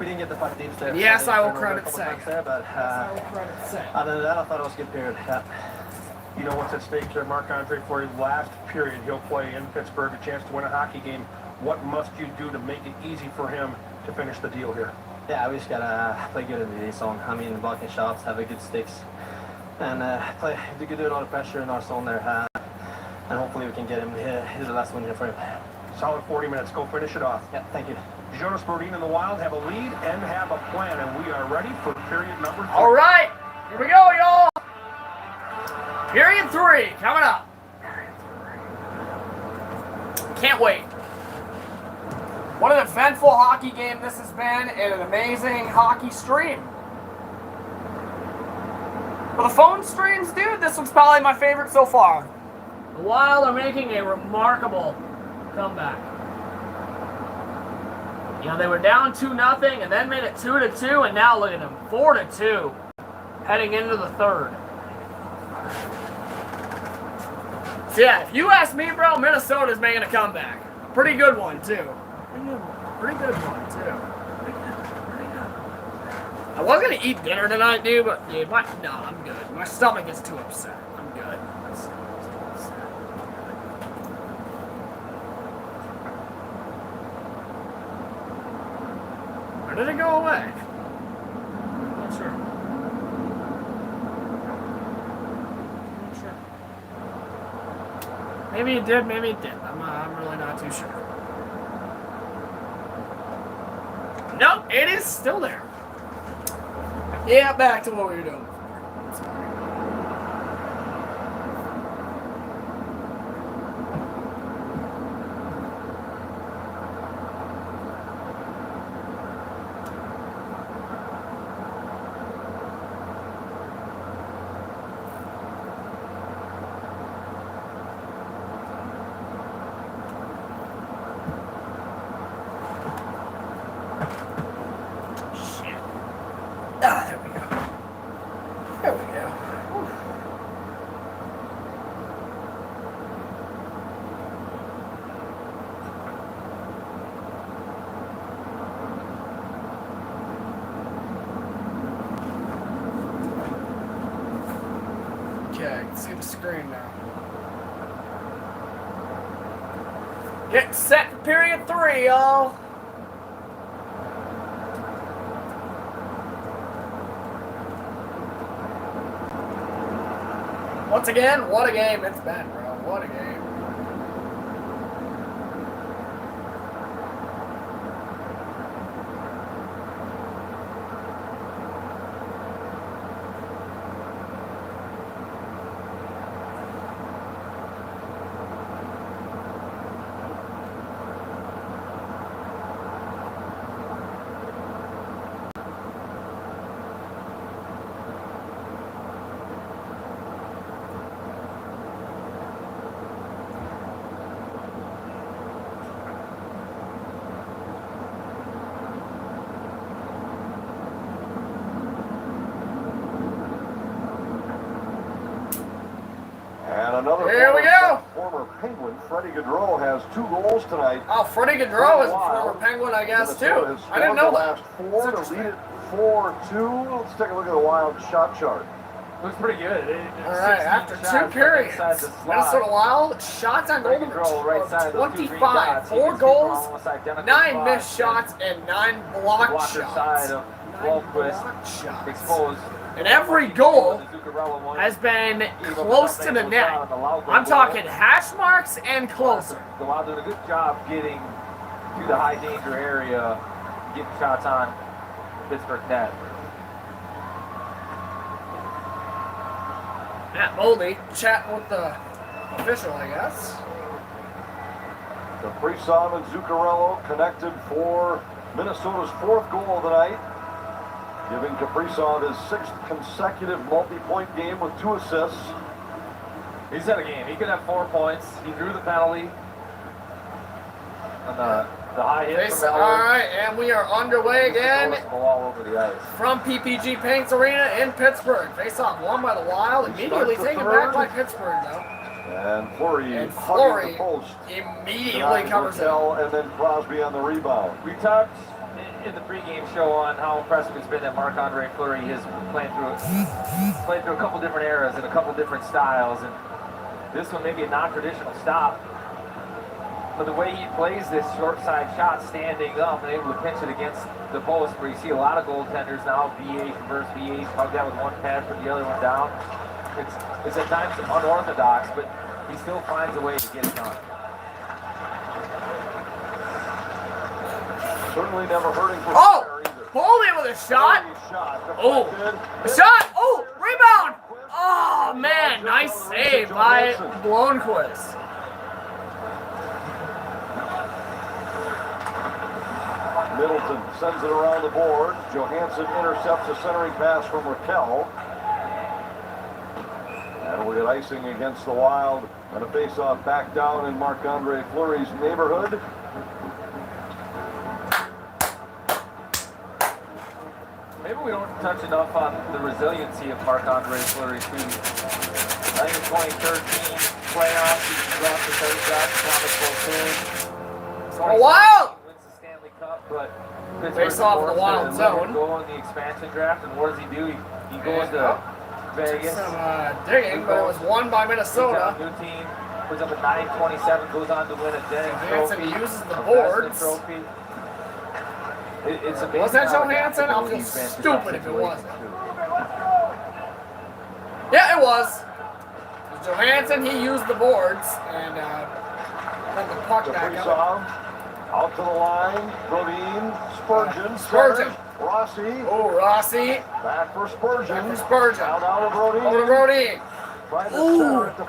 didn't get the puck deep there. Yes, I will Turned over a credit couple Seg. times there, but other than that, I thought it was a good period. Yeah. You know what's at stake there, Marc-Andre Fleury. Last period, he'll play in Pittsburgh, a chance to win a hockey game. What must you do to make it easy for him to finish the deal here? Yeah, we just gotta play good in the zone. I mean, blocking shots, have a good sticks, and do good under pressure in our zone there. And hopefully we can get him hit the last one here for him. Solid 40 minutes. Go finish it off. Yeah, thank you. Jonas Brodin and the Wild have a lead and have a plan, and we are ready for period number 3. All right, here we go, y'all. Period 3 coming up. Can't wait. What an eventful hockey game this has been, and an amazing hockey stream. For the phone streams, dude, this one's probably my favorite so far. The Wild are making a remarkable comeback. You know, they were down 2-0 and then made it 2-2, and now look at them, 4-2, heading into the third. So yeah, if you ask me, bro, Minnesota's making a comeback. Pretty good one, too. Pretty good one, too. I was gonna eat dinner tonight, dude, but yeah, no, I'm good. My stomach is too upset. I'm good. My stomach is too upset. Where did it go away? I'm not sure. Maybe it did, maybe it didn't. I'm really not too sure. Nope, it is still there. Yeah, back to what we were doing. There we go. There we go. Whew. Okay, I can see the screen now. Get set for period 3, y'all. Once again, what a game it's been, bro. What a game. Here we go. Former Penguin Freddie Gaudreau has 2 goals tonight. Oh, Freddie Gaudreau is a former Penguin, I guess, too. I didn't know that. Last 4 to lead it 4-2. Let's take a look at the Wild shot chart. Looks pretty good. All right, after 2 periods, Minnesota Wild shots on goal number 25. 4 goals, 9 missed shots, and 9 blocked shots. 9 blocked shots. Exposed. And every goal has been close to the net. I'm talking hash marks and closer. The Wild doing a good job getting to the high danger area, getting shots on Pittsburgh net. Matt Moldy chatting with the official, I guess. Kaprizov and Zuccarello connected for Minnesota's 4th goal of the night, giving Kaprizov his 6th consecutive multi-point game with 2 assists. He's had a game. He could have 4 points. He drew the penalty on the high hit from All right, and we are underway again all over the ice from PPG Paints Arena in Pittsburgh. Face-off won by the Wild, immediately taken back by Pittsburgh, though. And Fleury Fleury the post. Immediately covers it. And then Crosby on the rebound. We talked in the pregame show on how impressive it's been that Marc-Andre Fleury has played through a couple different eras and a couple different styles, and this one may be a non-traditional stop. But the way he plays this short side shot, standing up and able to pinch it against the post, where you see a lot of goaltenders now, VH versus VH, hug that with one pad, put the other one down. It's at times unorthodox, but he still finds a way to get it done. Certainly never hurting for Foley with a shot. Oh, a shot. Oh, rebound. Oh, man, nice save by Blomqvist. Middleton sends it around the board. Johansson intercepts a centering pass from Raquel. And we'll get icing against the Wild and a face-off back down in Marc-Andre Fleury's neighborhood. Maybe we don't touch enough on the resiliency of Marc-Andre Fleury, too. I think in 2013 playoffs, he dropped the third shot, Thomas Beauclair. So Wild! But face off in the Wild zone. Go in the expansion draft, and what does he do? He goes to Vegas. Some digging, but it was won by Minnesota. New team puts up a 927, goes on to win a Jennings Trophy. He uses the boards. It's amazing. Was that Johansson? I'll feel stupid if it wasn't. Yeah, it was. Johansson, he used the boards and let the puck back up. Out to the line, Brodin, Spurgeon, Rossi. Oh, Rossi. Back for Spurgeon. Now down to Brodin. Over to Brodin.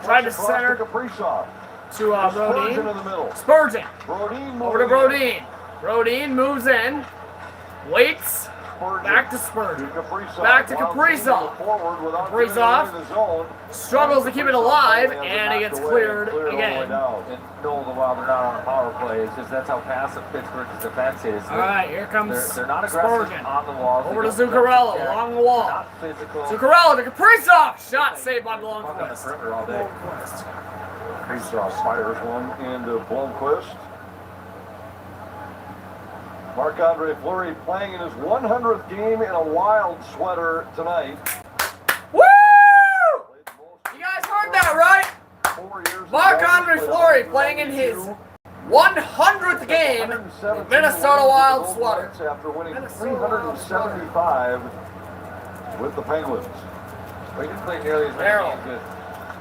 Tried to center to Kaprizov. To Brodin. Spurgeon in the middle. Spurgeon. Brodin over to Brodin. Brodin moves in. Waits. Back to Spurgeon. Back to Kaprizov. Kaprizov struggles to keep it alive, and it gets cleared again. And no, the Wild are not on a power play. It's just that's how passive Pittsburgh's defense is. All right, here comes they're not aggressive Spurgeon. on the wall. Over to Zuccarello, along the wall. Zuccarello to Kaprizov. Shot saved by Blomqvist. Kaprizov fires one into Blomqvist. Marc-Andre Fleury playing in his 100th game in a Wild sweater tonight. Woo! You guys heard that, right? Marc-Andre Fleury playing in his 100th game in Minnesota Wild sweater. After winning 375 with the Penguins. Well, he didn't play nearly as many games with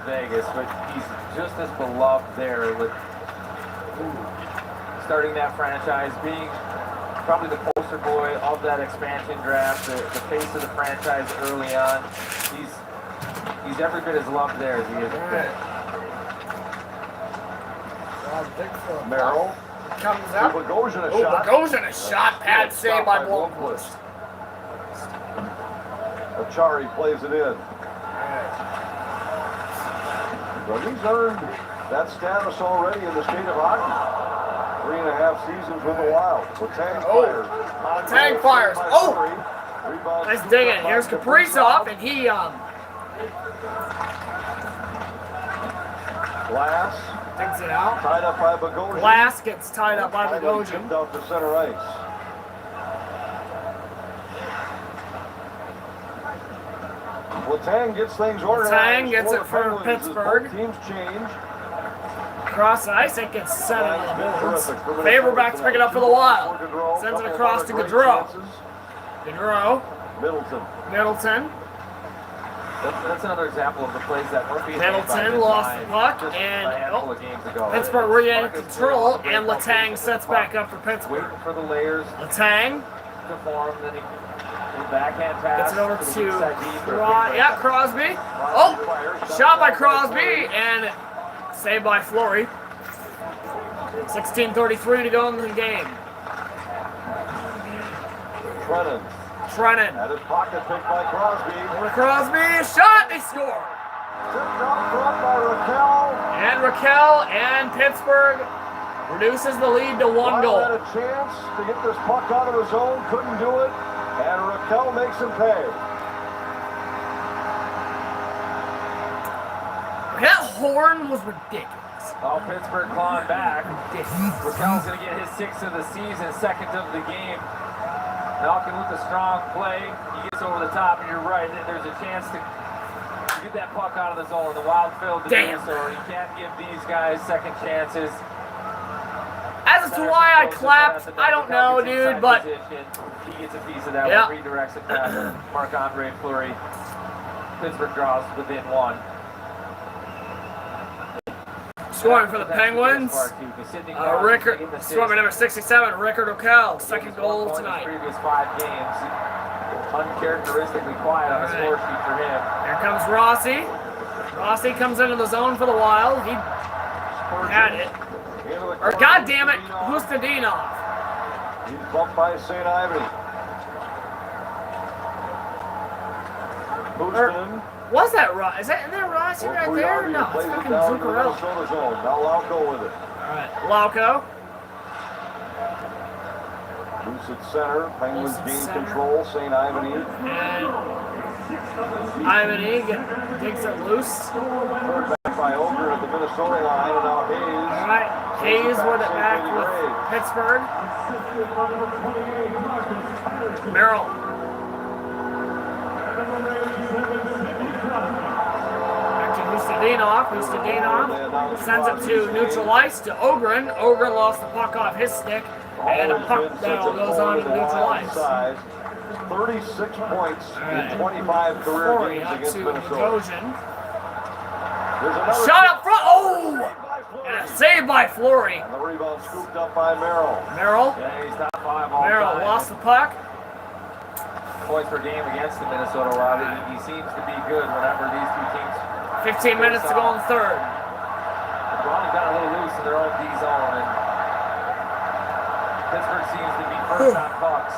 Vegas, but he's just as beloved there with starting that franchise, being probably the poster boy of that expansion draft, the face of the franchise early on. He's every bit as loved there as he is at Pitt. Merrill comes out. Bogosian a shot. Bogosian a shot. Pad saved by Blomqvist. Achari plays it in. So he's earned that status already in the state of hockey. 3.5 seasons with the Wild. Tang fires. Nice digging. Here's Kaprizov, and he Glass Digs it out. tied up by Bogosian. Glass gets tied up by Finally Bogosian. chipped out to center ice. Letang gets things organized. Letang gets for it the for Penguins as Pittsburgh. Both teams change. Across ice, it gets sent into the boards. Favorback's picking up for the Wild. Sends it across to Gaudreau. Gaudreau. Middleton. That's another example of the plays that were being Middleton lost the puck, and Pittsburgh regained control, and Letang sets back up for Pittsburgh. Waiting for the layers Letang to form, then he backhand pass. gets it over to Crosby. Oh, shot by Crosby, and saved by Fleury. 16:33 to go in the game. Trennan. Had his pocket picked by Crosby. Over Crosby, shot, they score. Tipped out front by Raquel. And Raquel and Pittsburgh reduces the lead to 1 goal. Had a chance to get this puck out of the zone, couldn't do it, and Raquel makes him pay. That horn was ridiculous. Oh, Pittsburgh clawing back. Raquel's going to get his 6th of the season, 2nd of the game. Malkin with a strong play. He gets over the top, and you're right. There's a chance to get that puck out of the zone. The Wild failed to do so. You can't give these guys second chances. As to why I clapped, I don't know, dude, but he gets a piece of that one, redirects it past Marc-Andre Fleury. Pittsburgh draws within 1. Scoring for the Penguins. Rickard, scoring number 67, Rickard Raquel, 2nd goal tonight. Previous 5 games, uncharacteristically quiet on the score sheet for him. Here comes Rossi. Rossi comes into the zone for the Wild. He had it. Or goddamn it, Hustadinov. He's bumped by St. Ivany. Houston. Was that Rossi? Isn't that Rossi right there? No, it's fucking Zuccarello. Now Lauco with it. Alright, Lauco. Loose at center. Penguins gain control. St. Ivany. And Ivany takes it loose. Third back by Ogre at the Minnesota line, and now Hayes. Alright, Hayes with it back with Pittsburgh. Merrill. Back to Hustadinov sends it to neutral ice to Ogren. Ogren lost the puck off his stick, and the puck battle goes on to neutral ice. 36 points in 25 career games against Minnesota. Shot up front. Oh! And a save by Fleury. And the rebound scooped up by Merrill. Merrill. Yeah, he's top 5 all Merrill time. lost the puck. Points per game against the Minnesota Wild. He seems to be good whenever these two teams. 15 minutes to go in the third. The Browns got a little loose in their own D zone, and Pittsburgh seems to be first on pucks.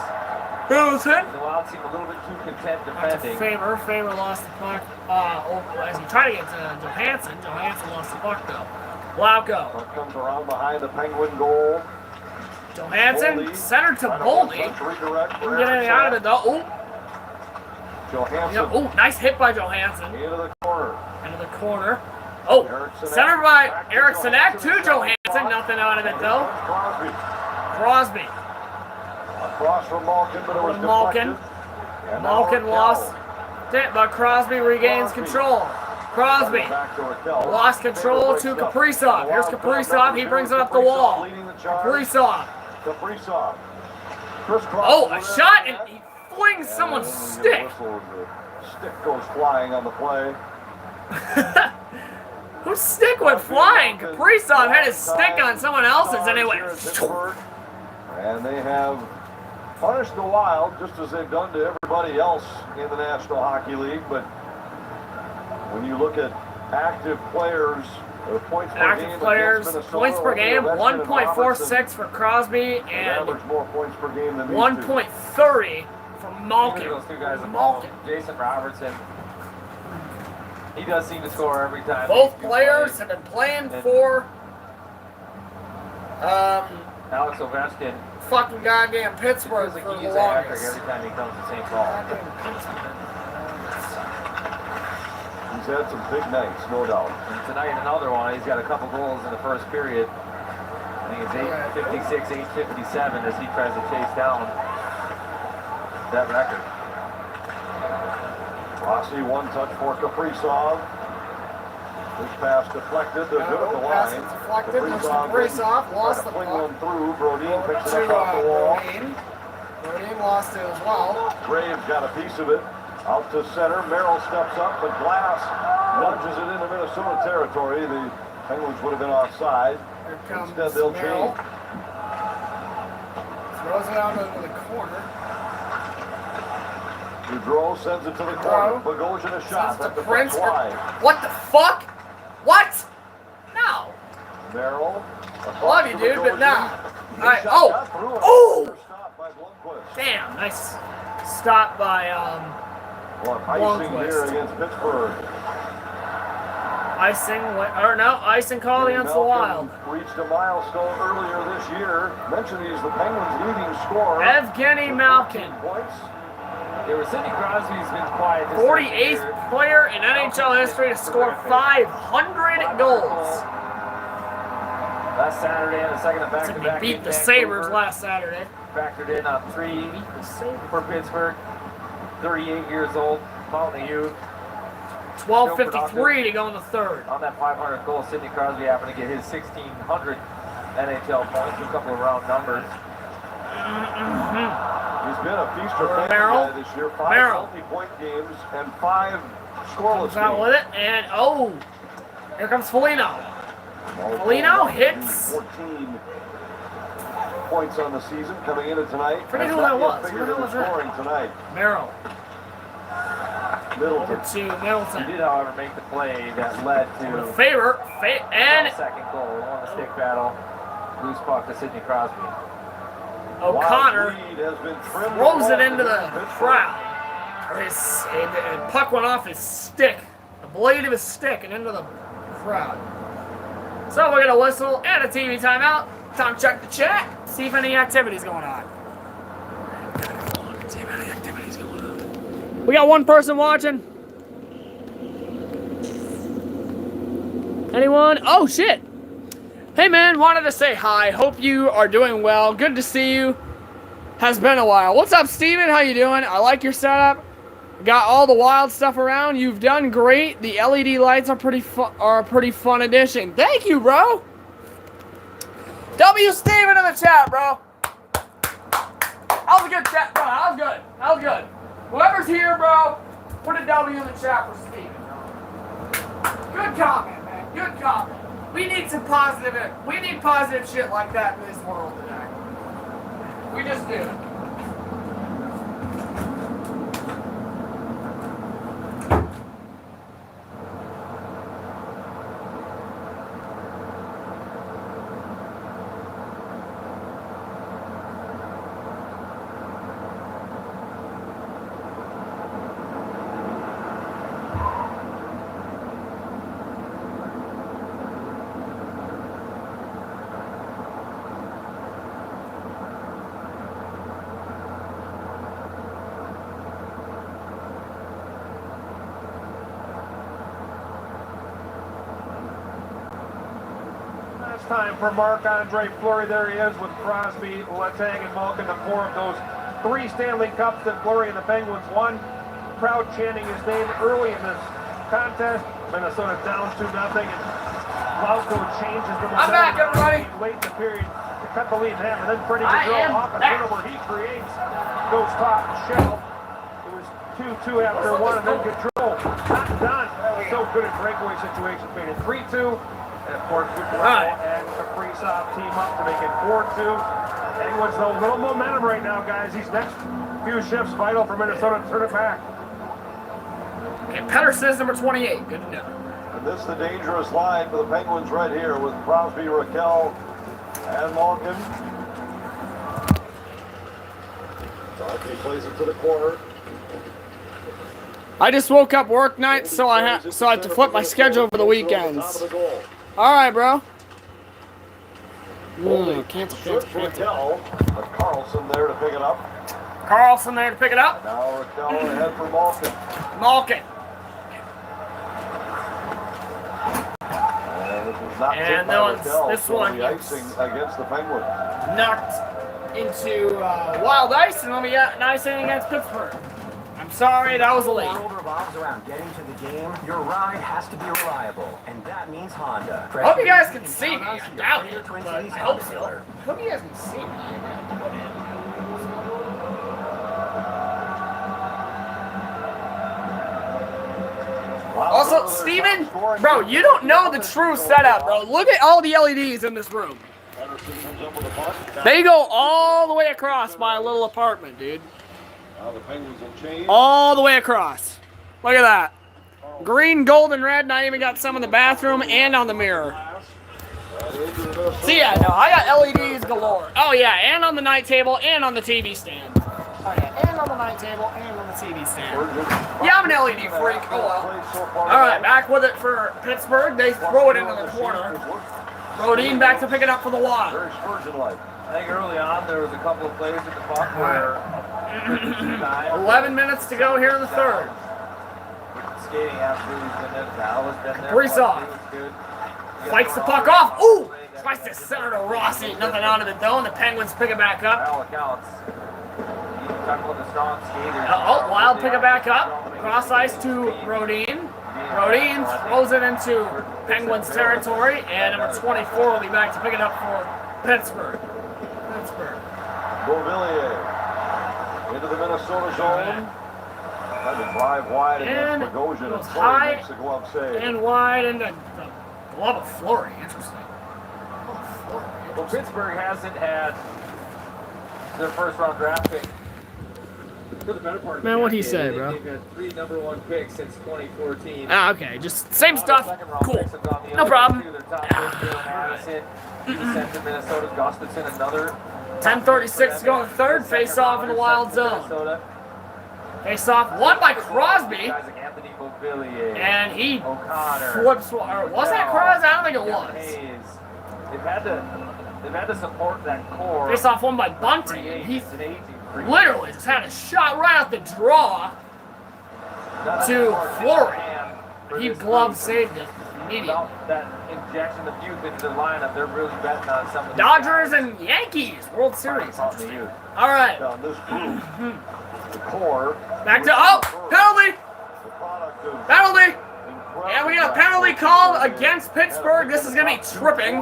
Middleton. The Wild seem a little bit too content defending. Famer lost the puck. As he tried to get to Johansson. Johansson lost the puck though. Lauco. Puck comes around behind the Penguin goal. Johansson centered to Boldy. Get it out of it though. Oh. Johansson. Oh, nice hit by Johansson. Into the corner. Into the corner. Oh, centered by Eriksson to Johansson. Nothing out of it though. Crosby. Across from Malkin, but it was Malkin. Malkin lost it, but Crosby regains control. Crosby lost control to Kaprizov. Here's Kaprizov. He brings it up the wall. Kaprizov. Oh, a shot, and he flings someone's stick. Stick goes flying on the play. Whose stick went flying? Kaprizov had his stick on someone else's, and it went. And they have punished the Wild just as they've done to everybody else in the National Hockey League. But when you look at active players, points per game, points per game, 1.46 for Crosby and more points per game than 1.30 for Malkin. Those two guys involved. Jason Robertson. He does seem to score every time. Both players have been playing for Alex Ovechkin. Fucking goddamn Pittsburgh for the longest. Every time he comes to St. Paul. He's had some big nights, no doubt. And tonight, another one. He's got a couple goals in the first period. I think it's 8:56, 8:57 as he tries to chase down that record. Rossi, one touch for Kaprizov. This pass deflected. They're good at the Pass line. deflected. Kaprizov lost the fling puck. one through. Brodin picks it To up off the wall. Brodin lost it as well. Graves got a piece of it. Out to center. Merrill steps up, but Glass nudges it into Minnesota territory. The Penguins would have been offside. Here comes Instead, they'll Merrill. change. Throws it out into the corner. Goudreau sends it to the corner. Bogosian a shot. Sends it to That's Prince. wide. What the fuck? What? No. Merrill. Love you, dude, but no. All right. Oh! Oh! Damn. Nice stop by Icing here against Pittsburgh. Icing call against the Wild. Reached a milestone earlier this year. Mentioned he's the Penguins' leading scorer. Evgeny Malkin. Points. Yeah, where Sidney Crosby's been quiet. 48th player in NHL history to score 500 goals. Last Saturday on the second of back-to-back. Beat the Sabres last Saturday. Factored in on 380 for Pittsburgh. 38 years old, Mountain Youth. 12:53 to go in the third. On that 500th goal, Sidney Crosby happened to get his 1,600 NHL points, a couple of round numbers. He's been a feast or famine guy this year. 5 multi-point games and 5 scoreless games. Out with it, and here comes Foligno. Foligno hits. 14 points on the season coming into tonight. Forget who that was. Who the hell was that? Scoring tonight. Merrill. Middleton. Over to Middleton. He did, however, make the play that led to Faber, and second goal on the stick battle. Loose puck to Sidney Crosby. O'Connor throws it into the crowd. And puck went off his stick, the blade of his stick, and into the crowd. So we're gonna whistle and a TV timeout. Time to check the chat, see if any activity's going on. See if any activity's going on. We got one person watching. Anyone? Oh shit! Hey man, wanted to say hi. Hope you are doing well. Good to see you. Has been a while. What's up, Steven? How you doing? I like your setup. Got all the Wild stuff around. You've done great. The LED lights are a pretty fun addition. Thank you, bro. W Steven in the chat, bro. That was a good chat, bro. That was good. That was good. Whoever's here, bro, put a W in the chat for Steven. Good comment, man. Good comment. We need some positive shit like that in this world today. We just do. Time for Marc-Andre Fleury. There he is with Crosby, Letang, and Malkin, the 4 of those 3 Stanley Cups that Fleury and the Penguins won. Crowd chanting his name early in this contest. Minnesota down 2-0, and Lauko changes the momentum. I'm back, everybody. Late in the period to cut the lead in half, and then Freddie Gaudreau off a turnover he creates. Goes top shelf. It was 2-2 after 1, and then Gaudreau not done. So good at breakaway situations, made it 3-2. And of course, Gaudreau and Kaprizov team up to make it 4-2. Penguins, a little momentum right now, guys. These next few shifts vital for Minnesota to turn it back. Okay, Pettersson's number 28. Good to know. And this is the dangerous line for the Penguins right here with Crosby, Raquel, and Malkin. Darky plays it to the corner. I just woke up work night, so I have to flip my schedule for the weekends. All right, bro. Cancel. Raquel, but Carlson there to pick it up. Now Raquel ahead for Malkin. This was not And tipped by Liddell, this so one the icing against the Penguins. knocked into wild ice, and it'll be an icing against Pittsburgh. I'm sorry, that was a late. The world revolves around getting to the game. Your ride has to be reliable, and that means Honda. I hope you guys can see me. I doubt it, but I hope so. I hope you guys can see me. Also, Steven, bro, you don't know the true setup, bro. Look at all the LEDs in this room. They go all the way across my little apartment, dude. The Penguins will change. All the way across. Look at that. Green, gold, and red, and I even got some in the bathroom and on the mirror. See, yeah, no, I got LEDs galore. Oh, yeah, and on the night table and on the TV stand. Oh, yeah, and on the night table and on the TV stand. Yeah, I'm an LED freak. Oh, well. All right, back with it for Pittsburgh. They throw it into the corner. Rodin back to pick it up for the Wild. Very Spurgeon-like. I think early on there was a couple of plays at the puck where 11 minutes to go here in the third. Skating absolutely been there. Val has been there. Brees fights the puck off. Ooh! Tries to center to Rossi. Nothing out of it though, and the Penguins pick it back up. All accounts. You talk about the strong skaters. Wild pick it back up. Cross ice to Rodin. Rodin throws it into Penguins territory, and number 24 will be back to pick it up for Pittsburgh. Beauvillier into the Minnesota zone. Tried to drive wide And against Bogosian. goes And high makes the glove save. and wide into the glove of Fleury. Interesting. Well, Pittsburgh hasn't had their first round draft pick. For the better part of Man, what'd he say, bro? They've had 3 #1 picks since 2014. Ah, okay. Just same stuff. Cool. No problem. He sent to Minnesota's Gustafson another 10:36 to go in the third. Face off in the Wild zone. Face off won by Crosby. And he flips. Or was that Crosby? I don't think it was. They've had to support that core. Face off won by Bunting. And he literally just had a shot right out the draw to Fleury. He glove saved it immediately. That injection of youth into the lineup, they're really betting on some of the Dodgers and Yankees World Series. All right. Down this group, the core. Back to penalty. Penalty. And we got a penalty called against Pittsburgh. This is going to be tripping.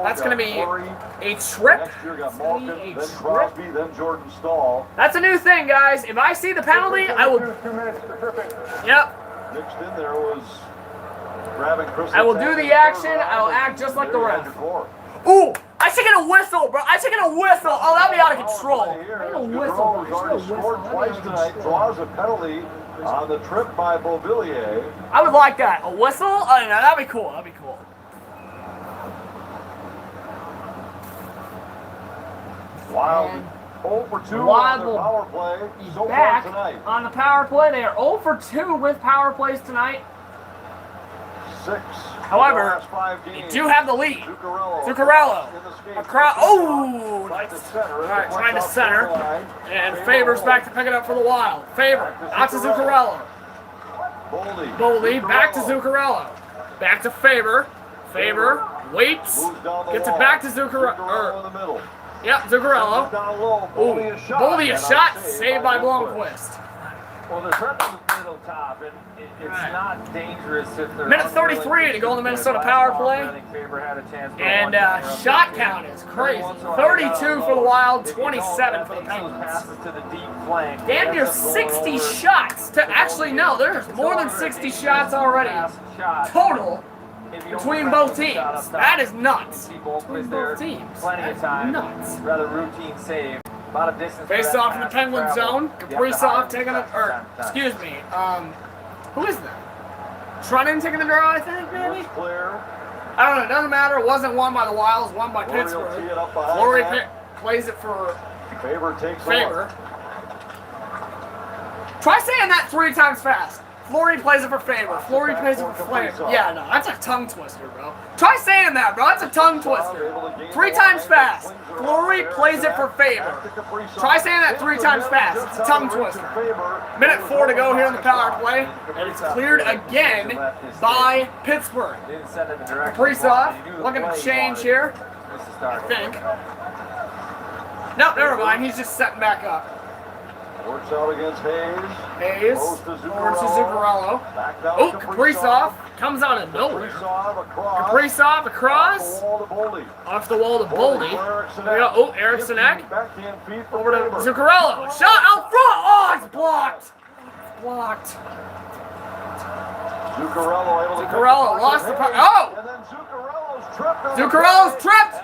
That's going to be a trip. Next year got Malkin, then Crosby, then Jordan Stahl. That's a new thing, guys. If I see the penalty, I will. Yep. Mixed in there was grabbing Chris. I will do the action. I will act just like the ref. Ooh! I should get a whistle, bro. I should get a whistle. Oh, that'd be out of control. I get a whistle. He's already scored twice tonight. Draws a penalty on the trip by Beauvillier. I would like that. A whistle? Oh, no, that'd be cool. That'd be cool. Wild 0 for 2 Wild on the power play so back far tonight. on the power play. They are 0 for 2 with power plays tonight. 6. However, they do have the lead. Zuccarello. Oh! Alright, trying to center. And Faber's back to pick it up for the Wild. Faber, out to Zuccarello. Boldy, back to Zuccarello. Back to Faber. Faber waits. Gets it back to Zuccarello. Yep, Zuccarello. Boldy a shot. Saved by Blomqvist. Well, they're prepping the middle top, and it's not dangerous if they're... Minute 33 to go in the Minnesota power play. And shot count is crazy. 32 for the Wild, 27 for the Penguins. Damn near 60 shots. No, there's more than 60 shots already total between both teams. That is nuts. Between both teams. Plenty of time. Nuts. Rather routine save. A lot of distance. Face off in the Penguin zone. Kaprizov taking it, or excuse me, who is that? Trenin taking the draw, I think, maybe? I don't know, it doesn't matter. It wasn't won by the Wild, it was won by Pittsburgh. Fleury plays it for Faber. Try saying that 3 times fast. Fleury plays it for Faber. Fleury plays it for Faber. Yeah, no, that's a tongue twister, bro. Try saying that, bro. That's a tongue twister. 3 times fast. Fleury plays it for Faber. Try saying that 3 times fast. It's a tongue twister. Minute 4 to go here in the power play. And it's cleared again by Pittsburgh. Kaprizov looking to change here, I think. No, never mind. He's just setting back up. Works out against Hayes. Hayes over to Zuccarello. Oh, Kaprizov comes out of nowhere. Kaprizov across. Off the wall to Boldy. There we go. Oh, Erikssonek. Over to Zuccarello. Shot out front. Oh, it's blocked. Blocked. Zuccarello lost the puck. Oh! And then Zuccarello's tripped.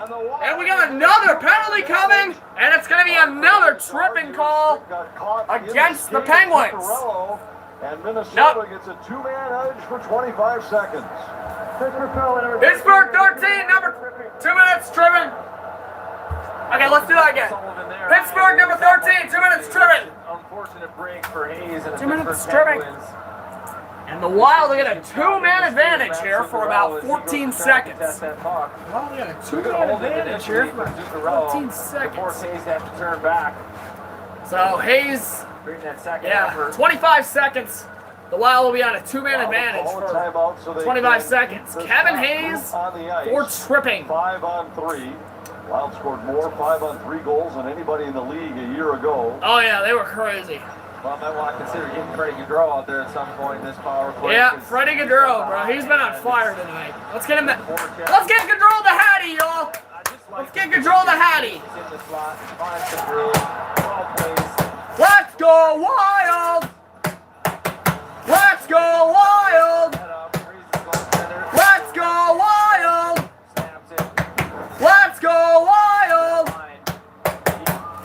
And we got another penalty coming. And it's going to be another tripping call against the Penguins. And Minnesota gets a 2-man edge for 25 seconds. Pittsburgh 13, number 2 minutes tripping. Okay, let's do that again. Pittsburgh number 13, 2 minutes tripping. Unfortunate break for Hayes and 2 minutes tripping. And the Wild get a 2-man advantage here for about 14 seconds. Well, we got a 2-man advantage here for 14 seconds. Force Hayes to have to turn back. So Hayes, yeah, 25 seconds. The Wild will be on a 2-man advantage for 25 seconds. Kevin Hayes for tripping. 5 on 3. Wild scored more 5 on 3 goals than anybody in the league a year ago. Oh yeah, they were crazy. Well, I might want to consider getting Freddie Gaudreau out there at some point in this power play. Yeah, Freddie Gaudreau, bro. He's been on fire tonight. Let's get him the. Let's get Gaudreau the Hattie, y'all. Let's get Gaudreau the Hattie. Let's go Wild. Let's go Wild. Let's go Wild. Let's go Wild.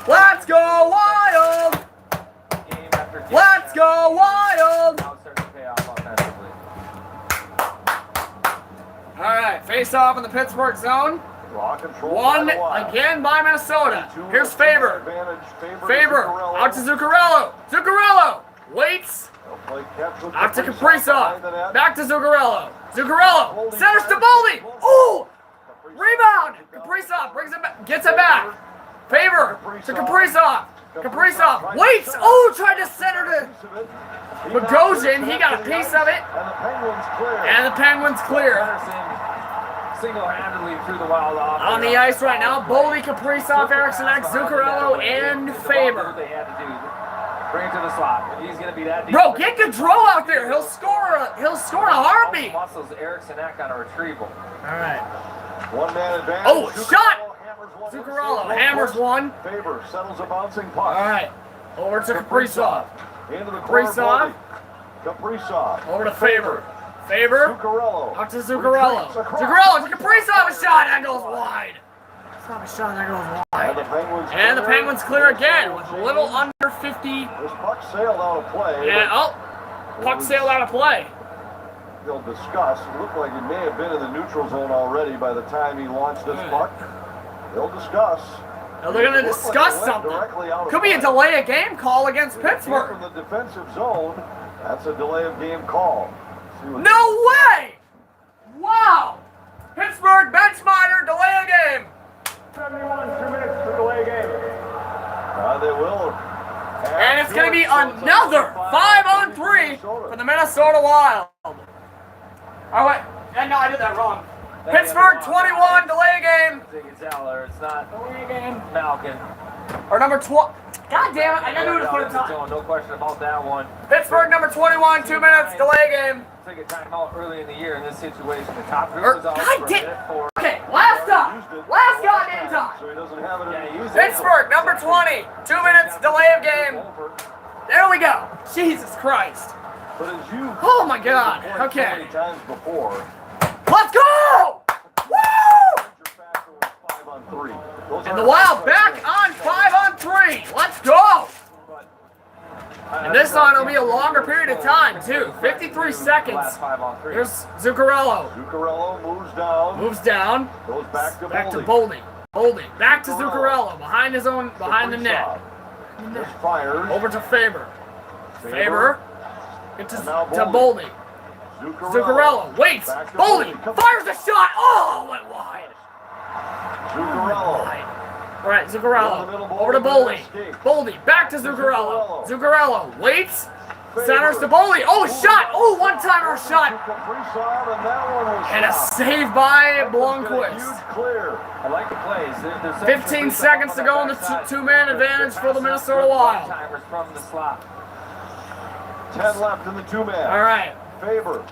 Let's go Wild. Let's go Wild! Alright, face off in the Pittsburgh zone. One again by Minnesota. Here's Faber. Faber out to Zuccarello. Zuccarello waits. Out to Kaprizov. Back to Zuccarello. Zuccarello centers to Boldy. Ooh! Rebound! Kaprizov brings it back, gets it back. Faber to Kaprizov. Kaprizov waits. Oh, tried to center to Bogosian. He got a piece of it. And the Penguins clear. Single-handedly through the Wild off. On the ice right now, Boldy, Kaprizov, Erikssonek, Zuccarello, and Faber. They had to do. Bring it to the slot. He's going to be that deep. Bro, get Gaudreau out there. He'll score a heartbeat. Muscles Erikssonek on a retrieval. All right. 1-man advantage. Oh, shot! Zuccarello hammers one. Faber settles a bouncing puck. All right. Over to Kaprizov. Into the Kaprizov. Kaprizov. Over to Faber. Faber. Zuccarello. Out to Zuccarello. Zuccarello to Kaprizov. A shot that goes wide. It's not a shot that goes wide. And the Penguins clear again with a little under 50. This puck sailed out of play. And puck sailed out of play. They'll discuss. It looked like he may have been in the neutral zone already by the time he launched this puck. They'll discuss. Now they're going to discuss something. Could be a delay of game call against Pittsburgh. From the defensive zone, that's a delay of game call. No way! Wow! Pittsburgh bench minor, delay of game. 71, 2 minutes for delay of game. They will. And it's going to be another 5-on-3 for the Minnesota Wild. Oh wait, no, I did that wrong. Pittsburgh 21, delay game. It's not delay game. Malkin. Or number 12. God damn it, I gotta do it for the time. No question about that one. Pittsburgh number 21, 2 minutes, delay game. Take a timeout early in the year in this situation. The top group is out for okay, last time. Last goddamn time. So he doesn't have it. Pittsburgh number 20, 2 minutes, delay of game. There we go. Jesus Christ. But as you oh my God. Okay. So many times before. Let's go! Woo! And the Wild back on 5-on-3. Let's go! And this one will be a longer period of time too. 53 seconds. Here's Zuccarello. Zuccarello moves down. Moves down. Goes back to Boldy. Boldy. Back to Zuccarello. Behind the net. Fires. Over to Faber. Faber. Get to Boldy. Boldy. Zuccarello waits. Boldy fires a shot. Oh, went wide. Zuccarello. All right, Zuccarello over to Boldy. Boldy back to Zuccarello. Zuccarello waits. Centers to Boldy. Oh, shot. Oh, one-timer shot. And a save by Blomqvist. I like the plays. 15 seconds to go in the two-man advantage for the Minnesota Wild. From the slot. 10 left in the two-man. All right. Faber.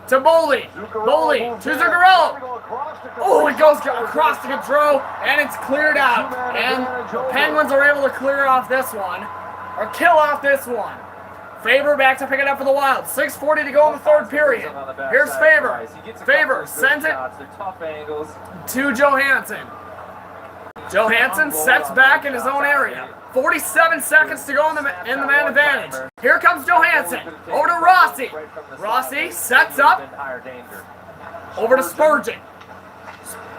To Boldy. Boldy to Zuccarello. Oh, it goes across to Gaudreau, and it's cleared out. And the Penguins are able to clear off this one, or kill off this one. Faber back to pick it up for the Wild. 6:40 to go in the third period. Here's Faber. Faber sends it to Johansson. Johansson sets back in his own area. 47 seconds to go in the man advantage. Here comes Johansson. Over to Rossi. Rossi sets up. Over to Spurgeon.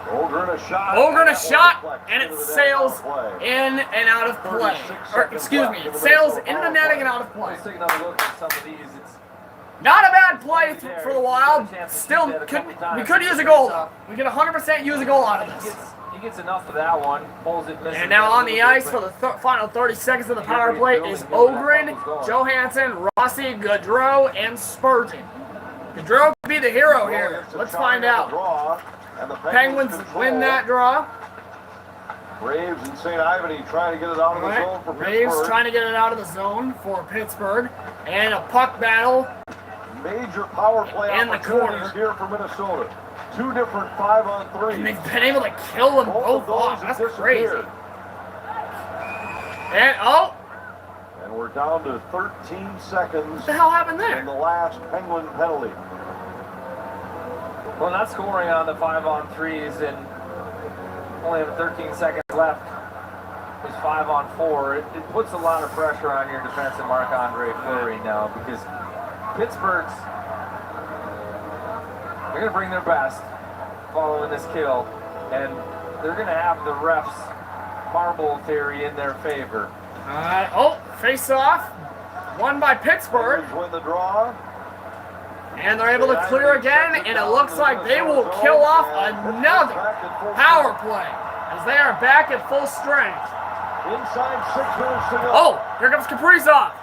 Ogren a shot, and it sails in and out of play. Or, excuse me, it sails into the netting and out of play. Not a bad play for the Wild. Still, we could use a goal though. We could 100% use a goal out of this. He gets enough of that one. Pulls it, and now on the ice for the final 30 seconds of the power play is Ogren, Johansson, Rossi, Gaudreau, and Spurgeon. Gaudreau could be the hero here. Let's find out. Penguins win that draw. Graves and St. Ivany trying to get it out of the zone for Graves Pittsburgh. trying to get it out of the zone for Pittsburgh. And a puck battle. Major power play in the corner here for Minnesota. Two different 5-on-3s. And they've been able to kill them both off. That's crazy. And we're down to 13 seconds. What the hell happened there? In the last Penguin penalty. Well, not scoring on the 5-on-3s and only have 13 seconds left. It's 5-on-4. It puts a lot of pressure on your defensive Marc-Andre Fleury now because Pittsburgh's they're going to bring their best following this kill, and they're going to have the refs' marble theory in their favor. Face off. Won by Pittsburgh. Win the draw. And they're able to clear again, and it looks like they will kill off another power play as they are back at full strength. Inside 6 minutes to go. Oh, here comes Kaprizov.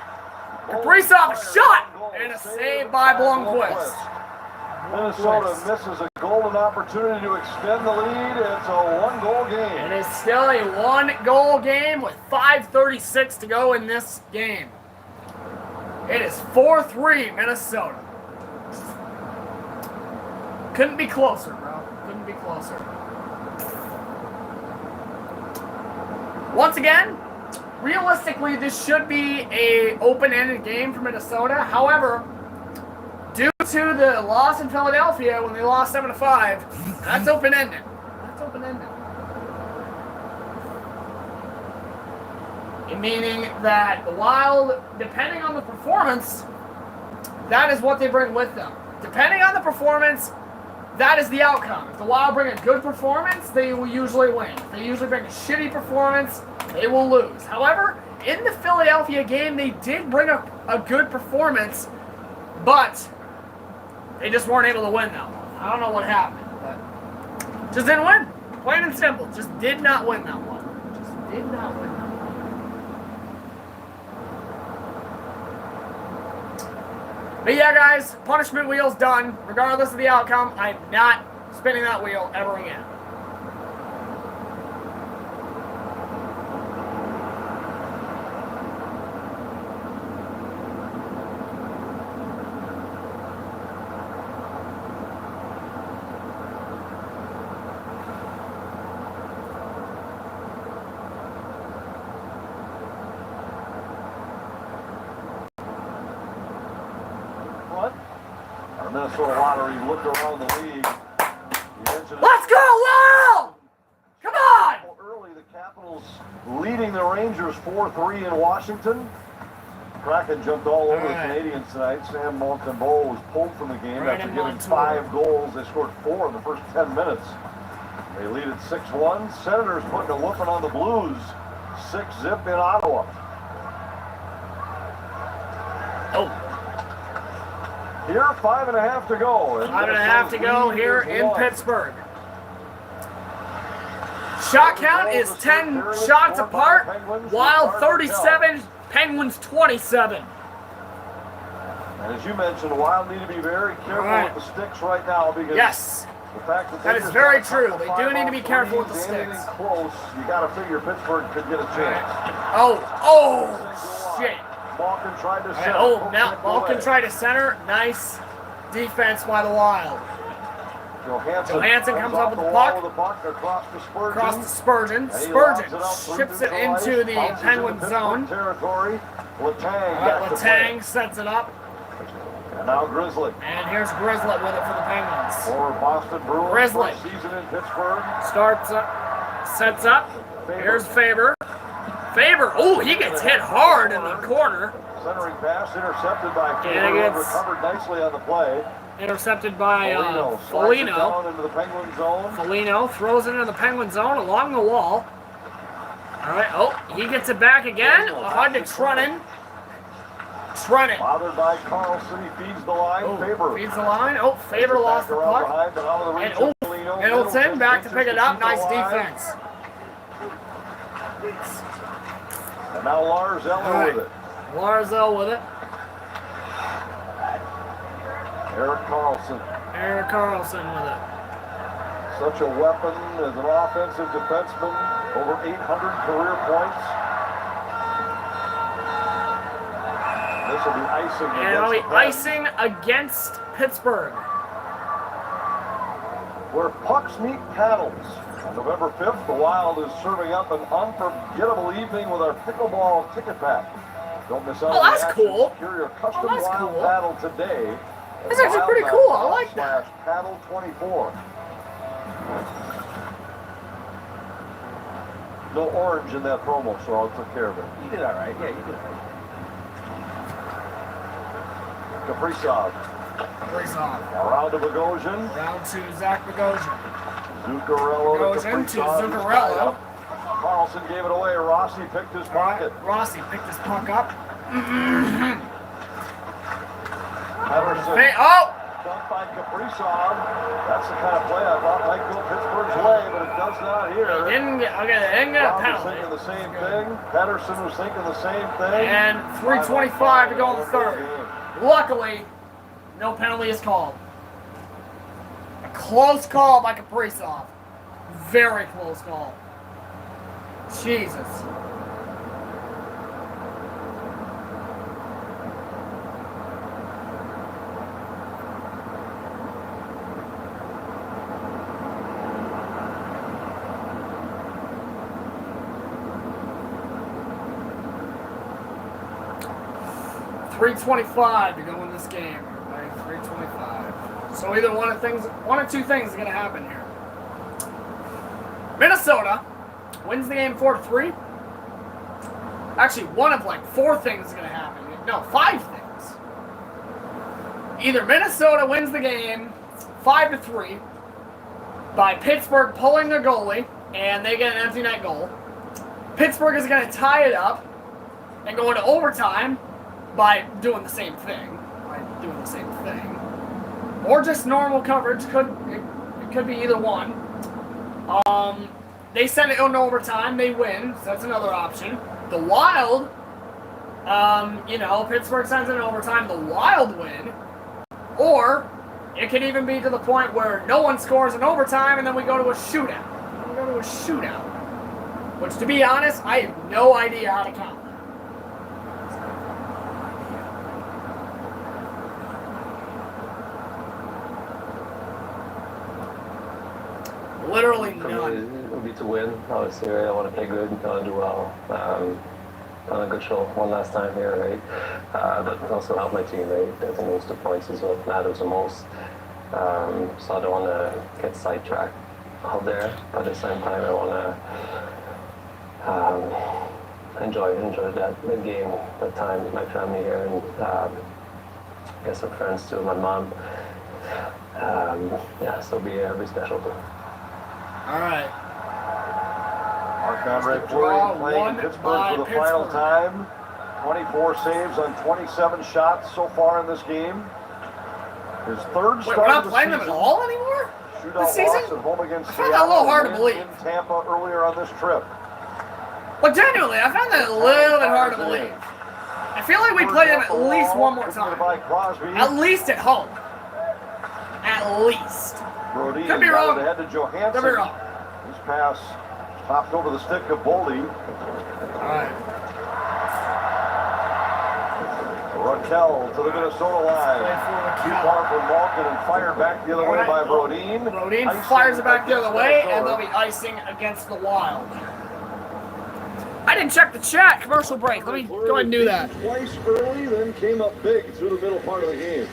Kaprizov shot, and a save by Blomqvist. Minnesota misses a golden opportunity to extend the lead. It's a one-goal game. It is still a one-goal game with 5:36 to go in this game. It is 4-3 Minnesota. Couldn't be closer, bro. Couldn't be closer. Once again, realistically, this should be an open-ended game for Minnesota. However, due to the loss in Philadelphia when they lost 7-5, that's open-ended. That's open-ended. Meaning that the Wild, depending on the performance, that is what they bring with them. Depending on the performance, that is the outcome. If the Wild bring a good performance, they will usually win. If they usually bring a shitty performance, they will lose. However, in the Philadelphia game, they did bring a good performance, but they just weren't able to win that one. I don't know what happened, but just didn't win. Plain and simple. Just did not win that one. Just did not win that one. But yeah, guys, punishment wheel's done. Regardless of the outcome, I'm not spinning that wheel ever again. Minnesota Lottery looked around the league. Let's go, Wild! Come on! Early, the Capitals leading the Rangers 4-3 in Washington. Kraken jumped all over the Canadians tonight. Sam Montembeault was pulled from the game after giving 5 goals. They scored 4 in the first 10 minutes. They lead at 6-1. Senators putting a whooping on the Blues. 6-0 in Ottawa. Here, 5.5 to go. 5.5 to go here in Pittsburgh. Shot count is 10 shots apart. Wild 37, Penguins 27. And as you mentioned, Wild need to be very careful with the sticks right now because the fact that is very true. They do need to be careful with the sticks. Close, you got to figure Pittsburgh could get a chance. Oh, shit. Malkin tried to center. Now Malkin tried to center. Nice defense by the Wild. Johansson comes up with the puck. Across to Spurgeon. Spurgeon ships it into the Penguin zone. Letang sets it up. And now Grizzly. And here's Grizzly with it for the Penguins. For Boston Bruins. Grizzly Season in Pittsburgh. starts up, sets up. Here's Faber. Faber. Oh, he gets hit hard in the corner. Centering pass intercepted by Faber. Recovered nicely on the play. Intercepted by Foligno. Into the Penguin zone. Foligno throws it into the Penguin zone along the wall. All right. Oh, he gets it back again. Hard to Trenin. Bothered by Carlson. He feeds the line. Faber feeds the line. Oh, Faber lost the puck. And Middleton back to pick it up. Nice defense. And now Lars Eller with it. Larzell with it. Erik Karlsson with it. Such a weapon as an offensive defenseman. Over 800 career points. This will be icing against And it'll be icing against Pittsburgh. Where pucks meet paddles. On November 5th, the Wild is serving up an unforgettable evening with our pickleball ticket pack. Don't miss out on the action. Secure your custom Wild paddle today. That's actually pretty cool. I like that. Paddle 24. No orange in that promo, so I took care of it. You did all right. Yeah, you did all right. Kaprizov. Around to Bogosian. Round to Zach Bogosian. Zuccarello to Zuccarello. Carlson gave it away. Rossi picked his pocket. Rossi picked his puck up. Pedersen. Dunked by Kaprizov. That's the kind of play I thought might go Pittsburgh's way, but it does not here. They didn't get a penalty. Thinking the same thing. Pedersen was thinking the same thing. And 3:25 to go in the third. Luckily, no penalty is called. A close call by Kaprizov. Very close call. Jesus. .325 to go in this game. Right? 3:25. So either one of two things is going to happen here. Minnesota wins the game 4-3. Actually, one of like four things is going to happen. No, five things. Either Minnesota wins the game 5-3 by Pittsburgh pulling their goalie and they get an empty net goal. Pittsburgh is going to tie it up and go into overtime by doing the same thing. Or just normal coverage. It could be either one. They send it into overtime. They win. So that's another option. The Wild, Pittsburgh sends it in overtime. The Wild win. Or it could even be to the point where no one scores in overtime and then we go to a shootout. Which, to be honest, I have no idea how to count. Literally none. It would be to win. Obviously, right? I want to play good and do well. Done a good show one last time here, right? But also help my team, right? I think those 2 points is what matters the most. So I don't want to get sidetracked out there. But at the same time, I want to enjoy that game, that time with my family here, and get some friends too. My mom. So it'll be special too. All right. Marc-Andre Fleury playing in Pittsburgh for the final time. 24 saves on 27 shots so far in this game. His third Wait, start we're of not the playing them at season. all anymore? Shootout This season? loss at home against I find that a little hard to Seattle, believe. in Tampa earlier on this trip. But genuinely, I found that a little bit hard to believe. I feel like we played them at least one more time. At least at home. At least. Brody Could be wrong. ahead to Johansson. Could be wrong. His pass popped over the stick of Boldy. Alright. Raquel to the Minnesota line. Too far from Malkin and fired back the other way by Brodeen. Brodeen fires it back the other way, and they'll be icing against the Wild. I didn't check the chat. Commercial break. Let me go ahead and do that. Twice early, then came up big through the middle part of the game.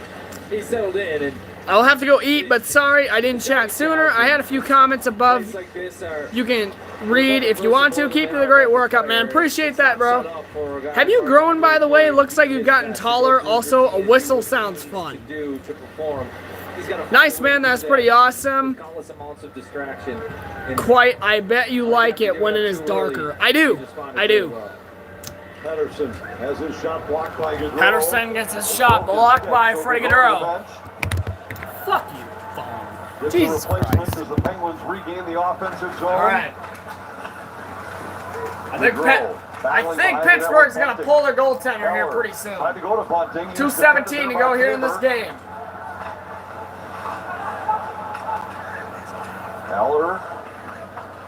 He settled in and I'll have to go eat, but sorry I didn't chat sooner. I had a few comments above. like this are You can read if you want to. Keep the great workout, man. Appreciate that, bro. Have you grown, by the way? Looks like you've gotten taller. Also, a whistle sounds fun. to perform. He's got a Nice, man. That's pretty awesome. countless amounts of distraction. And Quite. I bet you like it when it is darker. I do. I do. Pedersen has his shot blocked by Gaudreau. Pedersen gets his shot blocked by Freddie Gaudreau. Fuck you, phone. Gets Jesus the replacement Christ. as the Penguins regain the offensive zone. All right. I think Battling Pittsburgh's behind going to the pull their goaltender here Keller pretty soon. tried to go to Bunting. 2:17 to go here in this game. Eller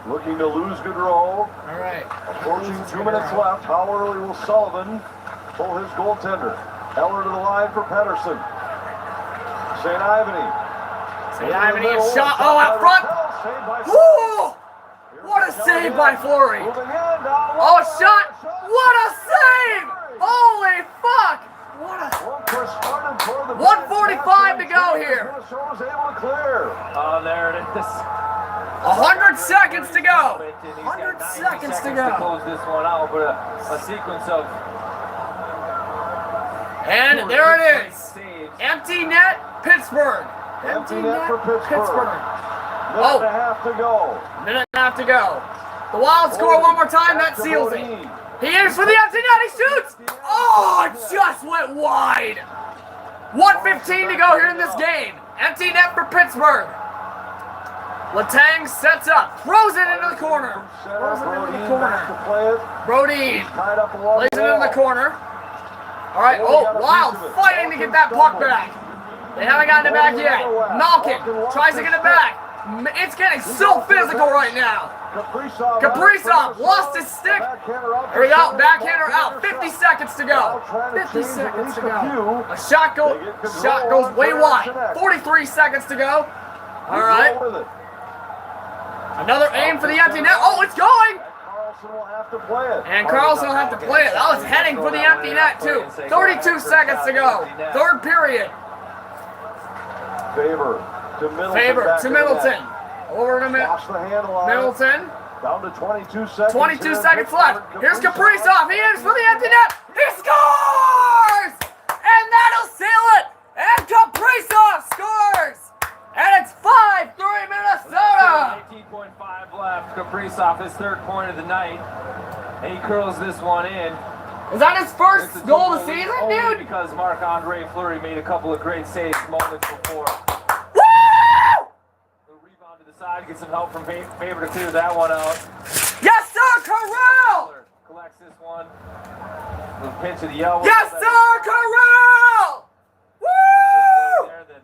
looking to lose Gaudreau. All right. Approaching 2 minutes left. How early will Sullivan pull his goaltender? Eller to the line for Pedersen. St. Ivany. St. Ivany is shot. Oh, out front. Woo! What a save by Fleury. Oh, shot. What a save. Holy fuck. What a... 1:45 to go here. Minnesota's able to clear. Oh, there it is. 100 seconds to go. He's got 100 90 seconds to to go. close this one out, but a sequence of And there it is. saves. Empty net, Pittsburgh. Empty net for Pittsburgh. Minute Oh. and a half to go. Minute and a half to go. The Wild score one more time. That seals it. He aims for the empty net. He shoots. Oh, it just went wide. 1:15 to go here in this game. Empty net for Pittsburgh. Letang sets up. Throws it into the corner. Throws it into the corner. Brodeen plays it into the corner. All right. Oh, Wild fighting to get that puck back. They haven't gotten it back yet. Malkin tries to get it back. It's getting so physical right now. Kaprizov lost his stick. There we go. Backhander out. 50 seconds to go. 50 seconds to go. A shot goes way wide. 43 seconds to go. All right. Another aim for the empty net. Oh, it's going. And Carlson will have to play it. I was heading for the empty net too. 32 seconds to go. Third period. Faber to Middleton. Faber to Middleton. Over to Middleton. Down to 22 seconds. 22 seconds left. Here's Kaprizov. He aims for the empty net. He scores! And that'll seal it. And Kaprizov scores. And it's 5-3 Minnesota. 18.5 left. Kaprizov, his third point of the night. And he curls this one in. Is that his first goal of the season, Only dude? because Marc-Andre Fleury made a couple of great saves moments before. Woo! The rebound to the side, get some help from Faber to clear that one out. Yes, sir, Corral! Collects this one. Little pinch of the elbow. Yes, sir, Corral! Woo! There, then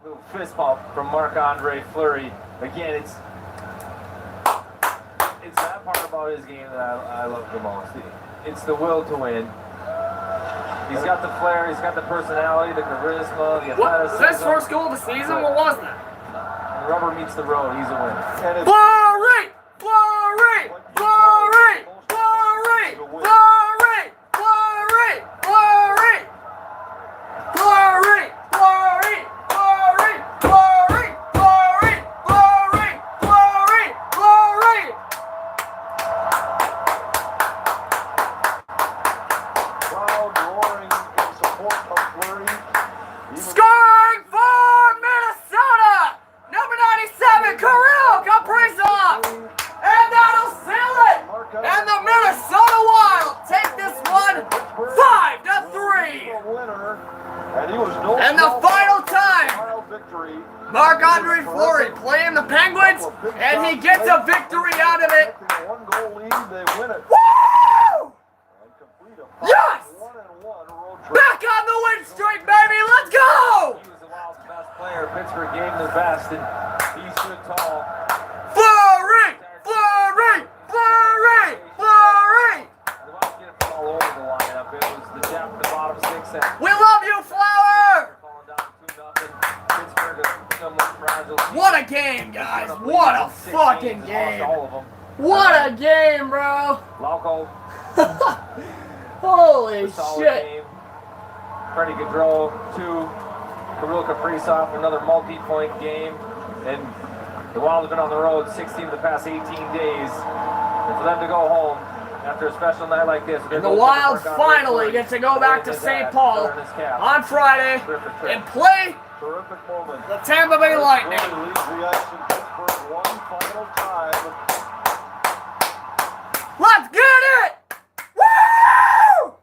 little fist bump from Marc-Andre Fleury. Again, it's that part about his game that I love the most. It's the will to win. He's got the flair, he's got the personality, the charisma, the What? Was athleticism. that his first goal of the season? What was that? When the rubber meets the road, he's a winner. Fleury! Fleury! Fleury! Fleury! Fleury! Fleury! Fleury! Fleury! Fleury! Fleury! Fleury! Fleury! Fleury! Fleury! Fleury! Crowd roaring in support of Fleury. Scoring for Minnesota! Number 97, Kirill Kaprizov! And that'll seal it! And the Minnesota Wild take this one 5-3! And he was no And the final time Marc-Andre Fleury playing the Penguins, and he gets a victory out of it. One-goal lead, they win it. Woo! Yes! Back on the win streak, baby. Let's go! He was the Wild's best player. Pittsburgh gave him the best, and he stood tall. Fleury! Fleury! Fleury! Fleury! The Wild get it all over the lineup. It was the depth, the bottom six. We love you, Flower! Falling down 2-0. Pittsburgh is somewhat fragile. What a game, guys. What a fucking game. All of them. What a game, bro. Lauko. Holy Solid shit. game. Freddie Gaudreau, 2. Kirill Kaprizov, another multi-point game. And the Wild have been on the road 16 of the past 18 days. And for them to go home after a special night like this. And the Wild finally get to go back to St. Paul on Friday and play Terrific moment. the Tampa Bay Lightning. Fleury leads the ice in Pittsburgh one final time. Let's get it! Woo!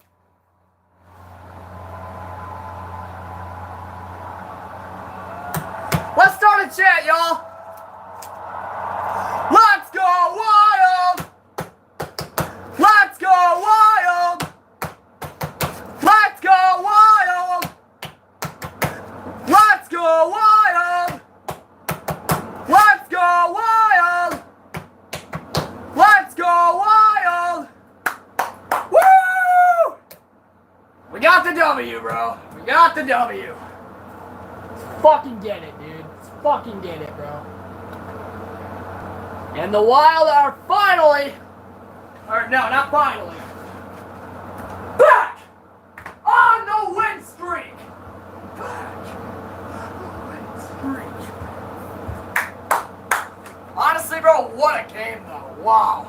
Let's start a chat, y'all. Let's go Wild! Let's go Wild! Let's go Wild! Let's go Wild! Let's go Wild! Let's go Wild! Woo! We got the W, bro. We got the W. Let's fucking get it, dude. Let's fucking get it, bro. And the Wild are finally, or no, not finally, back on the win streak. Back on the win streak. Honestly, bro, what a game, though. Wow.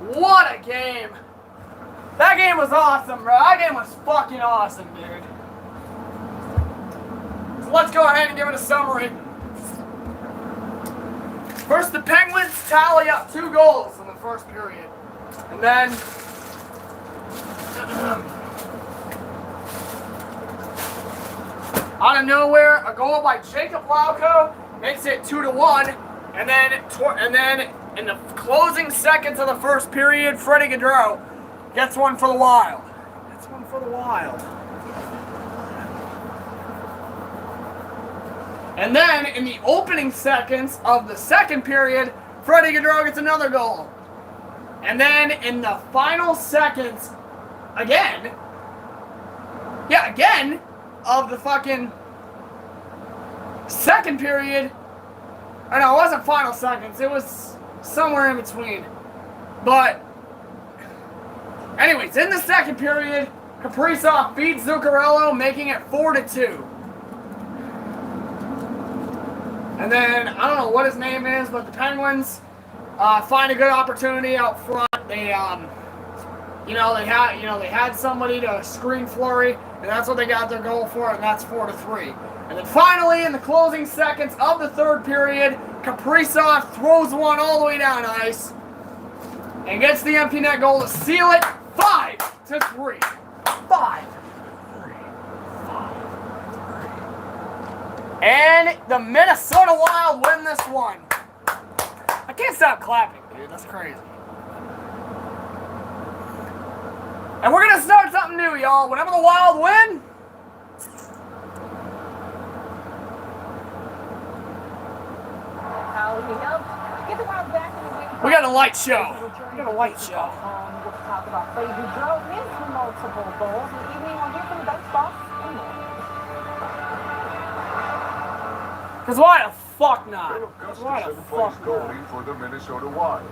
What a game. That game was awesome, bro. That game was fucking awesome, dude. So let's go ahead and give it a summary. First, the Penguins tally up 2 goals in the first period. And then out of nowhere, a goal by Jacob Lauko makes it 2-1. And then in the closing seconds of the first period, Freddie Gaudreau gets one for the Wild. Gets one for the Wild. And then in the opening seconds of the second period, Freddie Gaudreau gets another goal. And then in the final seconds, again, of the fucking second period, or no, it wasn't final seconds, it was somewhere in between. But, anyways, in the second period, Kaprizov beats Zuccarello, making it 4-2. And then, I don't know what his name is, but the Penguins find a good opportunity out front. They had somebody to screen Fleury, and that's what they got their goal for, and that's 4-3. And then finally, in the closing seconds of the third period, Kaprizov throws one all the way down ice and gets the empty net goal to seal it 5-3. 5-3. And the Minnesota Wild win this one. I can't stop clapping, dude. That's crazy. And we're going to start something new, y'all. Whenever the Wild win, How he helped get the Wild back in the game. we got a light show. We got a light show. We'll talk about Freddie Gaudreau, his multiple goals. And evening, we'll hear from the bench boss and more. Because why the fuck not? Why the Gustafsson fuck plays not? goalie for the Minnesota Wild.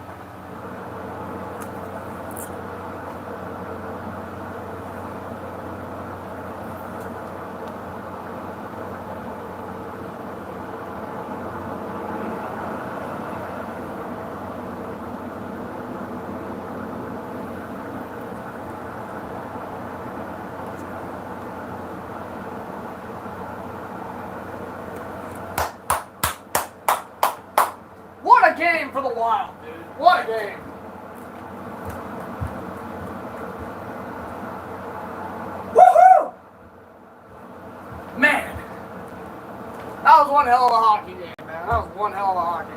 What a game for the Wild, dude. What a game. Woohoo! Man. That was was one hell of a hockey game, man. That was one hell of a hockey game.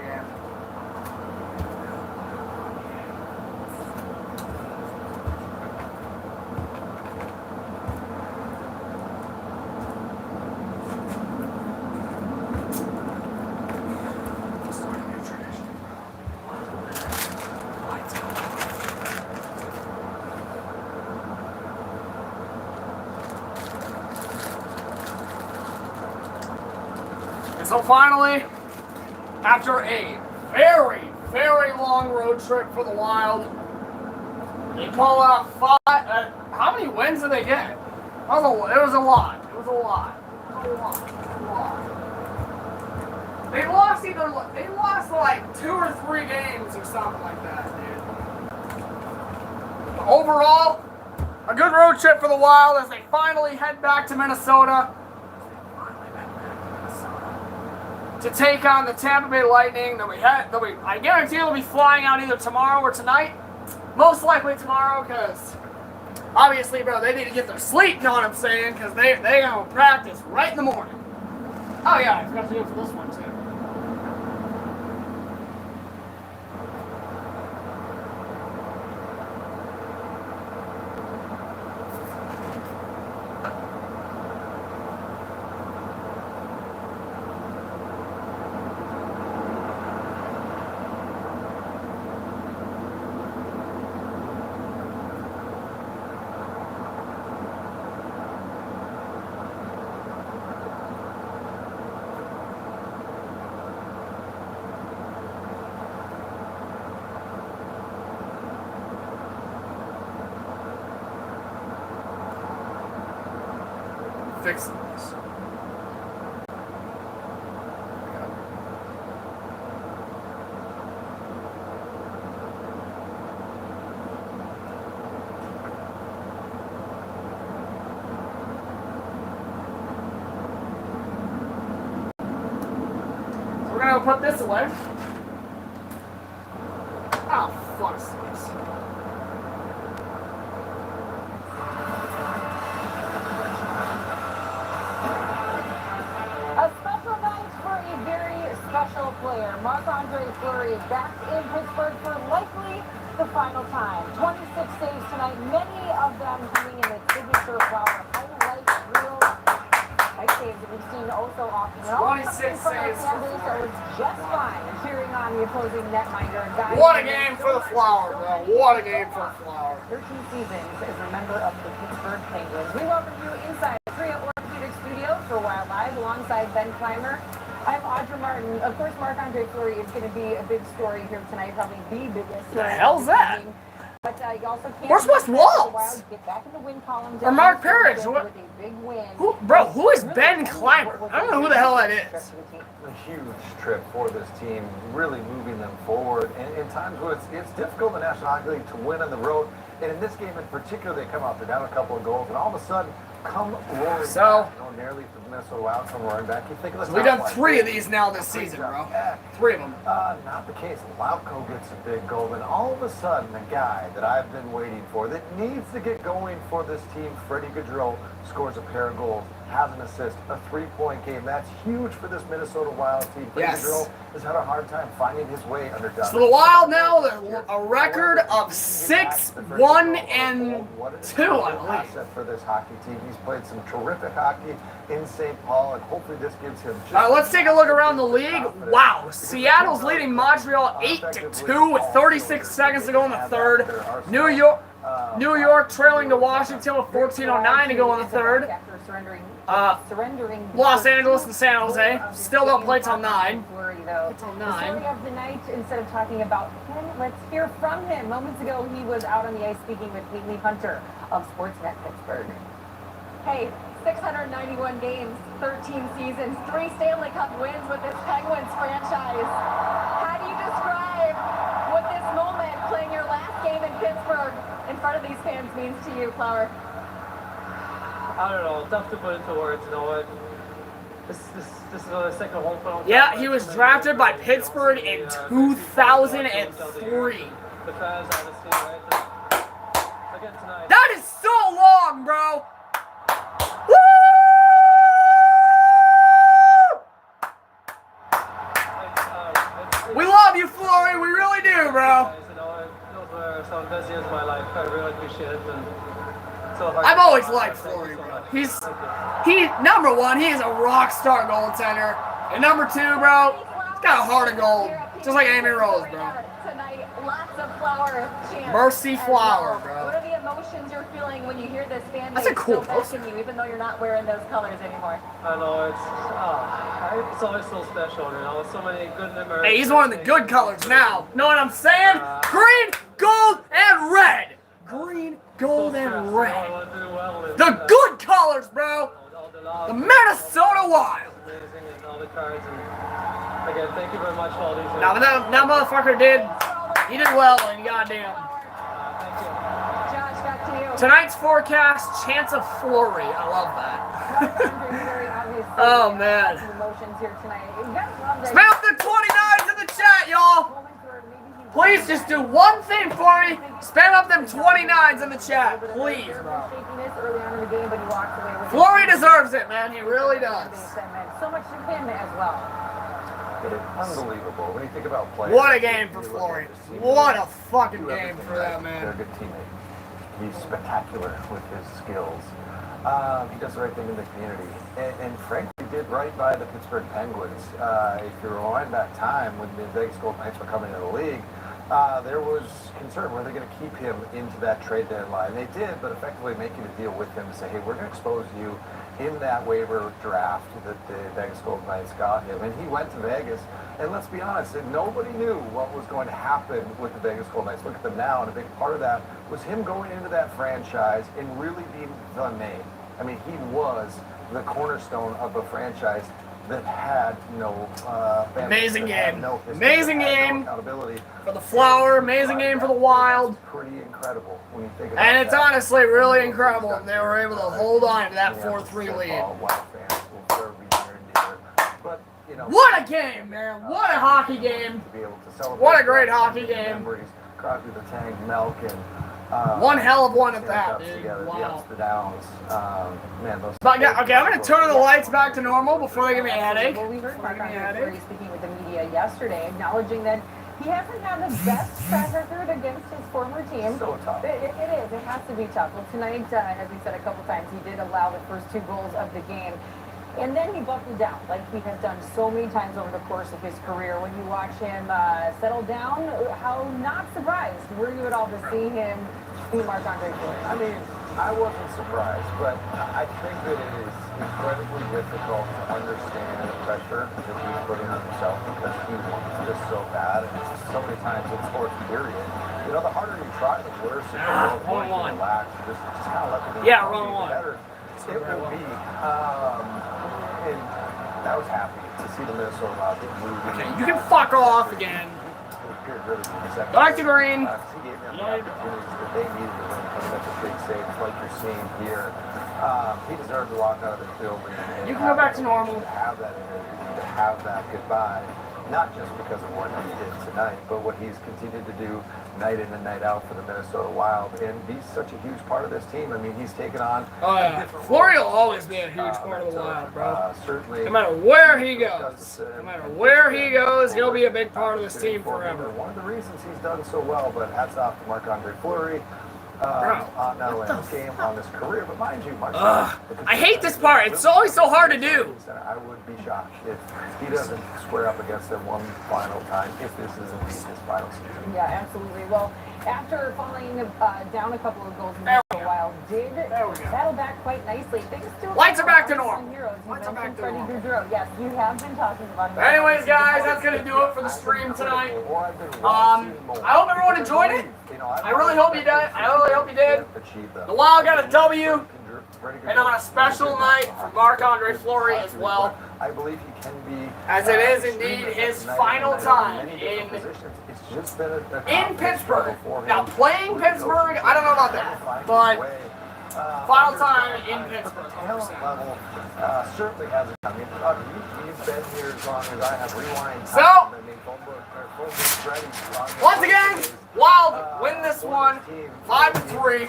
And so finally, after a very, very long road trip for the Wild, they pull out 5. How many wins did they get? It was a lot. It was a lot. It was a lot. They lost like 2 or 3 games or something like that, dude. But overall, a good road trip for the Wild as they finally head back to Minnesota to take on the Tampa Bay Lightning. I guarantee they'll be flying out either tomorrow or tonight. Most likely tomorrow, because obviously, bro, they need to get their sleep, you know what I'm saying? Because they gonna practice right in the morning. Oh yeah, I forgot to do it for this one too. Fix this. So we're gonna put this away. Oh, fuck sakes. Special player Marc-Andre Fleury is back in Pittsburgh for likely the final time. 26 saves tonight, many of them coming in the signature flower highlight reel type saves that we've seen oh so often. 26 saves for Fleury, so it's just fine cheering on the opposing netminder. What a game for the Flower, bro. What a game for the Flower. 13 seasons as a member of the Pittsburgh Penguins. We welcome you inside the 3 Orthopedic Studios for Wild Live alongside Ben Clymer. I'm Audra Martin. Of course, Marc-Andre Fleury is going to be a big story here tonight, probably the biggest story. The hell's that? But you also can't. Where's Wes Walz? Get back in the win column. Or Mark Parrish? With a big win. Who is Ben Clymer? I don't know who the hell that is. A huge trip for this team, really moving them forward. And in times where it's difficult in the National Hockey League to win on the road, and in this game in particular, they come out, they're down a couple of goals, and all of a sudden, come roaring back. Nearly for the Minnesota Wild come roaring back. You think of we've done 3 of these now this season, bro. 3 of them. Not the case. Lauko gets a big goal, and all of a sudden, the guy that I've been waiting for, that needs to get going for this team, Freddie Gaudreau, scores a pair of goals, has an assist, a 3-point game. That's huge for this Minnesota Wild team. Freddie Gaudreau has had a hard time finding his way under Dustin. So the Wild now, a record of 6-1-2, I believe. Asset for this hockey team. He's played some terrific hockey in St. Paul, and hopefully this gives him just let's take a look around the league. Wow, Seattle's leading Montreal 8-2 with 36 seconds to go in the third. New York trailing to Washington with 14:09 to go in the third. Los Angeles and San Jose still don't play till 9. The story of the night, instead of talking about him, let's hear from him. Moments ago, he was out on the ice speaking with Haley Hunter of Sportsnet Pittsburgh. Hey, 691 games, 13 seasons, 3 Stanley Cup wins with this Penguins franchise. How do you describe what this moment, playing your last game in Pittsburgh in front of these fans, means to you, Flower? I don't know. Tough to put into words. You know what? This is the second home film. Yeah, he was drafted by Pittsburgh in 2003. The fans, honestly, right? Again tonight. That is so long, bro. Woo! bro. You know, those were some of the best years of my life. I really appreciate it. And so hard. I've always liked Fleury, bro. Number one, he is a rock star goaltender. And number two, bro, he's got a heart of gold. Just like Amy Rose, bro. Tonight, lots of flower chants. Mercy Flower, bro. What are the emotions you're feeling when you hear this fan That's a cool backing you, even though you're not wearing those colors anymore? I know, it's always so special, you know, so many good memories. Hey, he's one of the good colors now. Know what I'm saying? Green, gold, and red. Green, gold, and red. The good colors, bro. The Minnesota Wild. Amazing and all the cards. And again, thank you very much for all these. Now, that motherfucker he did well, and goddamn. Thank you. Josh, back to you. Tonight's forecast, chance of flurry. I love that. Oh, man. Emotions here tonight. You gotta love that. Spam the 29s in the chat, y'all. Please just do one thing for me. Spam up them 29s in the chat, please, bro. Fleury deserves it, man. He really does. So much to him as well. Unbelievable. When you think about players. What a game for Fleury. What a fucking game for that man. They're a good teammate. He's spectacular with his skills. He does the right thing in the community. And frankly, did right by the Pittsburgh Penguins. If you rewind back time when the Vegas Golden Knights were coming into the league, there was concern, were they going to keep him into that trade deadline? They did, but effectively making a deal with him to say, hey, we're going to expose you in that waiver draft that the Vegas Golden Knights got him. And he went to Vegas, and let's be honest, nobody knew what was going to happen with the Vegas Golden Knights. Look at them now, and a big part of that was him going into that franchise and really being the name. I mean, he was the cornerstone of a franchise that had no amazing game. No history, amazing game no accountability for the Flower. Amazing game for the Wild. Pretty incredible when you think about and it's that. honestly really incredible they were able to hold on to that 4-3 lead. Wild fans will serve you near and dear. But, you know, what a game, man! What a hockey game! To be able to celebrate what a great hockey game! Memories, Crosby the Tank, Milk, and one hell of one at that, dude. Together, wow. The ups, the downs. Man, those. But yeah, okay, I'm gonna turn the lights back to normal before they give me a headache. Well, we heard Marc-Andre Fleury speaking with the media yesterday, acknowledging that he hasn't had the best track record against his former team. So tough. It is. It has to be tough. Well, tonight, as we said a couple times, he did allow the first 2 goals of the game. And then he buckled down, like he has done so many times over the course of his career. When you watch him settle down, how not surprised were you at all to see him be Marc-Andre Fleury? I mean, I wasn't surprised, but I think that it is incredibly difficult to understand the pressure that he's putting on himself because he wants this so bad, and so many times in sports, period. You know, the harder you try, the worse it's going to relax. Just kind of let the game be better. It will be. And I was happy to see the Minnesota Wild moving. Okay, you can fuck off again. Back to green. He gave them the opportunities that they needed to win from such a big save, like you're seeing here. He deserved to walk out of the building. You can go back to normal. To have that energy, to have that goodbye, not just because of what he did tonight, but what he's continued to do night in and night out for the Minnesota Wild, and he's such a huge part of this team. I mean, he's taken on. Oh yeah, Fleury will always be a huge part of the Wild, bro. Certainly. No matter where he goes, he'll be a big part of this team forever. One of the reasons he's done so well, but hats off to Marc-Andre Fleury. Not only on this game, on this career, but mind you, I hate this part. It's always so hard to do. I would be shocked if he doesn't square up against them one final time, if this is indeed his final season. Yeah, absolutely. Well, after falling down a couple of goals in the Wild, did battle back quite nicely. Thanks to lights are back to normal. Lights are back to normal. Yes, you have been talking about him. Anyways, guys, that's gonna do it for the stream tonight. I hope everyone enjoyed it. I really hope you did. The Wild got a W, and on a special night for Marc-Andre Fleury as well. I believe he can be, as it is indeed his final time in Pittsburgh. Now playing Pittsburgh, I don't know about that, but final time in Pittsburgh. Level certainly hasn't. I mean, you've been here as long as I have. Rewind. So, once again, Wild win this one, 5-3,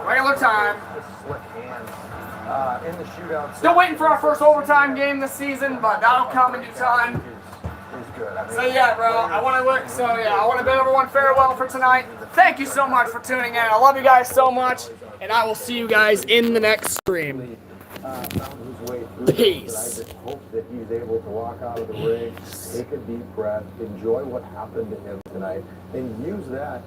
regular time. Still waiting for our first overtime game this season, but that'll come in due time. good. I mean, So yeah, bro, I want to bid everyone farewell for tonight. Thank you so much for tuning in. I love you guys so much, and I will see you guys in the next stream. Peace. I just hope that he's able to walk out of the ring, take a deep breath, enjoy what happened to him tonight, and use that,